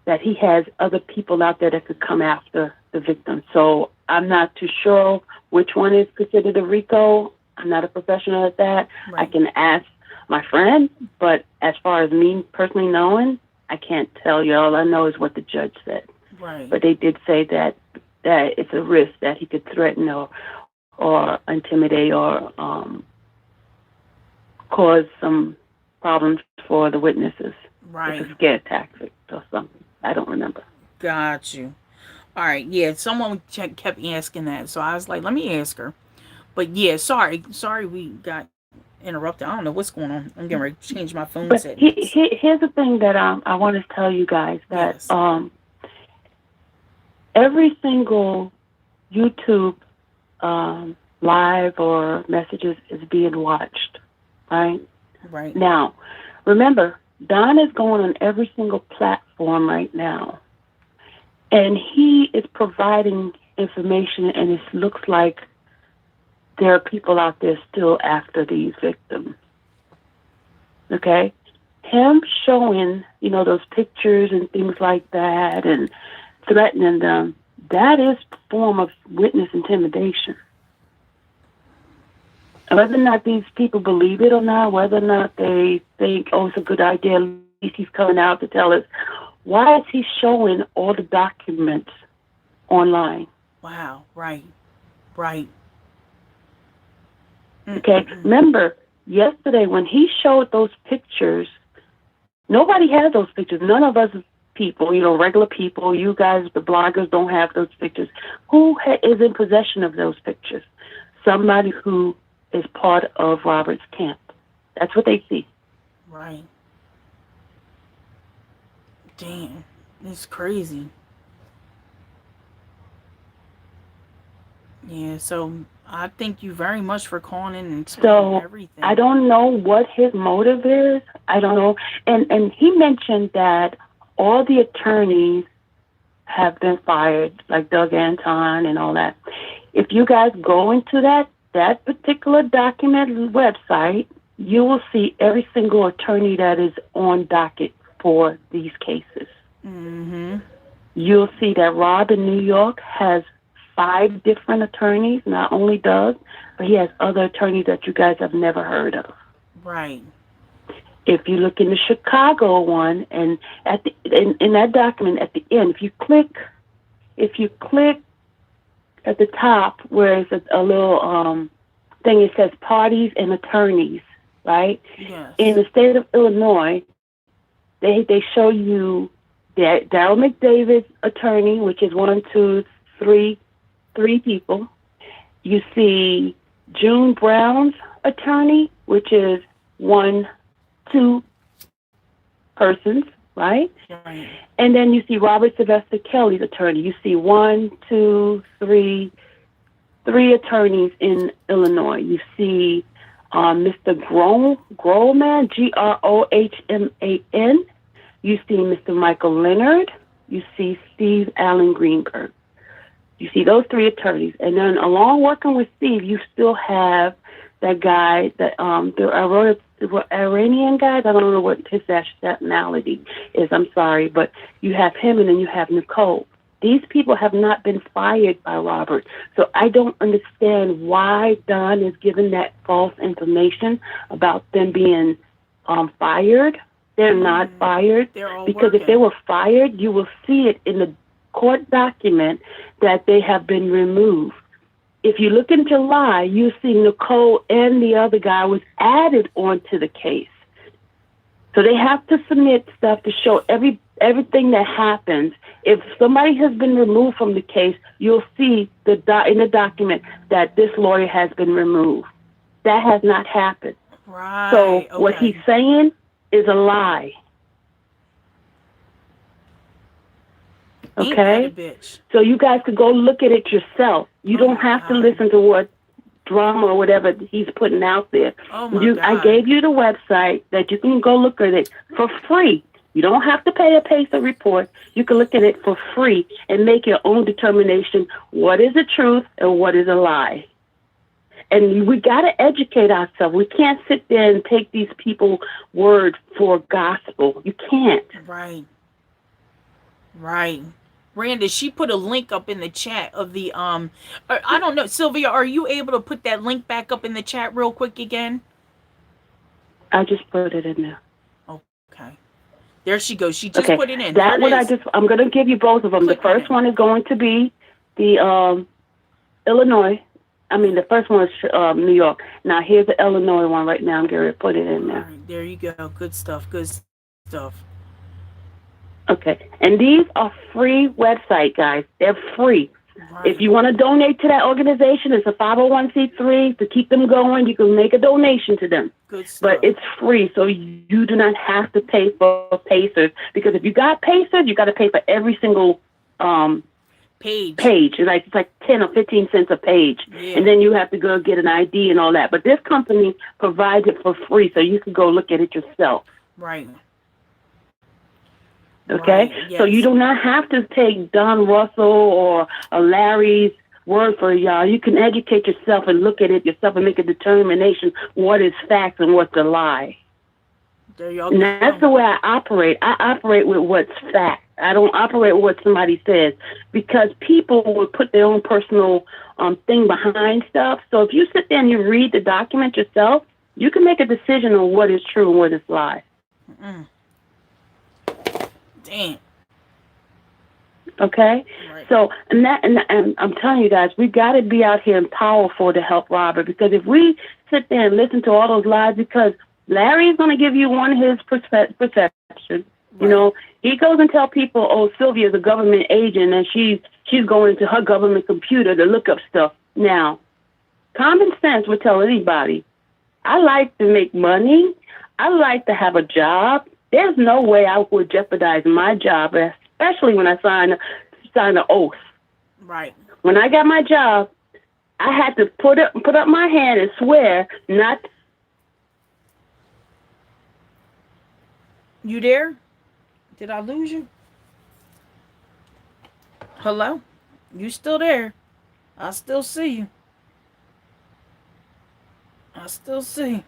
that he has other people out there that could come after the victim. So I'm not too sure which one is considered a RICO. I'm not a professional at that. Right. I can ask my friend, but as far as me personally knowing, I can't tell you. All I know is what the judge said. Right. But they did say that it's a risk that he could threaten or intimidate or cause some problems for the witnesses. Right. It's a scare tactic or something. I don't remember. Got you. All right. Yeah, someone kept asking that, so I was like, let me ask her. But yeah, sorry we got interrupted. I don't know what's going on. I'm getting ready to change my phone settings. Here's the thing that I want to tell you guys, that yes. Every single YouTube live or messages is being watched, right? Right. Now, remember, Don is going on every single platform right now, and he is providing information, and it looks like there are people out there still after these victims. Okay? Him showing, those pictures and things like that and threatening them, that is a form of witness intimidation. Whether or not these people believe it or not, whether or not they think, it's a good idea, at least he's coming out to tell us, why is he showing all the documents online? Wow, right. Okay, remember, yesterday when he showed those pictures, nobody had those pictures. None of us people, regular people, you guys, the bloggers, don't have those pictures. Who is in possession of those pictures? Somebody who is part of Robert's camp. That's what they see. Right. Damn, it's crazy. Yeah, so I thank you very much for calling in and explaining everything. I don't know what his motive is. I don't know. And he mentioned that all the attorneys have been fired, like Doug Anton and all that. If you guys go into that particular document website, you will see every single attorney that is on docket for these cases. Mm-hmm. You'll see that Rob in New York has 5 different attorneys, not only Doug, but he has other attorneys that you guys have never heard of. Right. If you look in the Chicago one, and in that document at the end, if you click at the top where it's a little thing, it says parties and attorneys, right? Yes. In the state of Illinois, they show you that Darryl McDavid's attorney, which is 3 people. You see June Brown's attorney, which is 2 persons, right? Right. And then you see Robert Sylvester Kelly's attorney. You see 3 attorneys in Illinois. You see Mr. Grohman, Grohman. You see Mr. Michael Leonard. You see Steve Allen Greenberg. You see those 3 attorneys. And then along working with Steve, you still have that guy, the Iranian guy. I don't know what his nationality is. I'm sorry. But you have him, and then you have Nicole. These people have not been fired by Robert. So I don't understand why Don is giving that false information about them being fired. They're not fired. They're all because working. If they were fired, you will see it in the court document that they have been removed. If you look in July, you see Nicole and the other guy was added onto the case. So they have to submit stuff to show everything that happens. If somebody has been removed from the case, you'll see in the document that this lawyer has been removed. That has not happened. Right. So what he's saying is a lie. Okay? Ain't that a bitch? So you guys could go look at it yourself. You don't have to listen to what drama or whatever he's putting out there. Oh my God. I gave you the website that you can go look at it for free. You don't have to pay a PACER report. You can look at it for free and make your own determination what is the truth and what is a lie. And we got to educate ourselves. We can't sit there and take these people's word for gospel. You can't. Right. Randa, she put a link up in the chat of the I don't know, Sylvia, are you able to put that link back up in the chat real quick again? I just put it in there. Okay. There she goes. She just put it in. That one I'm going to give you both of them. The first one is going to be the Illinois. The first one is New York. Now here's the Illinois one right now. I'm going to put it in there. Right, there you go. Good stuff. Okay. And these are free website, guys. They're free. Right. If you want to donate to that organization, it's a 501c3 to keep them going. You can make a donation to them. Good stuff. But it's free, so you do not have to pay for Pacers. Because if you got Pacers, you got to pay for every single page. It's like 10 or 15 cents a page. Yeah. And then you have to go get an ID and all that. But this company provides it for free, so you can go look at it yourself. Right. Okay? Right, yes. So you do not have to take Don Russell or Larry's word for y'all. You can educate yourself and look at it yourself and make a determination what is fact and what's a lie. There y'all And go. that's the way I operate. I operate with what's fact. I don't operate with what somebody says, because people will put their own personal thing behind stuff. So if you sit there and you read the document yourself, you can make a decision on what is true and what is lie. Mm. Damn. Okay, Right. so and I'm telling you guys, we got to be out here and powerful to help Robert, because if we sit there and listen to all those lies, because Larry is going to give you one of his perception. Right. You know, he goes and tell people, oh, Sylvia's a government agent and she's going to her government computer to look up stuff. Now, common sense would tell anybody, I like to make money. I like to have a job. There's no way I would jeopardize my job, especially when I sign an oath. Right. When I got my job, I had to put up my hand and swear not. You there? Did I lose you? Hello? You still there? I still see you. I still see.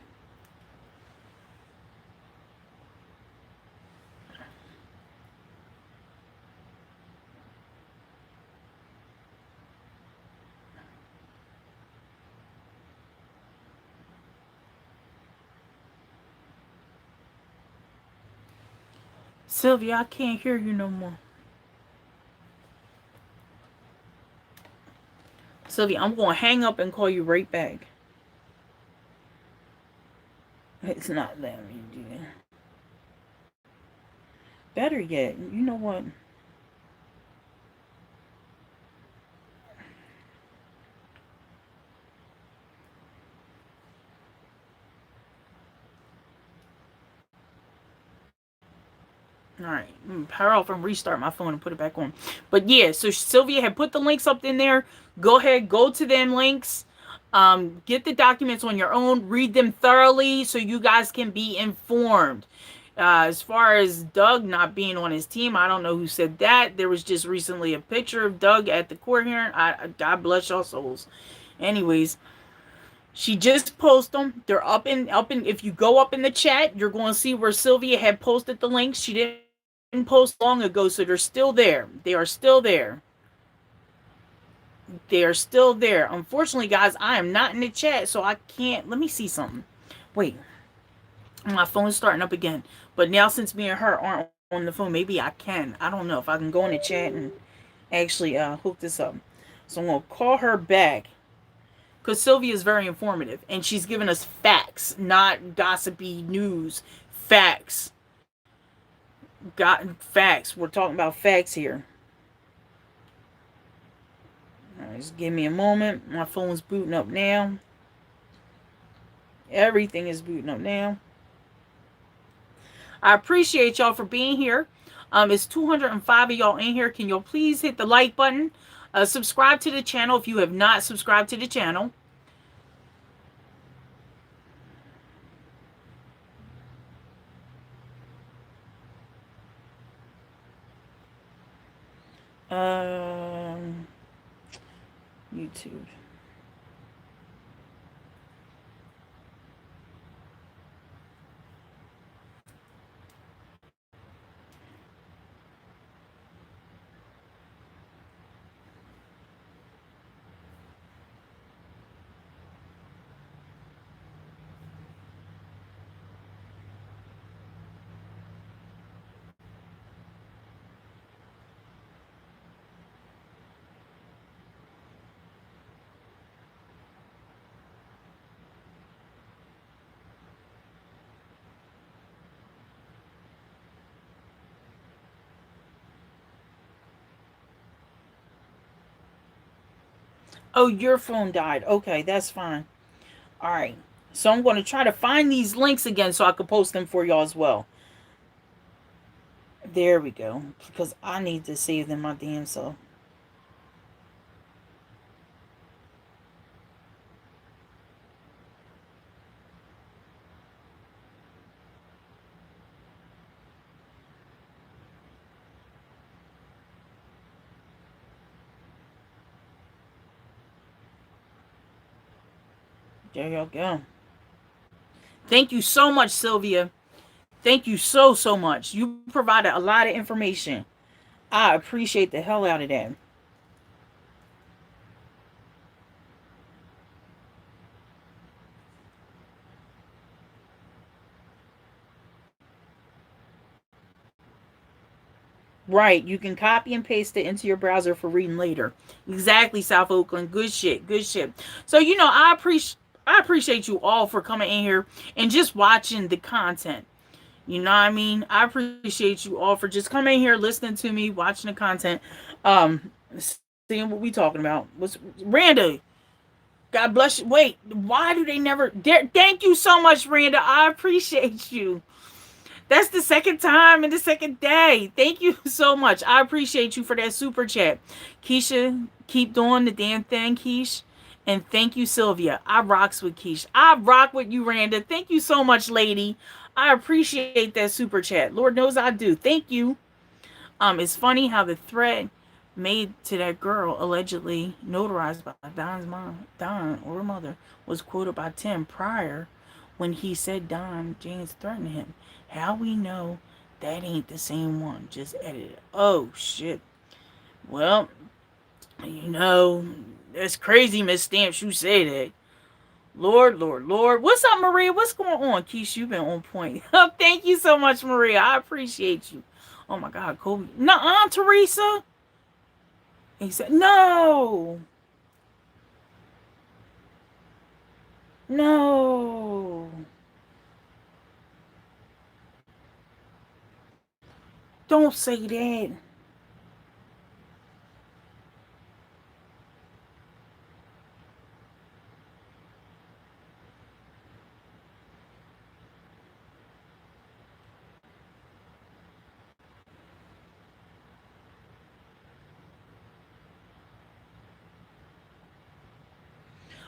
Sylvia, I can't hear you no more. Sylvia, I'm going to hang up and call you right back. It's not letting me do that. Better yet, you know what? Alright, power off and restart my phone and put it back on. But yeah, so Sylvia had put the links up in there. Go ahead, go to them links. Get the documents on your own. Read them thoroughly so you guys can be informed. As far as Doug not being on his team, I don't know who said that. There was just recently a picture of Doug at the court hearing. God bless y'all souls. Anyways, she just posted them. They're up in. If you go up in the chat, you're going to see where Sylvia had posted the links. She didn't post long ago, so they're still there. They are still there. They are still there. Unfortunately, guys, I am not in the chat, so I can't. Let me see something. Wait, my phone's starting up again. But now, since me and her aren't on the phone, maybe I can. I don't know if I can go in the chat and actually hook this up. So I'm gonna call her back, because Sylvia is very informative and she's giving us facts, not gossipy news. Facts. Got facts. We're talking about facts here. All right, just give me a moment. My phone's booting up now. Everything is booting up now. I appreciate y'all for being here. It's 205 of y'all in here. Can y'all please hit the like button? Subscribe to the channel if you have not subscribed to the channel. YouTube. Oh, your phone died. Okay, that's fine. All right. So I'm going to try to find these links again so I can post them for y'all as well. There we go. Because I need to save them my damn self. There y'all go. Thank you so much, Sylvia. Thank you so much. You provided a lot of information. I appreciate the hell out of that. Right. You can copy and paste it into your browser for reading later. Exactly, South Oakland. Good shit. Good shit. So, I appreciate you all for coming in here and just watching the content. You know what I mean? I appreciate you all for just coming in here, listening to me, watching the content, seeing what we talking about. What's Randa? God bless you. Wait, why do they never? Thank you so much, Randa. I appreciate you. That's the second time in the second day. Thank you so much. I appreciate you for that super chat. Keisha, keep doing the damn thing, Keish. And thank you, Sylvia. I rocks with Keish. I rock with you, Randa. Thank you so much, lady. I appreciate that super chat. Lord knows I do. Thank you. It's funny how the threat made to that girl, allegedly notarized by Don's mom, Don or her mother, was quoted by Tim prior when he said Don James threatened him. How we know that ain't the same one? Just edited. Oh shit. Well, you know, that's crazy, Miss Stamps. You say that. Lord, Lord, Lord. What's up, Maria? What's going on? Keisha, you've been on point. Thank you so much, Maria. I appreciate you. Oh my God, Kobe. Nuh-uh, Teresa. He said, no. No. Don't say that.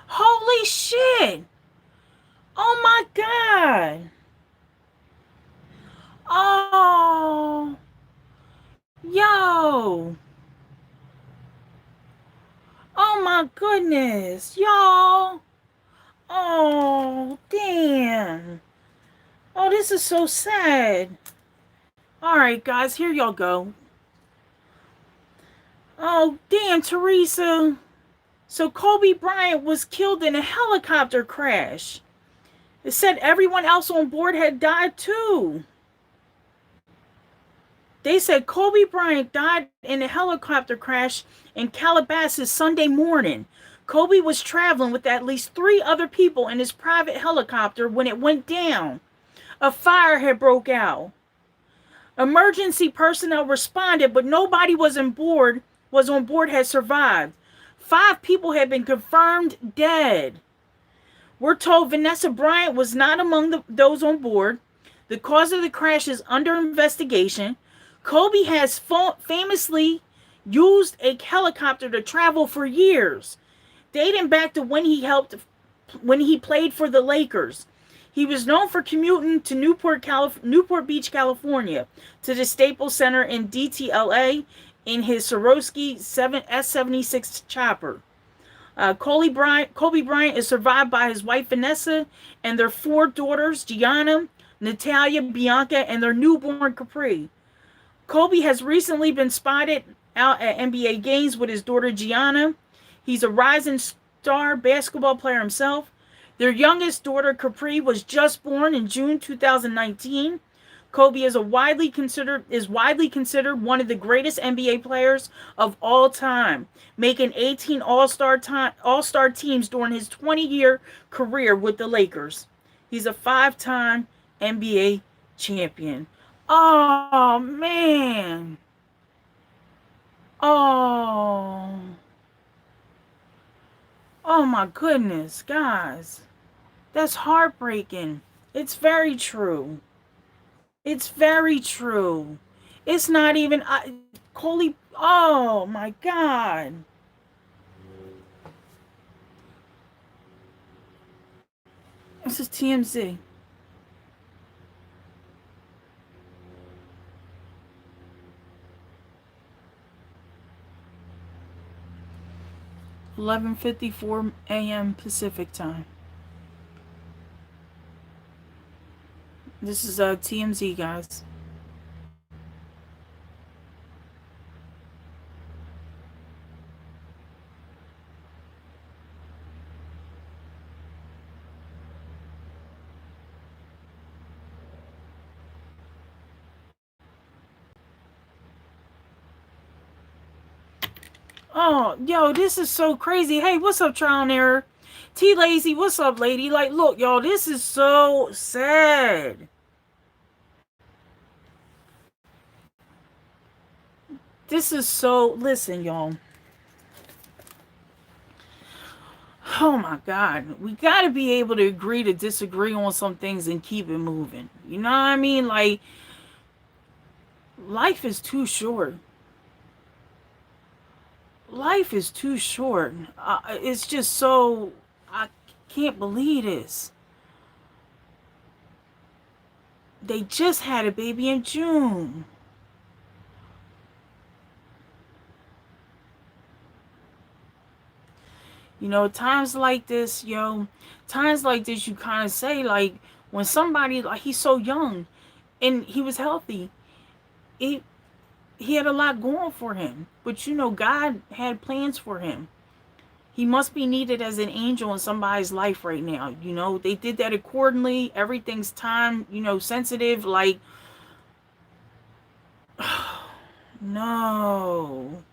Holy shit. Oh my God. Oh. Yo. Oh my goodness. Y'all. Oh, damn. Oh, this is so sad. All right, guys, here y'all go. Oh, damn, Teresa. So Kobe Bryant was killed in a helicopter crash. It said everyone else on board had died too. They said Kobe Bryant died in a helicopter crash in Calabasas Sunday morning. Kobe was traveling with at least 3 other people in his private helicopter when it went down. A fire had broke out. Emergency personnel responded, but nobody was on board had survived. 5 people had been confirmed dead. We're told Vanessa Bryant was not among those on board. The cause of the crash is under investigation. Kobe has famously used a helicopter to travel for years, dating back to when he played for the Lakers. He was known for commuting to Newport Beach, California, to the Staples Center in DTLA in his Swarovski S76 chopper. Kobe Bryant is survived by his wife Vanessa and their 4 daughters, Gianna, Natalia, Bianca, and their newborn Capri. Kobe has recently been spotted out at NBA games with his daughter Gianna. He's a rising star basketball player himself. Their youngest daughter Capri was just born in June 2019. Kobe is widely considered one of the greatest NBA players of all time, making 18 All-Star teams during his 20-year career with the Lakers. He's a 5-time NBA champion. Oh man. Oh. Oh my goodness, guys. That's heartbreaking. It's very true. It's very true. It's not even Coley. Oh my God. This is TMZ. $11:54 a.m. Pacific time. This is TMZ, guys. Oh, yo, this is so crazy. Hey, what's up, trial and error? T Lazy, what's up, lady? Like, look, y'all, this is so sad. This is so. Listen, y'all. Oh my God, we got to be able to agree to disagree on some things and keep it moving. You know what I mean? Like, life is too short. Life is too short. It's just so. I can't believe this. They just had a baby in June. You know, times like this, times like this, you kind of say, like, when somebody, like, he's so young and he was healthy, he, he had a lot going for him. But, God had plans for him. He must be needed as an angel in somebody's life right now. They did that accordingly. Everything's time, sensitive. Like, no.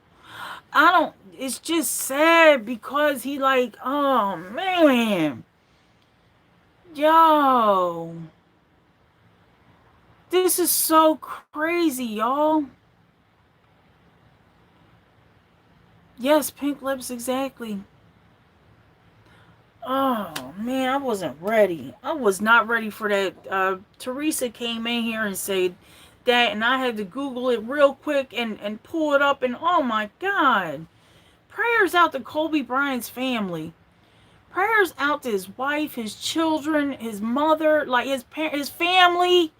I don't, it's just sad because he, like, oh, man. Yo. This is so crazy, y'all. Yes, pink lips, exactly. Oh, man, I wasn't ready. I was not ready for that. Teresa came in here and said that, and I had to Google it real quick and pull it up, and oh my God. Prayers out to Kobe Bryant's family. Prayers out to his wife, his children, his mother, like his family.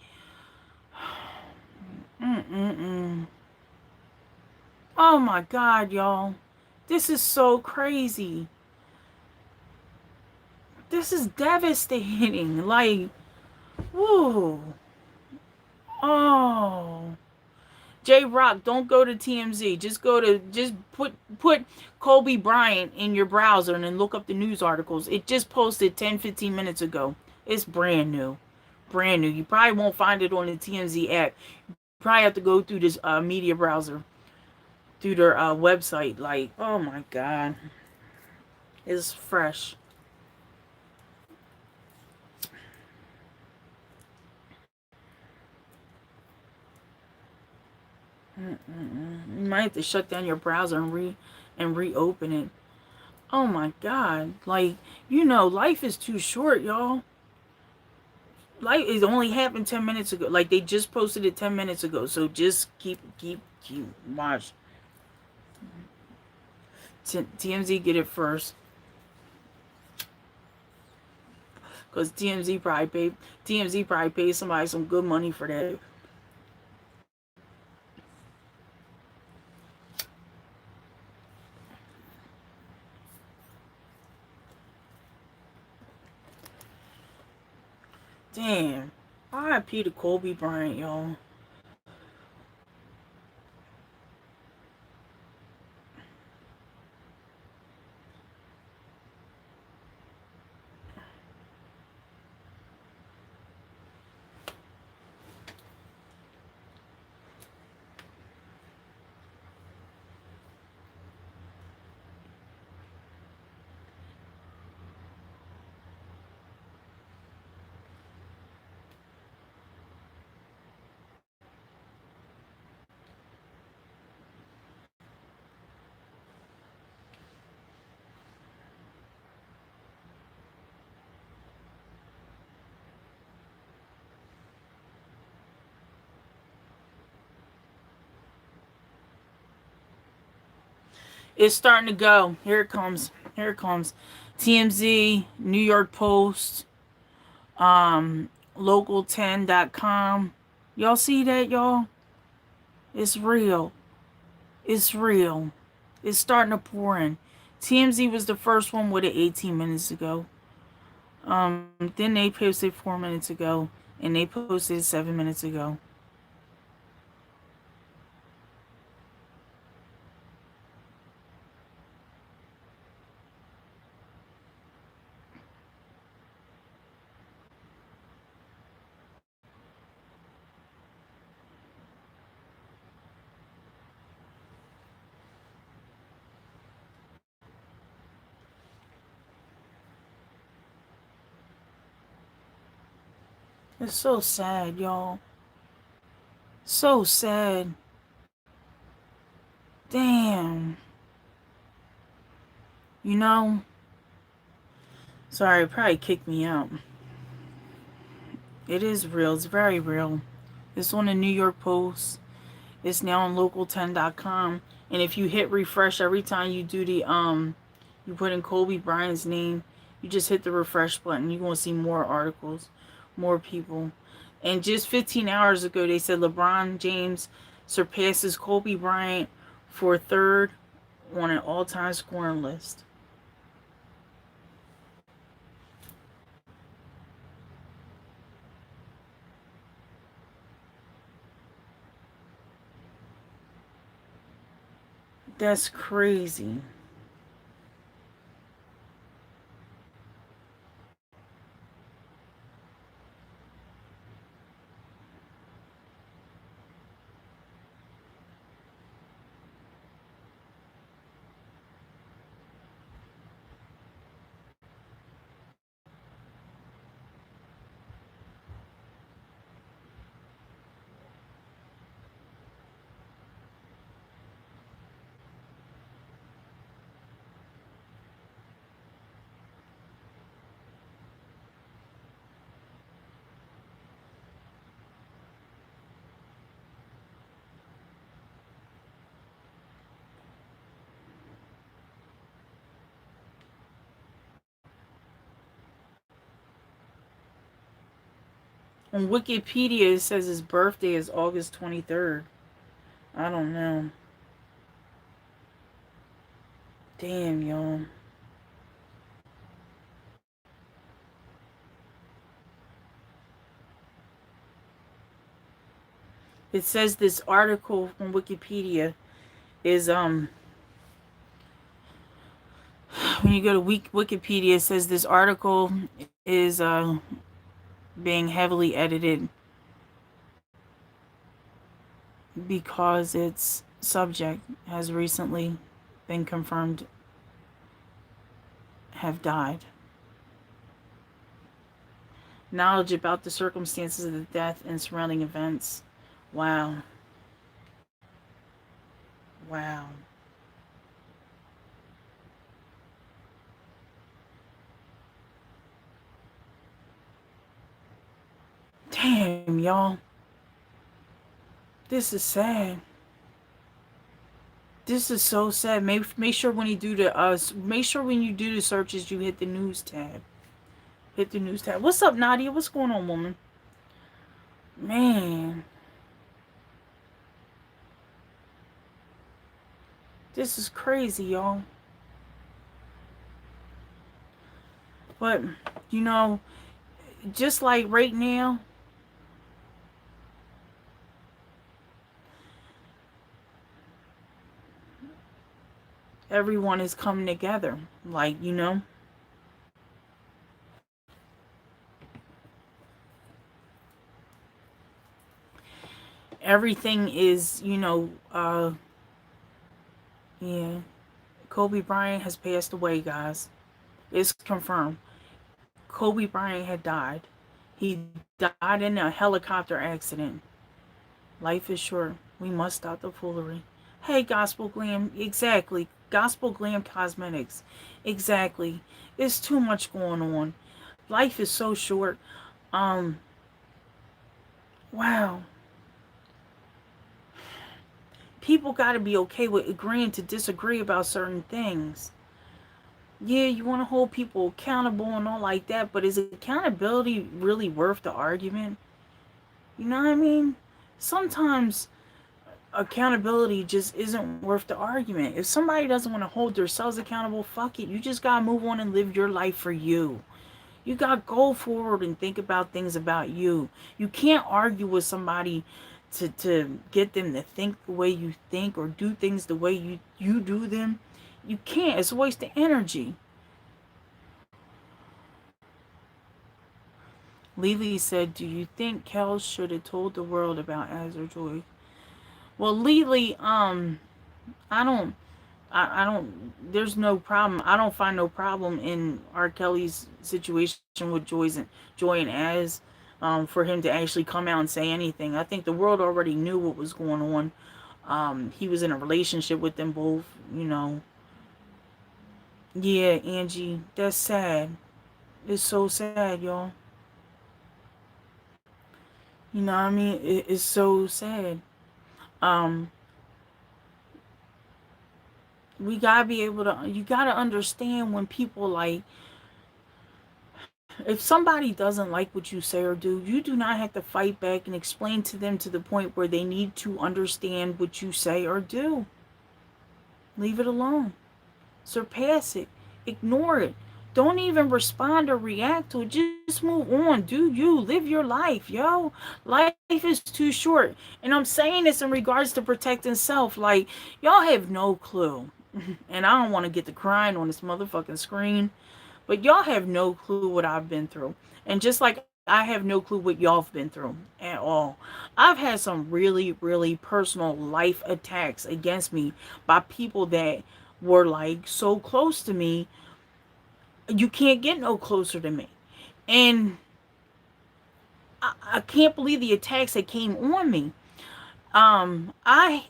Mm-mm-mm. Oh my God, y'all. This is so crazy. This is devastating. Like, whoa. Oh. J Rock, don't go to TMZ. Just put Kobe Bryant in your browser and then look up the news articles. It just posted 10-15 minutes ago. It's brand new. Brand new. You probably won't find it on the TMZ app. You probably have to go through this media browser, through their website. Like, oh my God. It's fresh. Mm-mm-mm. You might have to shut down your browser and reopen it. Oh my God. Like, life is too short, y'all. Life is only happened 10 minutes ago. Like, they just posted it 10 minutes ago. So just keep watch. TMZ get it first. Because TMZ probably paid somebody some good money for that. Damn. R.I.P. to Kobe Bryant, y'all. It's starting to go. Here it comes. Here it comes. TMZ, New York Post, local10.com. Y'all see that, y'all? It's real. It's real. It's starting to pour in. TMZ was the first one with it 18 minutes ago. Then they posted 4 minutes ago. And they posted it 7 minutes ago. It's so sad, y'all. So sad. Damn. You know, sorry, it probably kicked me out. It is real. It's very real. It's on the New York Post. It's now on local10.com. And if you hit refresh every time you do you put in Kobe Bryant's name, you just hit the refresh button. You're going to see more articles, more people. And just 15 hours ago, they said LeBron James surpasses Kobe Bryant for third on an all-time scoring list. That's crazy. On Wikipedia, it says his birthday is August 23rd. I don't know. Damn, y'all. It says this article from Wikipedia is when you go to Wikipedia, it says this article is being heavily edited because its subject has recently been confirmed have died. Knowledge about the circumstances of the death and surrounding events. Wow. Wow. Damn, y'all. This is sad. This is so sad. Make sure when you do make sure when you do the searches, you hit the news tab. Hit the news tab. What's up, Nadia? What's going on, woman? Man, this is crazy, y'all. But you know, just like right now, everyone is coming together. Like, you know, everything is, yeah. Kobe Bryant has passed away, guys. It's confirmed. Kobe Bryant had died. He died in a helicopter accident. Life is short. We must stop the foolery. Hey, Gospel Glam. Exactly. Gospel Glam Cosmetics. Exactly. It's too much going on. Life is so short. Wow. People got to be okay with agreeing to disagree about certain things. Yeah, you want to hold people accountable and all like that, but is accountability really worth the argument? You know what I mean? Sometimes accountability just isn't worth the argument. If somebody doesn't want to hold themselves accountable, fuck it. You just gotta move on and live your life for you. You got to go forward and think about things about you. You can't argue with somebody to get them to think the way you think or do things the way you do them. You can't. It's a waste of energy. Lily said, "Do you think Kel should have told the world about Azure Joy?" Well, Lily, I don't, I don't. There's no problem. I don't find no problem in R. Kelly's situation with Joy and Az, for him to actually come out and say anything. I think the world already knew what was going on. He was in a relationship with them both. You know. Yeah, Angie, that's sad. It's so sad, y'all. You know what I mean? It's so sad. Um, we gotta be able to. You gotta understand when people like. If somebody doesn't like what you say or do, you do not have to fight back and explain to them to the point where they need to understand what you say or do. Leave it alone. Surpass it. Ignore it. Don't even respond or react to it. Just move on. Do you. Live your life, yo. Life is too short. And I'm saying this in regards to protecting self. Like, y'all have no clue. And I don't want to get to crying on this motherfucking screen. But y'all have no clue what I've been through. And just like I have no clue what y'all have been through at all. I've had some really, really personal life attacks against me by people that were like so close to me. You can't get no closer to me. And I can't believe the attacks that came on me. I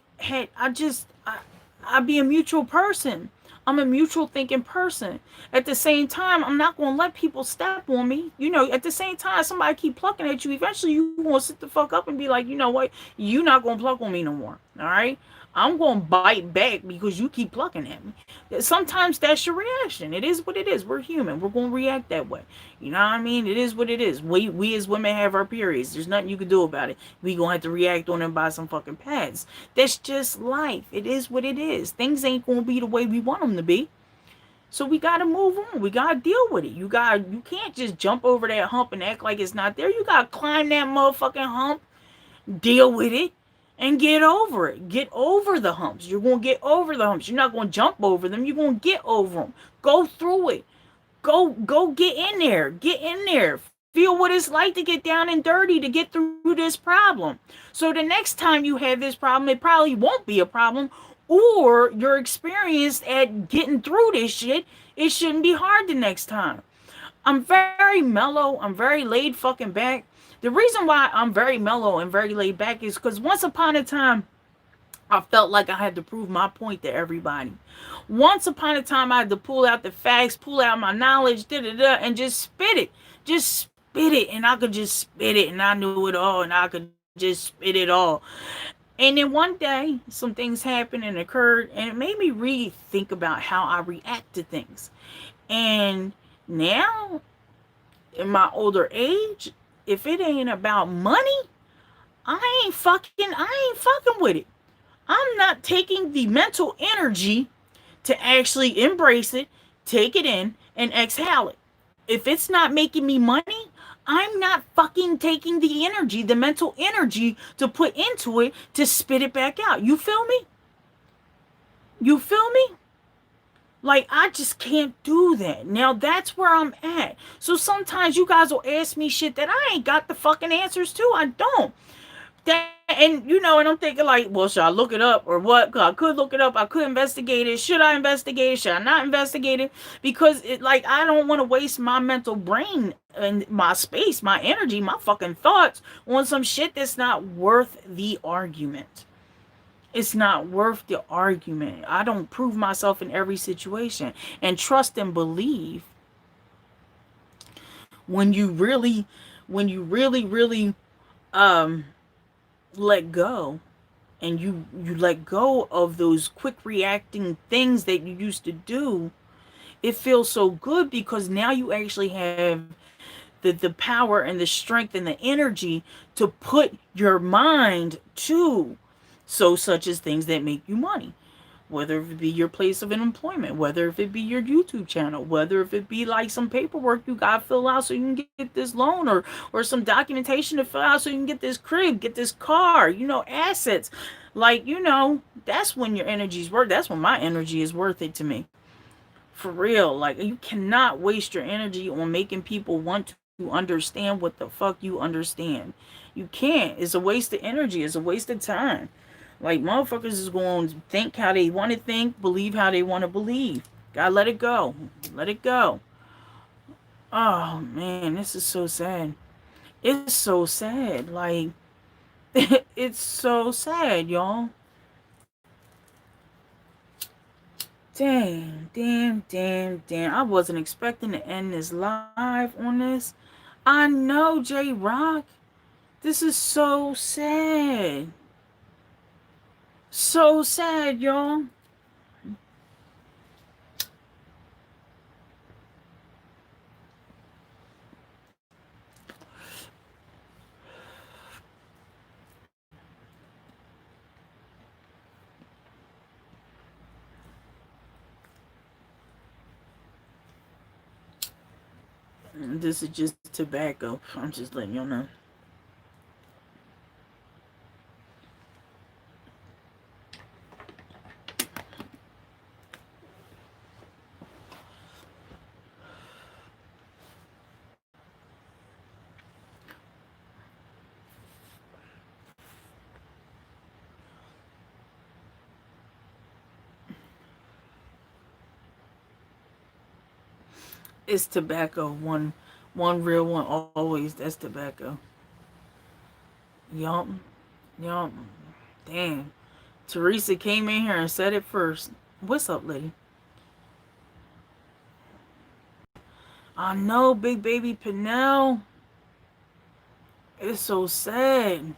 be a mutual person. I'm a mutual thinking person. At the same time, I'm not gonna let people step on me. You know, at the same time, somebody keep plucking at you. Eventually, you gonna sit the fuck up and be like, you know what? You not gonna pluck on me no more. All right? I'm gonna bite back because you keep plucking at me. Sometimes that's your reaction. It is what it is. We're human. We're gonna react that way. You know what I mean? It is what it is. We as women have our periods. There's nothing you can do about it. We gonna have to react on them by some fucking pads. That's just life. It is what it is. Things ain't gonna be the way we want them to be. So we gotta move on. We gotta deal with it. You can't just jump over that hump and act like it's not there. You gotta climb that motherfucking hump, deal with it, and get over it. Get over the humps. You're gonna get over the humps. You're not gonna jump over them. You're gonna get over them. Go through it. Go get in there. Get in there. Feel what it's like to get down and dirty to get through this problem. So the next time you have this problem, it probably won't be a problem. Or you're experienced at getting through this shit. It shouldn't be hard the next time. I'm very mellow. I'm very laid fucking back. The reason why I'm very mellow and very laid back is because once upon a time, I felt like I had to prove my point to everybody. Once upon a time, I had to pull out the facts, pull out my knowledge, and just spit it. Just spit it, and I could just spit it, and I knew it all, and I could just spit it all. And then one day, some things happened and occurred, and it made me rethink about how I react to things. And now, in my older age, if it ain't about money, I ain't fucking with it. I'm not taking the mental energy to actually embrace it, take it in, and exhale it. If it's not making me money, I'm not fucking taking the energy, the mental energy to put into it to spit it back out. You feel me? You feel me? Like, I just can't do that. Now, that's where I'm at. So sometimes you guys will ask me shit that I ain't got the fucking answers to. I don't. And you know, and I'm thinking like, well, should I look it up or what? Cause I could look it up. I could investigate it. Should I investigate it? Should I not investigate it? Because it, like, I don't want to waste my mental brain and my space, my energy, my fucking thoughts on some shit that's not worth the argument. It's not worth the argument. I don't prove myself in every situation. And trust and believe when you really, really let go, and you let go of those quick reacting things that you used to do, it feels so good because now you actually have the power and the strength and the energy to put your mind to such as things that make you money. whether it be your place of employment, whether if it be your YouTube channel, whether if it be like some paperwork you got to fill out so you can get this loan, or some documentation to fill out so you can get this crib, get this car, assets. Like, that's when your energy is worth. That's when my energy is worth it to me. For real. Like, you cannot waste your energy on making people want to understand what the fuck you understand. You can't. It's a waste of energy. It's a waste of time. Like, motherfuckers is going to think how they want to think, believe how they want to believe. Gotta let it go. Let it go. Oh, man, this is so sad. It's so sad. Like, it's so sad, y'all. Damn, damn, damn, damn. I wasn't expecting to end this live on this. I know, J Rock. This is so sad. So sad, y'all. This is just tobacco. I'm just letting y'all know. It's tobacco. One real one always. That's tobacco. Yup. Yup. Damn. Teresa came in here and said it first. What's up, lady? I know, big baby Pinnell. It's so sad.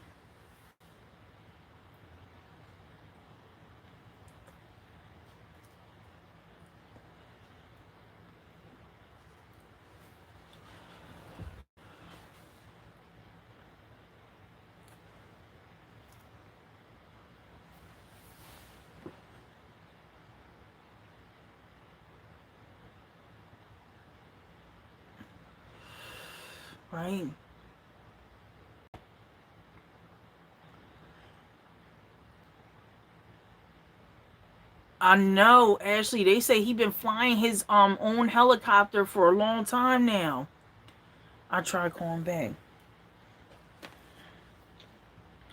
Right? I know, Ashley. They say he been flying his own helicopter for a long time now. I tried calling back.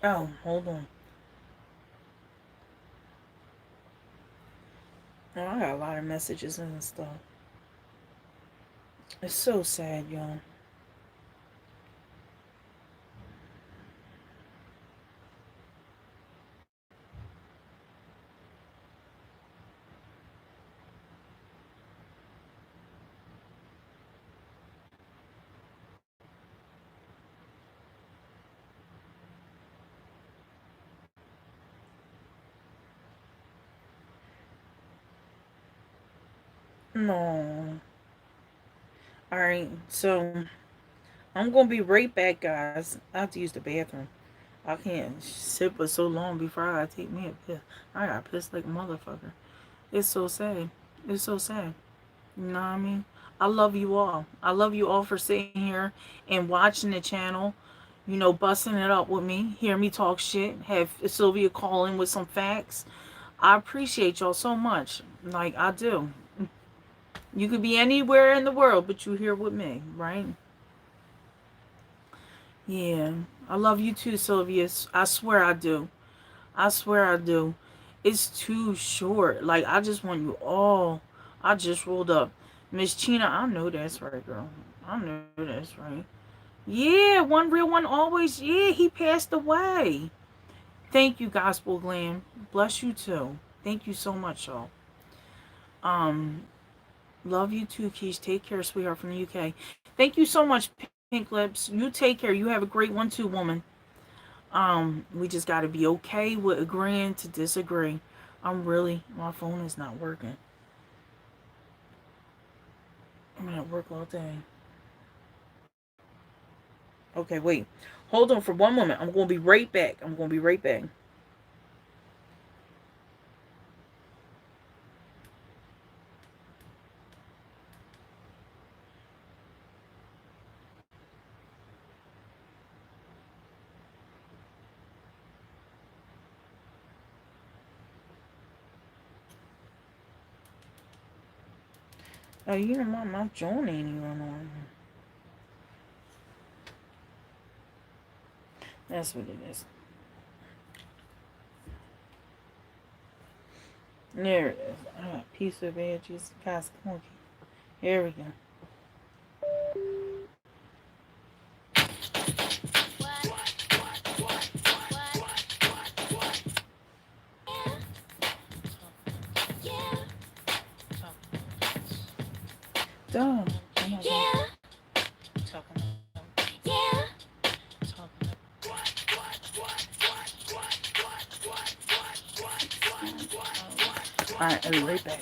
Oh, hold on. Oh, I got a lot of messages and stuff. It's so sad, y'all. No. All right, so I'm gonna be right back, guys. I have to use the bathroom. I can't sit for so long before I gotta take me a piss. I got pissed like a motherfucker. It's so sad. It's so sad. You know what I mean? I love you all. I love you all for sitting here and watching the channel. Busting it up with me. Hear me talk shit. Have Sylvia call in with some facts. I appreciate y'all so much. Like, I do. You could be anywhere in the world, but you here with me, right? Yeah. I love you too, Sylvia. I swear I do. I swear I do. It's too short. Like, I just want you all. I just rolled up. Miss Chena, I know that's right, girl. I know that's right. Yeah, one real one always. Yeah, he passed away. Thank you, Gospel Glam. Bless you too. Thank you so much, y'all. Um, Love you too, Keish. Take care, sweetheart, from the UK. Thank you so much, Pink Lips. You take care. You have a great one too, woman. We just gotta be okay with agreeing to disagree. My phone is not working. I'm at work all day. Okay, wait. Hold on for one moment. I'm gonna be right back. I'm gonna be right back. Oh, you know my joint ain't even on. That's what it is. There it is. Piece of veggies. Guys, clunky. Here we go. Duh. Yeah. Alright, I'll be right back.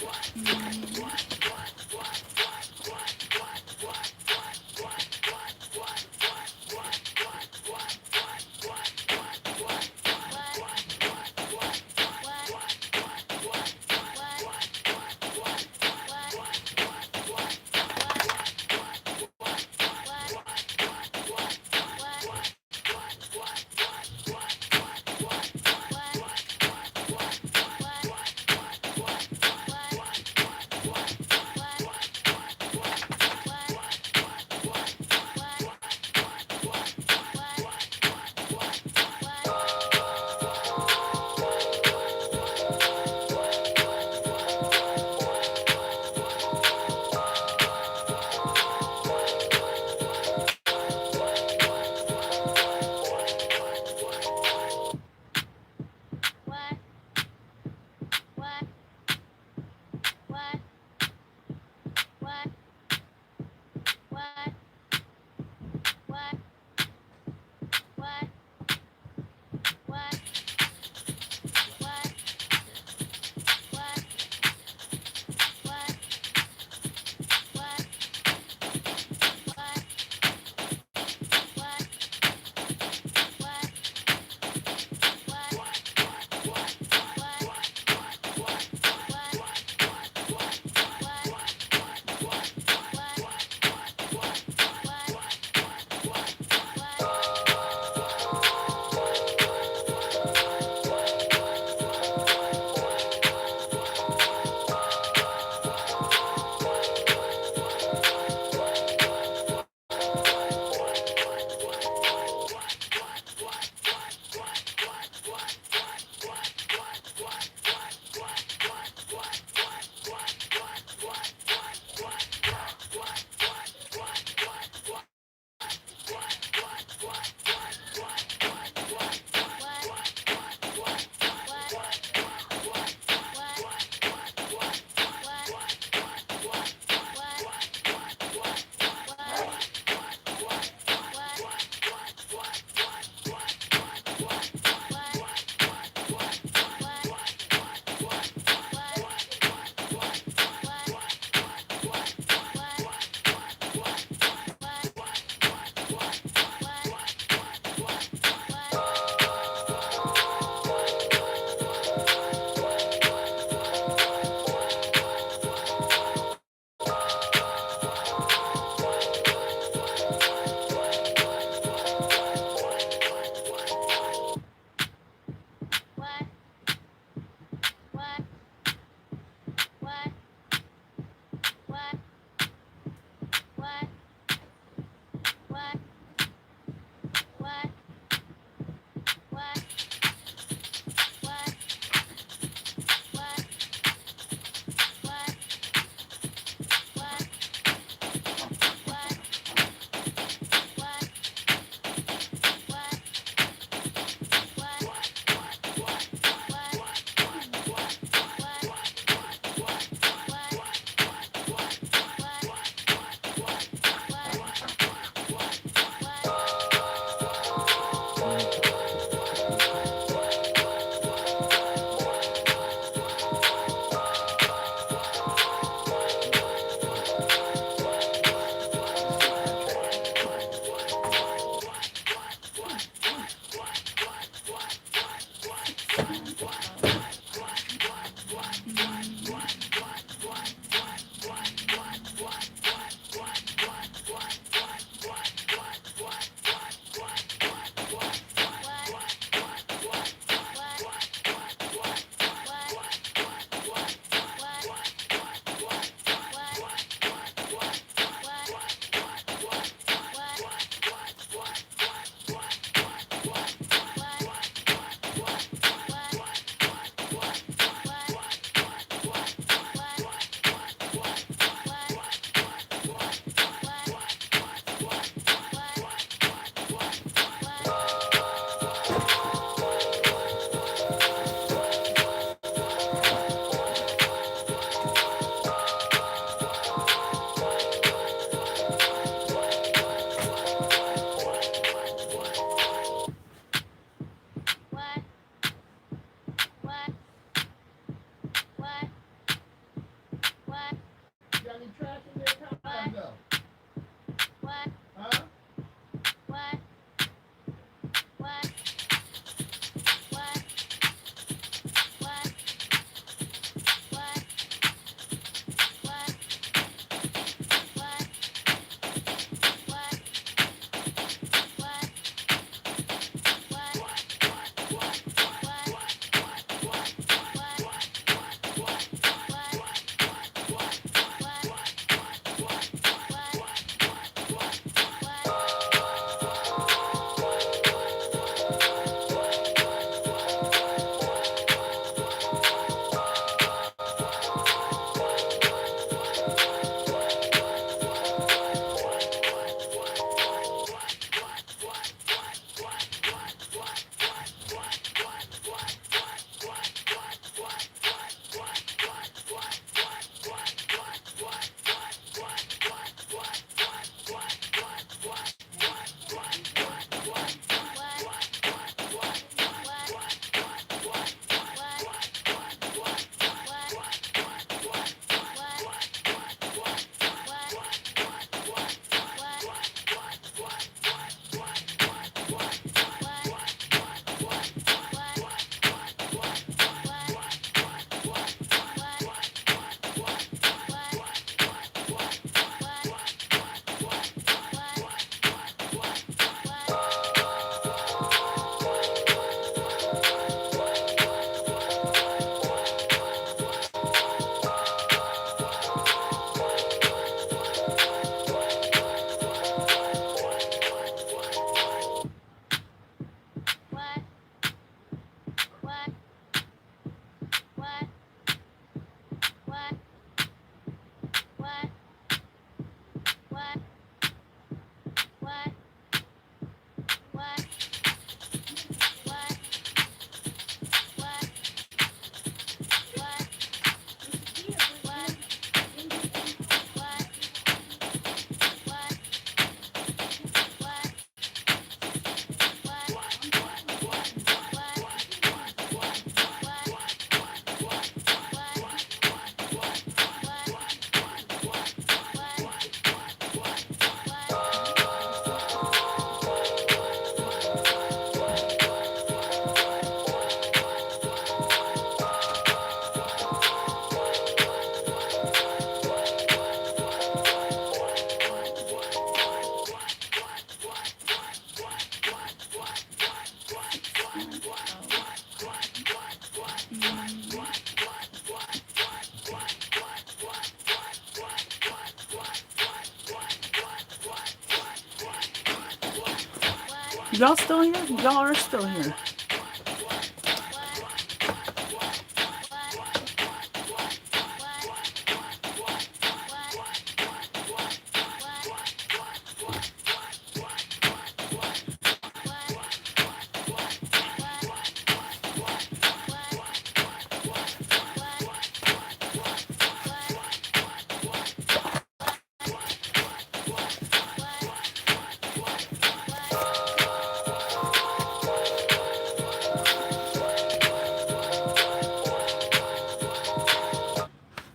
Y'all still here? Y'all are still here.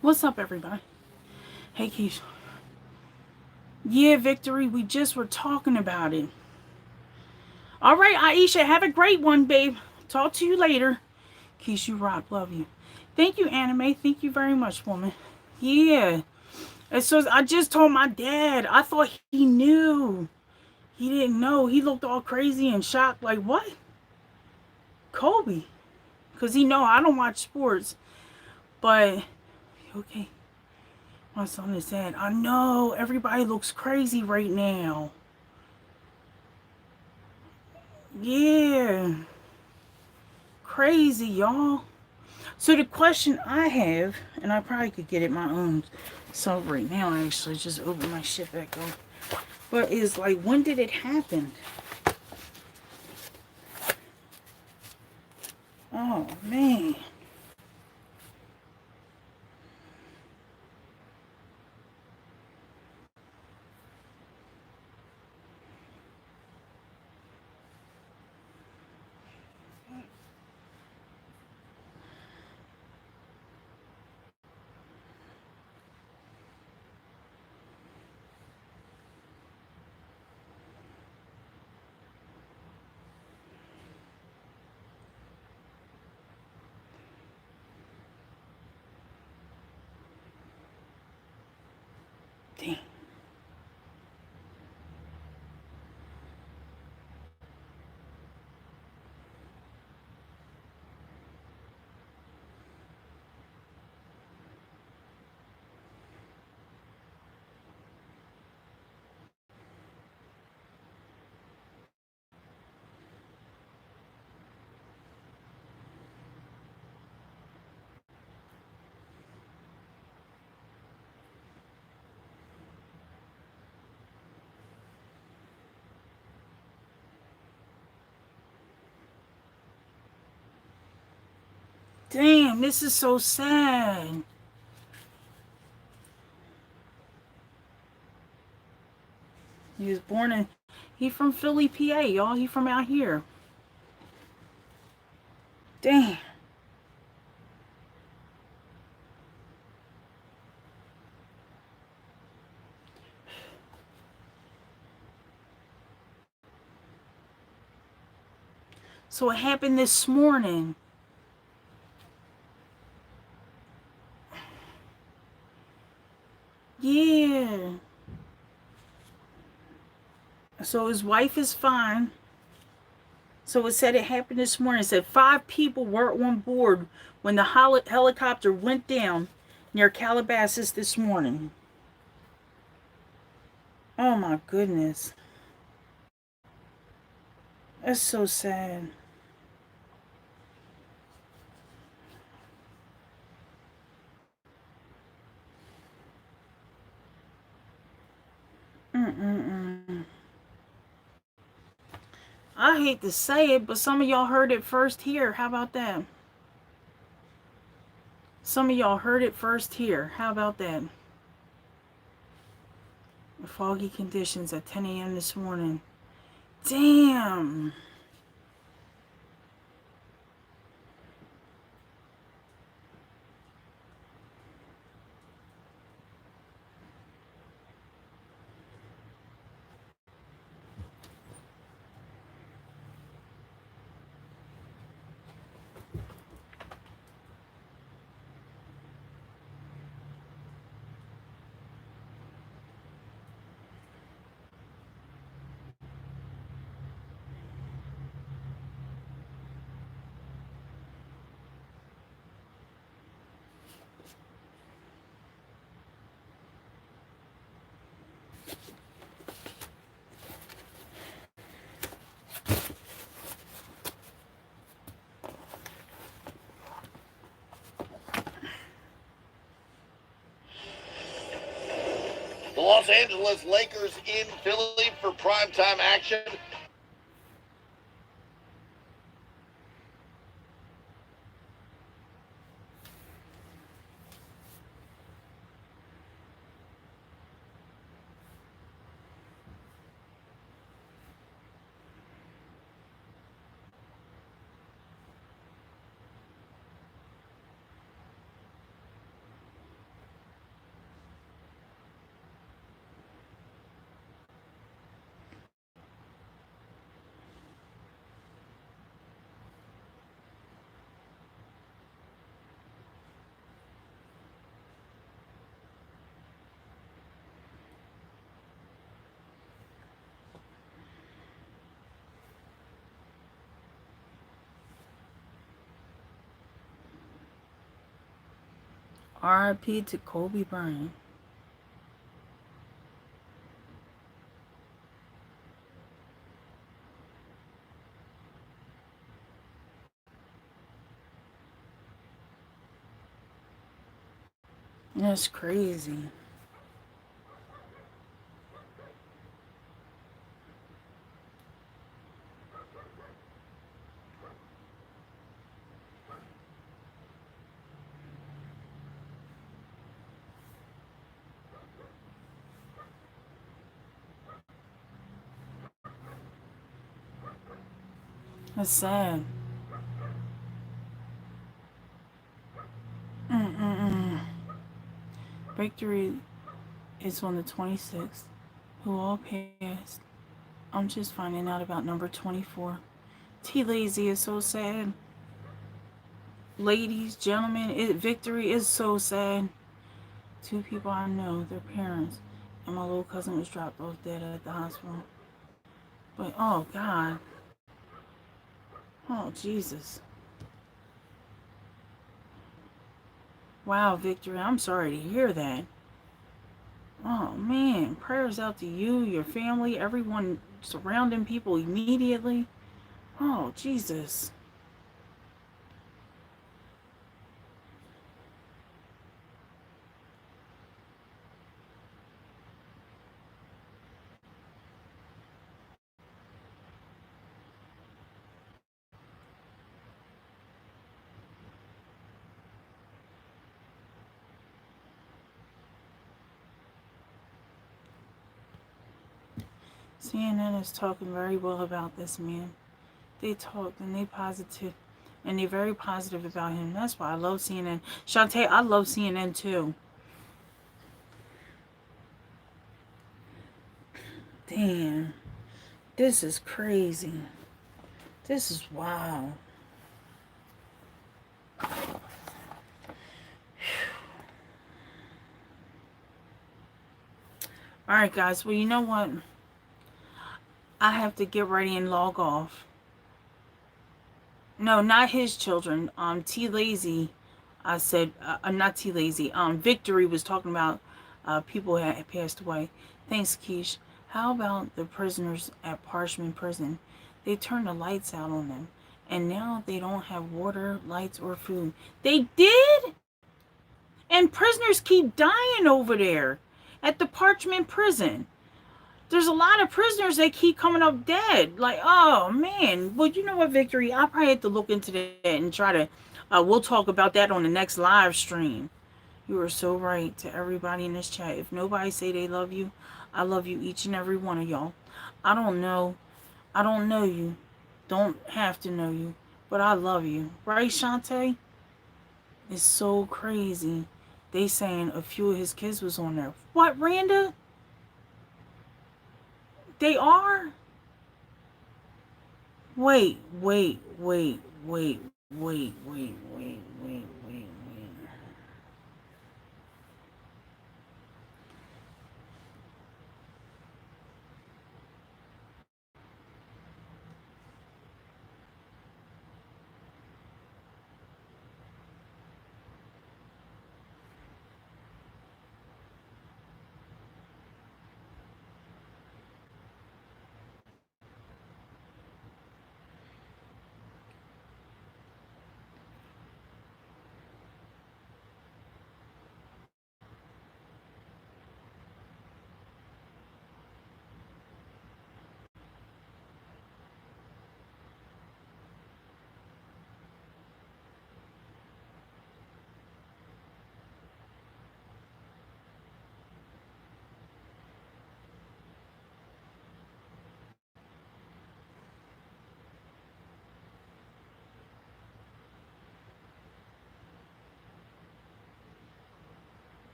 What's up, everybody? Hey, Keisha. Yeah, Victory, we just were talking about it. All right, Aisha, have a great one, babe. Talk to you later. Keisha, you rock. Love you. Thank you, Anime. Thank you very much, woman. Yeah. And so I just told my dad. I thought he knew. He didn't know. He looked all crazy and shocked. Like, what? Kobe. Because he know I don't watch sports. But, okay. My son is saying, I know. Everybody looks crazy right now. Yeah. Crazy, y'all. So the question I have, and I probably could get it my own self right now, actually, just open my shit back up. But is like, when did it happen? Oh, man. Damn. Damn, this is so sad. He was born in, he from Philly, PA, y'all. He from out here. Damn. So it happened this morning. Yeah. So his wife is fine. So it said it happened this morning. It said 5 people were on board when the helicopter went down near Calabasas this morning. Oh my goodness. That's so sad. Mm-mm-mm. I hate to say it, but some of y'all heard it first here. How about that? Some of y'all heard it first here. How about that? Foggy conditions at 10 a.m. this morning. Damn. Los Angeles Lakers in Philly for primetime action. R.I.P. to Kobe Bryant. That's crazy. That's sad. Mm-mm-mm. Victory is on the 26th. Who all passed. I'm just finding out about number 24. T Lazy is so sad. Ladies, gentlemen, Victory is so sad. Two people I know, their parents, and my little cousin was dropped off dead at the hospital. But oh God, oh Jesus, wow, Victory, I'm sorry to hear that. Oh man, prayers out to you, your family, everyone surrounding people immediately. Oh Jesus. CNN is talking very well about this man. They talked and they positive, and they're very positive about him. That's why I love CNN. Shantae, I love CNN too. Damn, this is crazy. This is wow. All right, guys. Well, you know what? I have to get ready and log off. No, not his children. T Lazy. I said, not T Lazy. Victory was talking about people who had passed away. Thanks, Keish. How about the prisoners at Parchman Prison? They turned the lights out on them, and now they don't have water, lights, or food. They did? And prisoners keep dying over there at the Parchman Prison. There's a lot of prisoners that keep coming up dead. Like, oh man. Well, you know what, Victory? I probably have to look into that and try to. We'll talk about that on the next live stream. You are so right to everybody in this chat. If nobody say they love you, I love you, each and every one of y'all. I don't know. I don't know you. Don't have to know you. But I love you. Right, Shantae? It's so crazy. They saying a few of his kids was on there. What, Randa? They are? Wait.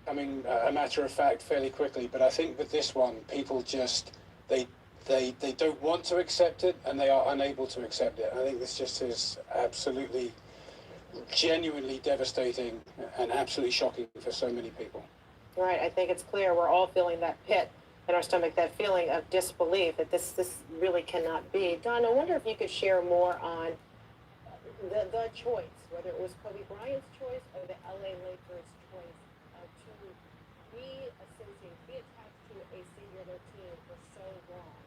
becoming a matter of fact fairly quickly. But I think with this one, people just they don't want to accept it, and they are unable to accept it. I think this just is absolutely, genuinely devastating and absolutely shocking for so many people. Right. I think it's clear we're all feeling that pit in our stomach, that feeling of disbelief that this really cannot be. Don, I wonder if you could share more on the choice, whether it was Kobe Bryant's choice or the LA Lakers' choice to be associated, be attached to a singular team for so long.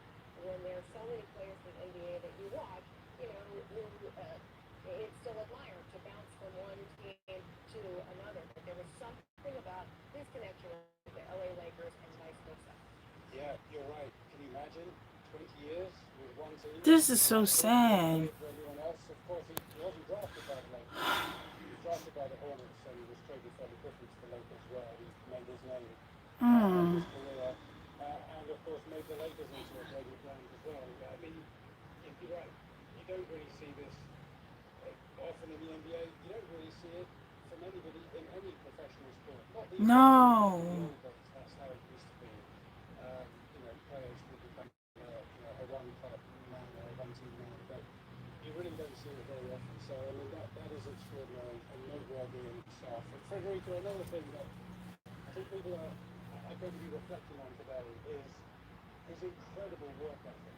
When there are so many players in the NBA that you watch, you know, it's still admired to bounce from one team to another. But there was something about his connection with the LA Lakers and vice versa. Yeah, you're right. Can you imagine 20 years with one team? This is so sad. For everyone else, of course, he wasn't drafted by the Lakers. He was drafted by the Hornets, so he was traded fairly quickly to the Lakers, where he made his name and his career, and of course made the Lakers into a global brand as well. I mean, you're right. You don't really see this often in the NBA. You don't really see it from anybody in any professional sport. Not these No. days. That's how it used to be. You know, players would become a one-club man or a one-team man, but you really don't see it very often. So I mean, that is extraordinary and noteworthy in itself. And Federico, another thing that I think people are going to be reflecting on today is his incredible work ethic.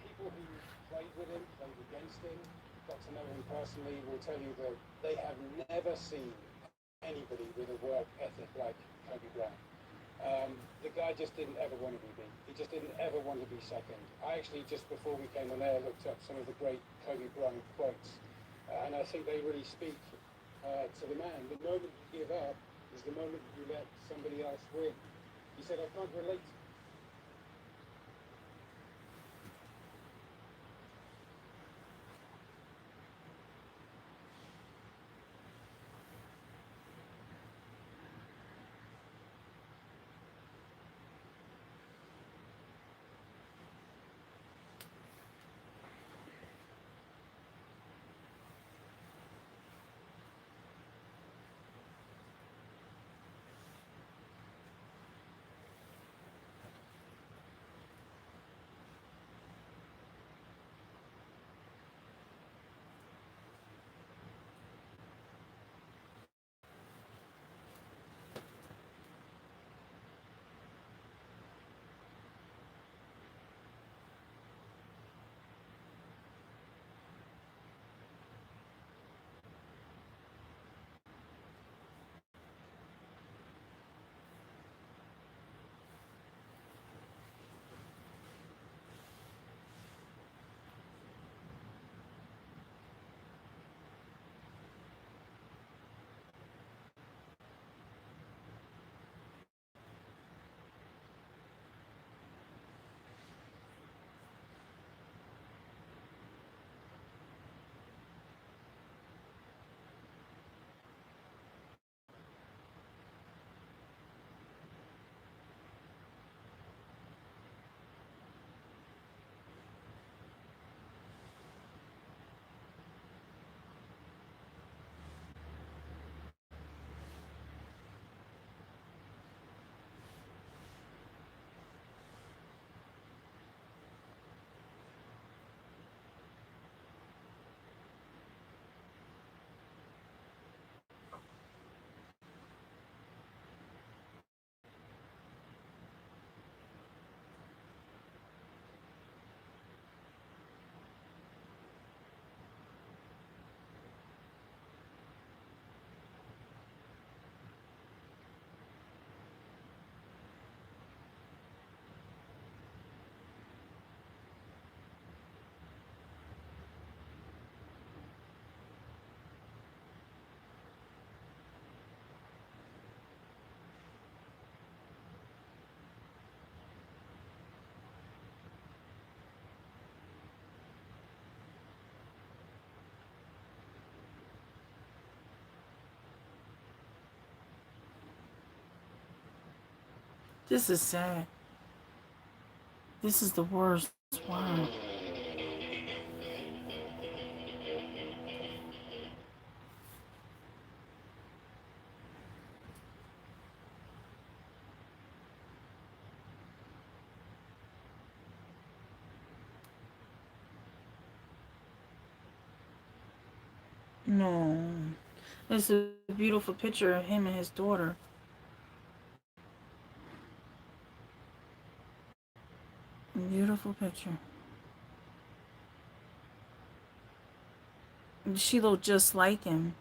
People who played with him, played against him, got to know him personally, will tell you that they have never seen anybody with a work ethic like Kobe Bryant. The guy just didn't ever want to be beat. He just didn't ever want to be second. I actually, just before we came on air, looked up some of the great Kobe Bryant quotes, and I think they really speak to the man. The moment you give up is the moment you let somebody else win. He said, I can't relate. This is sad. This is the worst. Wow. No. It's a beautiful picture of him and his daughter. Beautiful picture. She looked just like him.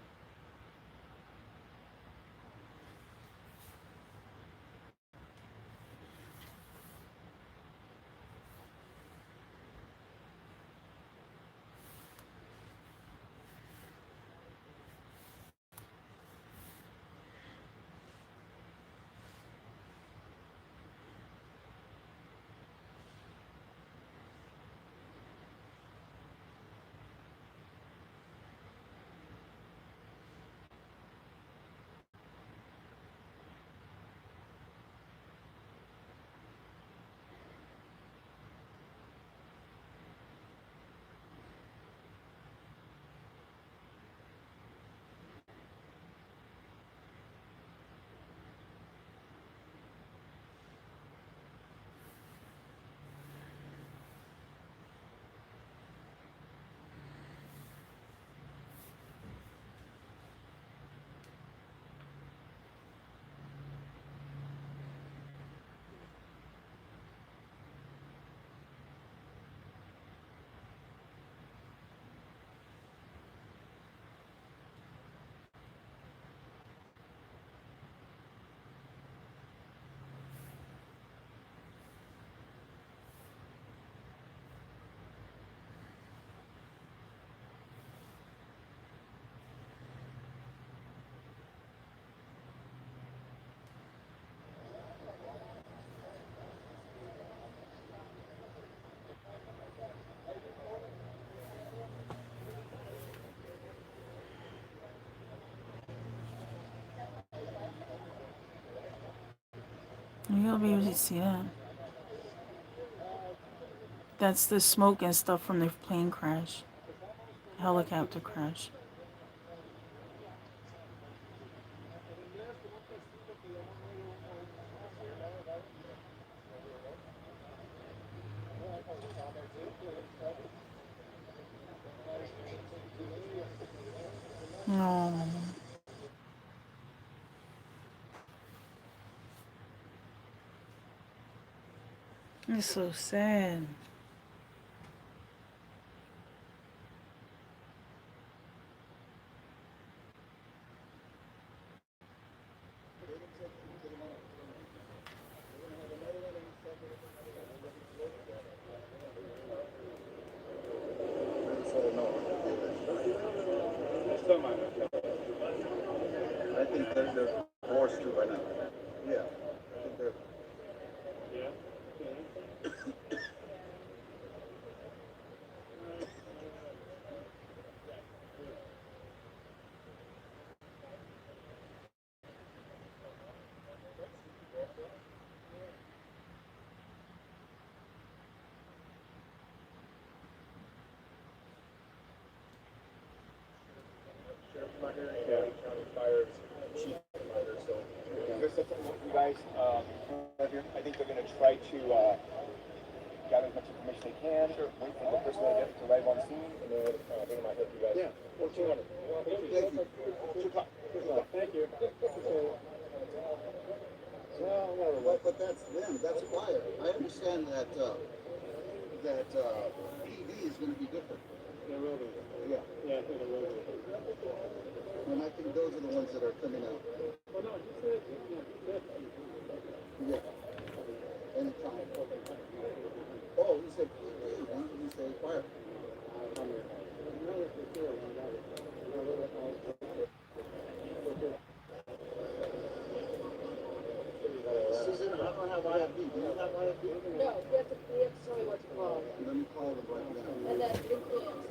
You'll be able to see that. That's the smoke and stuff from the plane crash. Helicopter crash. Oh, it's so sad. I think they're forced to by now. Yeah, I think they're. Yeah. Sheriff's not here. Yeah. County Fire Chief Commander. So, you guys here. I think they're going to try to gather as much information they can. Sure. Wait for the personnel to arrive on scene, and then bring them out here for you guys. Yeah. 1400. Thank you. 2 o'clock. Thank you. Well, but that's them. That's fire. I understand that PV is going to be different. They will be. Yeah. Yeah, I think they will be. And I think those are the ones that are coming out. Oh, no, you said, yeah. Anytime. Oh, you said PV. Why did you say fire? Susan, I don't have IFB. Do you have IFB? No, we have to tell me what to call. Let me call them right now. And then influence.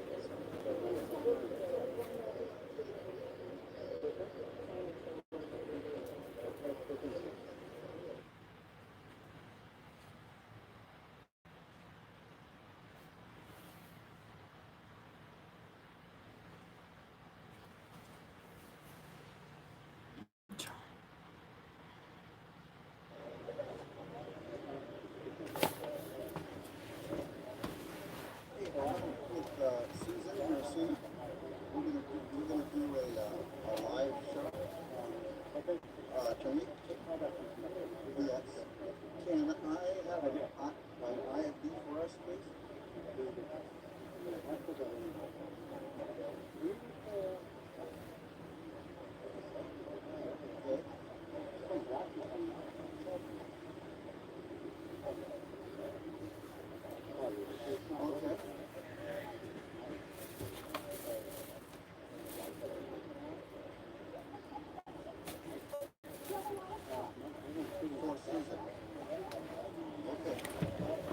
Okay.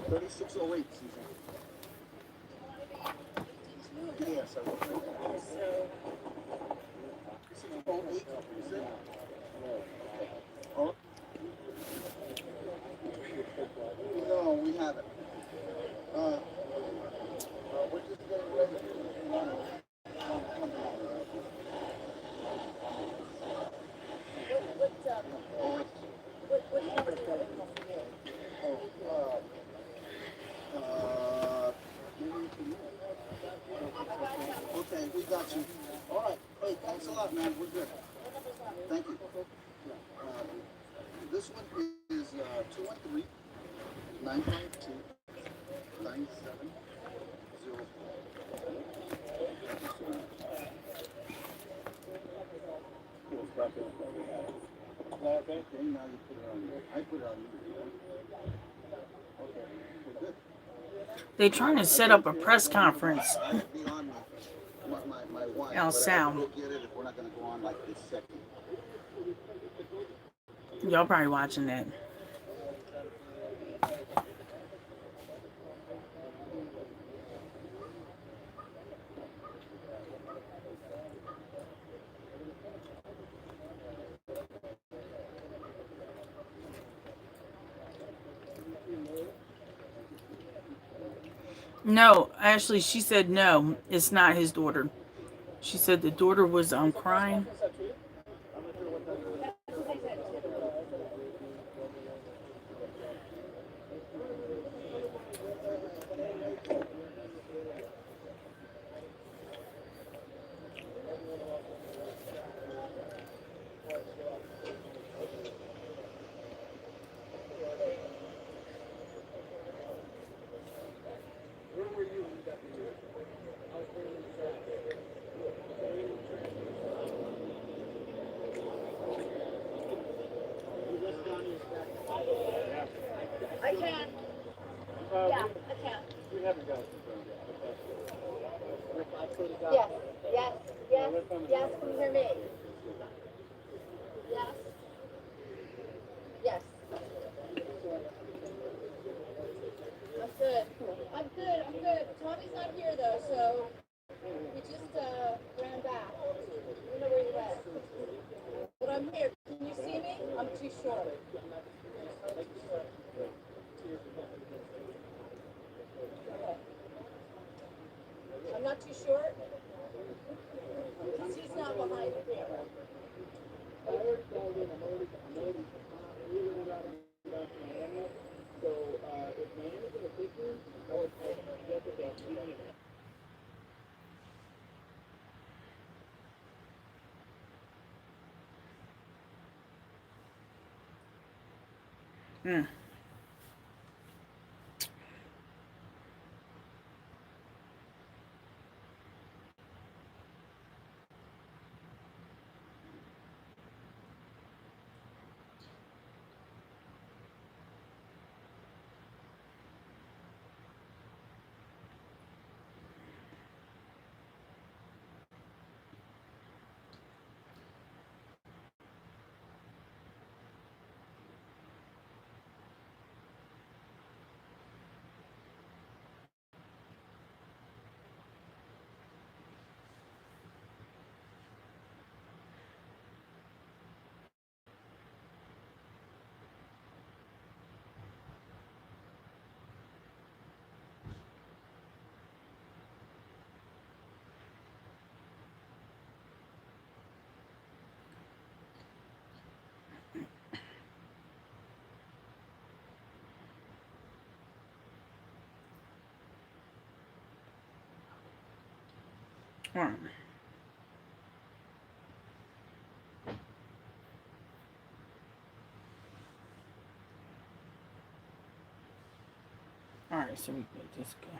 3608, Susan. Yes, I will. 3608, you said? Oh. No, we haven't. We're just getting ready. What number do you have for you? Okay, we got you. All right. Hey, thanks a lot, man. We're good. Thank you. This one is 213 952 9704. Okay, now you put it on there. I put it on you. Okay, we're good. They're trying to set up a press conference. My wife, I'll sound. go get it if we're not going to go on like this second. Y'all probably watching that. No, actually, she said no, it's not his daughter. She said the daughter was crying. I can. Yeah, I can. We haven't got it. Yes, yes, yes, yes, can you hear me? Yes. Yes. I'm good. I'm good, I'm good. Tommy's not here though, so we just ran back. I don't know where he went. But I'm here. Can you see me? I'm too short. I'm not too short? Because he's not behind the camera. Hmm. All right. All right, so we put this guy.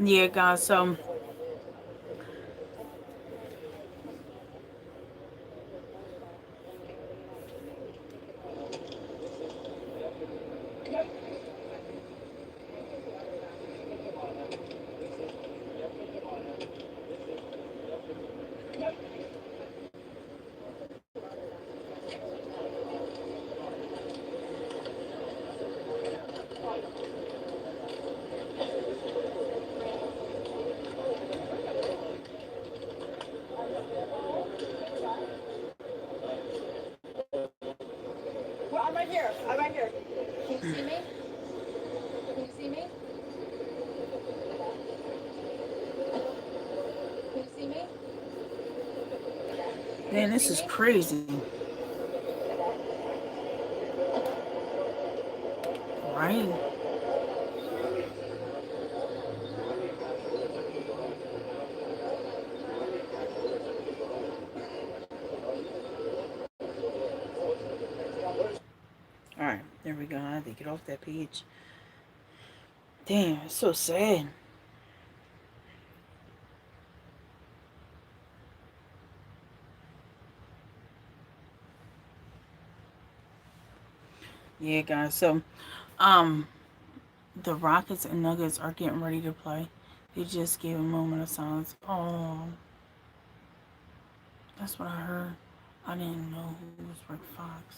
Yeah, guys. So Well, I'm right here. I'm right here. Can you see me? Can you see me? Can you see me? man, this is crazy. Right? All right, there we go. I have to get off that page. Damn, it's so sad. Yeah, guys. So, um, the Rockets and Nuggets are getting ready to play. They just gave a moment of silence. Oh, that's what I heard. I didn't know who was Rick Fox.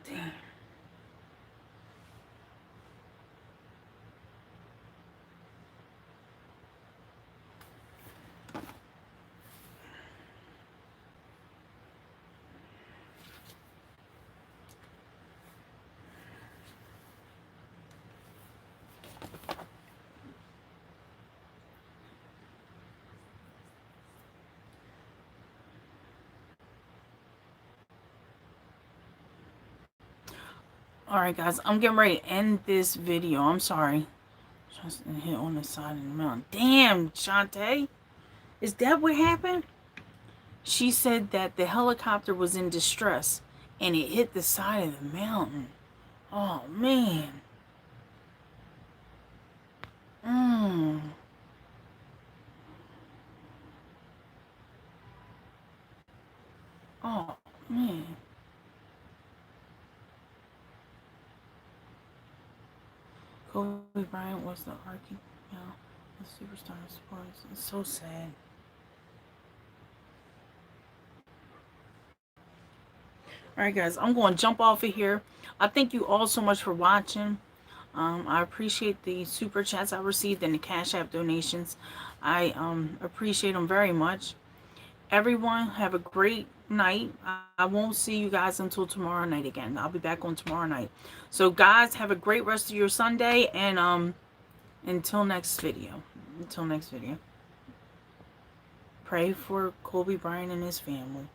Damn. Alright, guys, I'm getting ready to end this video. I'm sorry. Just hit on the side of the mountain. Damn, Shantae. Is that what happened? She said that the helicopter was in distress and it hit the side of the mountain. Oh, man. Mmm. Oh, man. Kobe Bryant was the the superstar of sports. It's so sad. Alright, guys, I'm going to jump off of here. I thank you all so much for watching. I appreciate the super chats I received and the Cash App donations. I appreciate them very much. Everyone, have a great night. I won't see you guys until tomorrow night again. I'll be back on tomorrow night. So, guys, have a great rest of your Sunday, and until next video. Until next video. Pray for Kobe Bryant and his family.